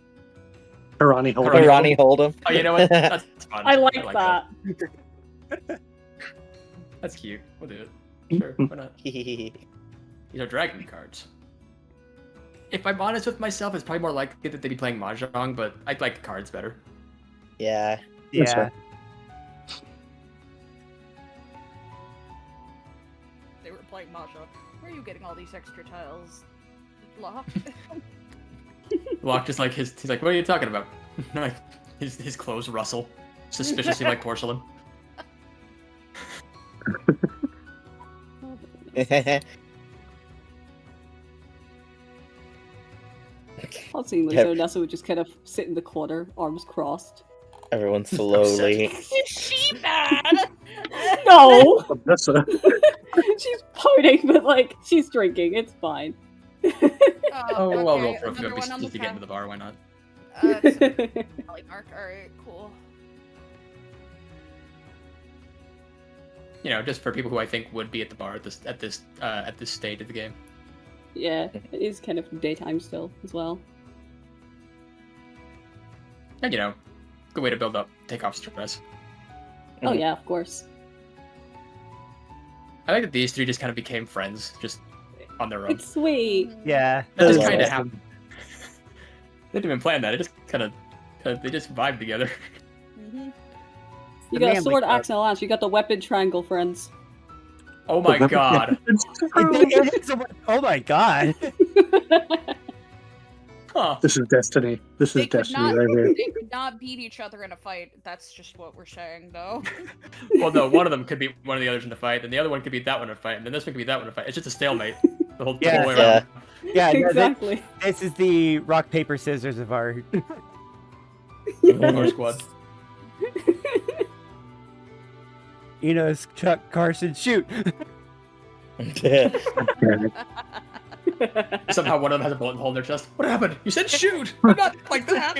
Harani Hold'em. Harani. Ronnie Hold'em. Oh, you know what? That's fun. I like that. That's cute. We'll do it. Sure, why not? These are dragon cards. If I'm honest with myself, it's probably more likely that they'd be playing Mahjong, but I like the cards better. Yeah. That's Yeah. right. They were playing Mahjong. Where are you getting all these extra tiles? Locke? Locke just like he's like, what are you talking about? Like his clothes rustle suspiciously like porcelain. I've seen Yeah. so Nessa would just kind of sit in the corner, arms crossed. Everyone slowly. Is she bad? No! Nessa. She's pouting, but like, she's drinking. It's fine. Oh, well, okay, roll for another a one on just to the get into the bar. Why not? Tally mark. Alright, cool. You know, just for people who I think would be at the bar at this stage of the game. Yeah, it is kind of daytime still as well. And you know, good way to build up, take off stress. Oh yeah, of course. I think that these 3 just kind of became friends, just on their own. It's sweet. Yeah. That just That's kind of awesome. happened. They didn't even plan that. It just kind of they just vibed together. Mm-hmm. You The got a manly sword, club. axe, and a lance. You got the weapon triangle, friends. Oh my god. Oh my god. Huh. This is destiny. This is They could destiny not. right here. They could not beat each other in a fight. That's just what we're saying, though. Well, no, one of them could beat one of the others in a fight, and the other one could beat that one in a fight, and then this one could beat that one in a fight. It's just a stalemate the whole way Yeah. around. Yeah, no, exactly. this is the rock paper scissors of our. Our squad. Enos, Chuck, Carson, shoot. Somehow one of them has a bullet hole in their chest. What happened? You said shoot! I'm not like that!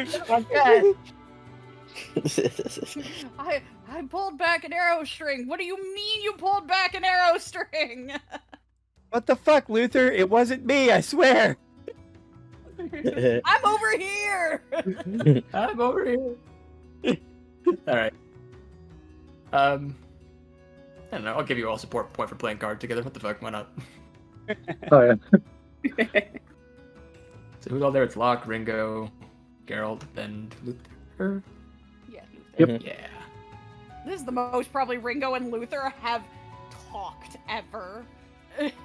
I pulled back an arrow string. What do you mean you pulled back an arrow string? What the fuck, Luther? It wasn't me, I swear. I'm over here. I'm over here. Alright. I don't know, I'll give you all support point for playing card together. What the fuck, why not? Oh yeah. So who's all there? It's Locke, Ringo, Geralt, and Luther. Yeah, Luther. Yep. Yeah. This is the most probably Ringo and Luther have talked ever.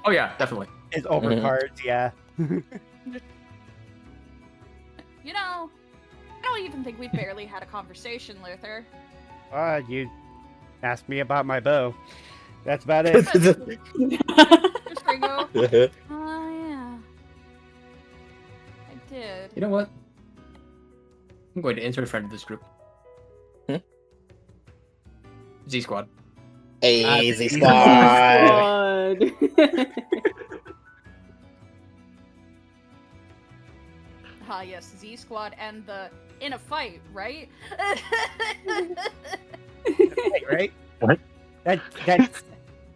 Oh yeah, definitely. It's over Mhm. cards, yeah. You know, I don't even think we barely had a conversation, Luther. You asked me about my bow. That's about it. Just Ringo. Oh yeah, I did. You know what? I'm going to insert a friend to this group. Hmm? Z Squad. Easy Easy squad. Ah yes, Z Squad and the in a fight, right? Right? What? That's.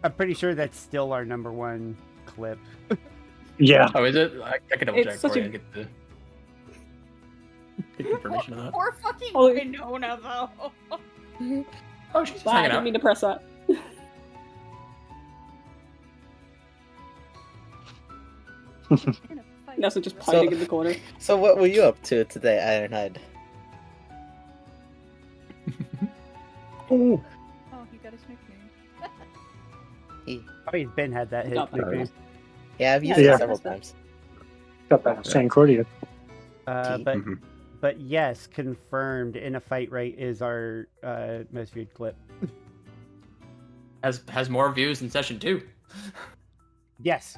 I'm pretty sure that's still our number 1 clip. Yeah. Oh, is it? I can double It's check such for a- you and get confirmation of that. Poor fucking Oh. Winona though. Oh, she's just Wow, I hanging didn't out. mean to press that. In a fight. Nessa just hiding in the corner. So what were you up to today, Ironhide? Oh. Oh, he got his nickname. Oh, he's been had that hit. Got that. nickname. Yeah, I've used Yeah. it several times. Got that Sancordia. But Mhm. but yes, confirmed. In a fight rate is our most viewed clip. Has more views than session 2. Yes.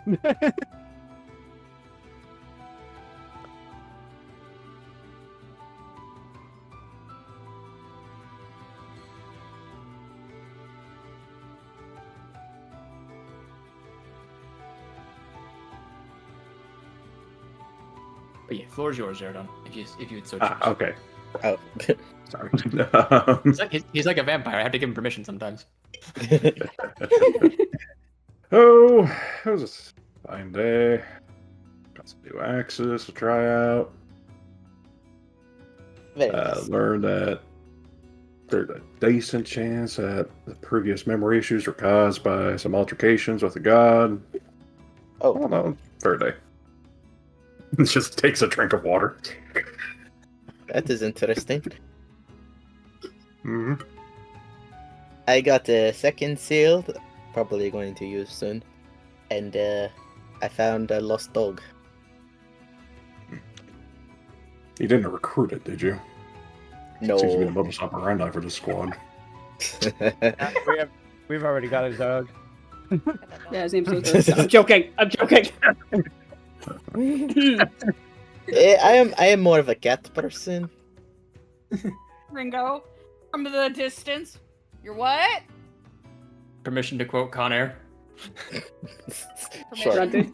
But yeah, floor is yours, Zaradon. If you would so choose. Okay. Oh. Sorry. He's like a vampire. I have to give him permission sometimes. Oh, it was a fine day. Got some new axes to try out. Very nice. Learned that there's a decent chance that the previous memory issues were caused by some altercations with a god. Oh, Oh no, fair day. It just takes a drink of water. that is interesting. Hmm. I got the second seal, probably going to use soon, and I found a lost dog. You didn't recruit it, did you? No. Seems to be the modus operandi for the squad. We've already got a dog. Yeah, his name's Luther. I'm joking. I'm joking. I am more of a cat person. Ringo, from the distance. You're what? Permission to quote Con Air. Sure. Grunted.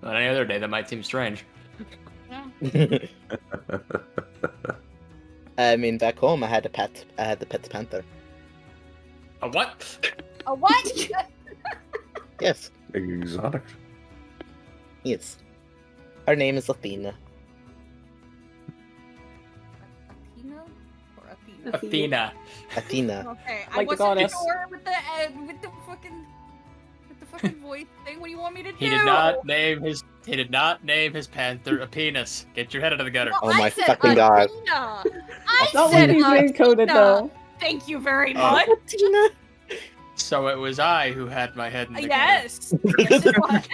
On any other day, that might seem strange. Yeah. I mean, back home, I had a pet. I had the pet panther. A what? A what? Exotic. Yes. Her name is Athena. Athena or Athena? Athena. Athena. Okay, I Like the wasn't goddess. sure with the fucking voice thing. What do you want me to do? He did not name his panther a penis. Get your head out of the gutter. No, Oh I my said fucking God. Athena. That's not said what he's name coded Athena. though. Thank you very Oh. much. Athena. So it was I who had my head in the gutter. Yes. Yes, it was.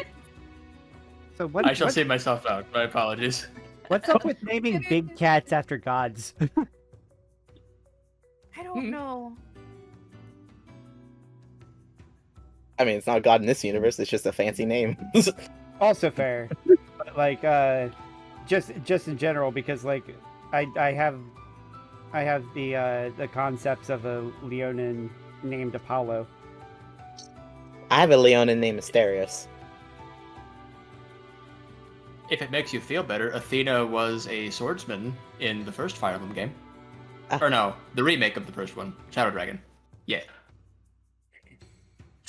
So what? I shall what- see myself out. My apologies. What's up with naming big cats after gods? I don't know. I mean, it's not God in this universe. It's just a fancy name. Also fair. But, like, just in general, because like I have the concepts of a Leonin named Apollo. I have a Leonin named Asterios. If it makes you feel better, Athena was a swordsman in the first Fire Emblem game. Or no, the remake of the first one, Shadow Dragon. Yeah.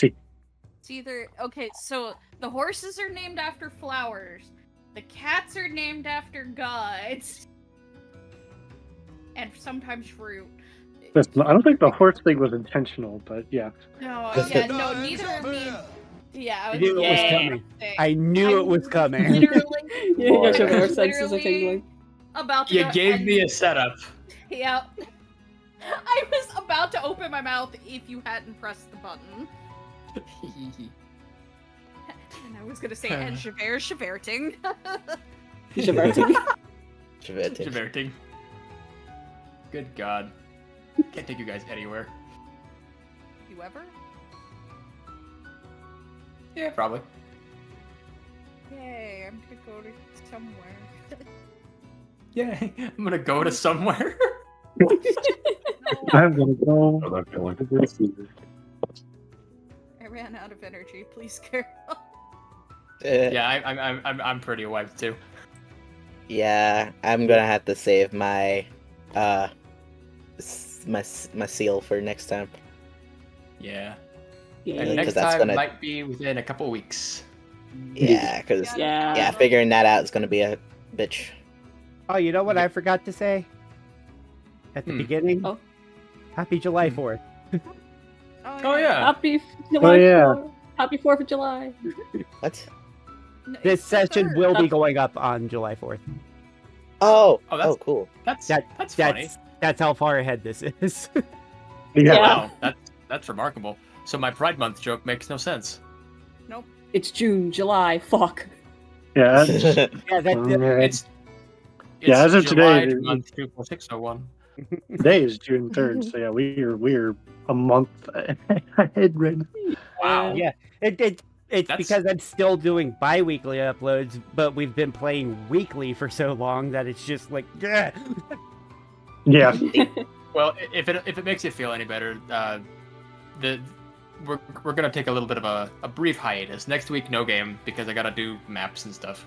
It's either okay. So the horses are named after flowers. The cats are named after gods. And sometimes fruit. I don't think the horse thing was intentional, but yeah. No, yeah, no, neither of me. Yeah, I knew it was coming. I knew it was coming. Literally, Yeah, your I was senses are literally tingling. about to You go gave and- me a setup. Yeah. I was about to open my mouth if you hadn't pressed the button. And I was gonna say, and Javert Shaverting. Shaverting. Diverting. Good God. Can't take you guys anywhere. You ever? Yeah, probably. Yay, I'm gonna go to somewhere. Yeah, I'm gonna go to somewhere. I'm gonna go. Oh, that feeling. I ran out of energy. Please, Carol. Yeah, I'm pretty wiped too. Yeah, I'm gonna have to save my my seal for next time. Yeah. Yeah. And Yeah, next 'cause that's time gonna- might be within a couple weeks. Yeah, because Yeah. figuring that out is gonna be a bitch. Oh, you know what I forgot to say at the beginning? Oh. Happy July 4th. Oh yeah. Happy July. yeah. 4th. Happy 4th of July. What? No, This it's the session third. will be going up on July 4th. Oh, Oh, that's- cool. That's funny. That's how far ahead this is. Yeah. Wow, that's remarkable. So my Pride Month joke makes no sense. Nope. It's June, July. Fuck. Yeah. Yeah, It's Yeah, as of July today, month 24601. Today is June 3rd, so yeah, we're a month ahead right now. Wow. yeah. It's That's- because I'm still doing bi-weekly uploads, but we've been playing weekly for so long that it's just like, yeah. Yeah. Well, if it makes you feel any better, we're gonna take a little bit of a brief hiatus. Next week, no game because I gotta do maps and stuff.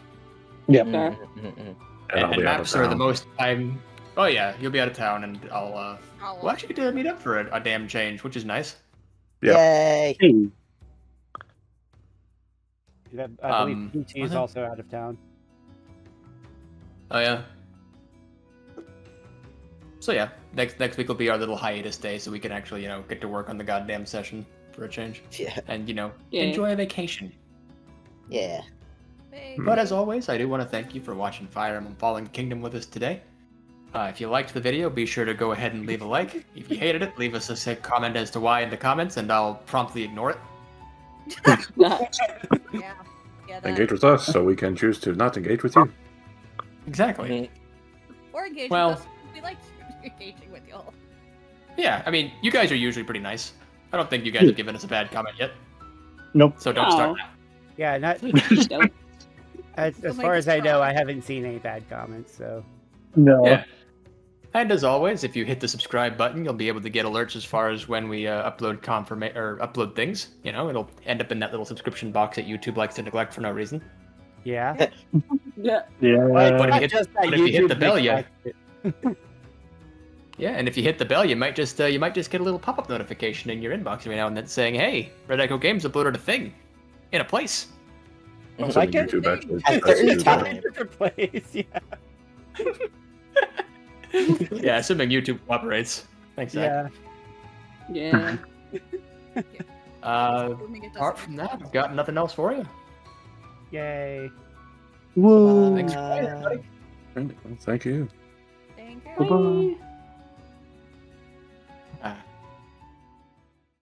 Yeah. Mm-mm-mm-mm. And I'll And be out of maps are the town. most time. Oh yeah, you'll be out of town, and I'll I'll- we'll actually get to meet up for a damn change, which is nice. Yeah. Yay! Hey. I believe PT is was it? also out of town. Oh yeah. So yeah, next week will be our little hiatus day, so we can actually get to work on the goddamn session for a change, Yeah, and Yeah. enjoy a vacation. yeah. Hey. But as always, I do want to thank you for watching Fire Emblem Fallen Kingdom with us today. If you liked the video, be sure to go ahead and leave a like. If you hated it, leave us a sick comment as to why in the comments, and I'll promptly ignore it. Yeah. Yeah. Engage with us so we can choose to not engage with you. Exactly. Mhm. Or engage Well- with us. We like engaging with y'all. Yeah, I mean, you guys are usually pretty nice. I don't think you guys have given us a bad comment yet, Nope. so don't Oh. start now. Yeah, not Nope. as Still far make as us I know, cry. I haven't seen any bad comments. So No. Yeah. And as always, if you hit the subscribe button, you'll be able to get alerts as far as when we upload upload things. It'll end up in that little subscription box that YouTube likes to neglect for no reason. yeah. Yeah. Yeah. But if you hit- Just that but if you hit YouTube the bell, yeah. neglects it. Yeah, and if you hit the bell, you might just get a little pop-up notification in your inbox every now and then saying, "Hey, Red Echo Games uploaded a thing in a place." Also, Like it? YouTube actually. At does certain do that. times. Different place. Yeah. Yeah, assuming YouTube cooperates. Thanks, Zach. Yeah. Yeah. Assuming it Apart doesn't- from that, I've got nothing else for you. Yay. Whoa. Thanks for playing, everybody. Thank you. Thank you. Bye-bye. Bye.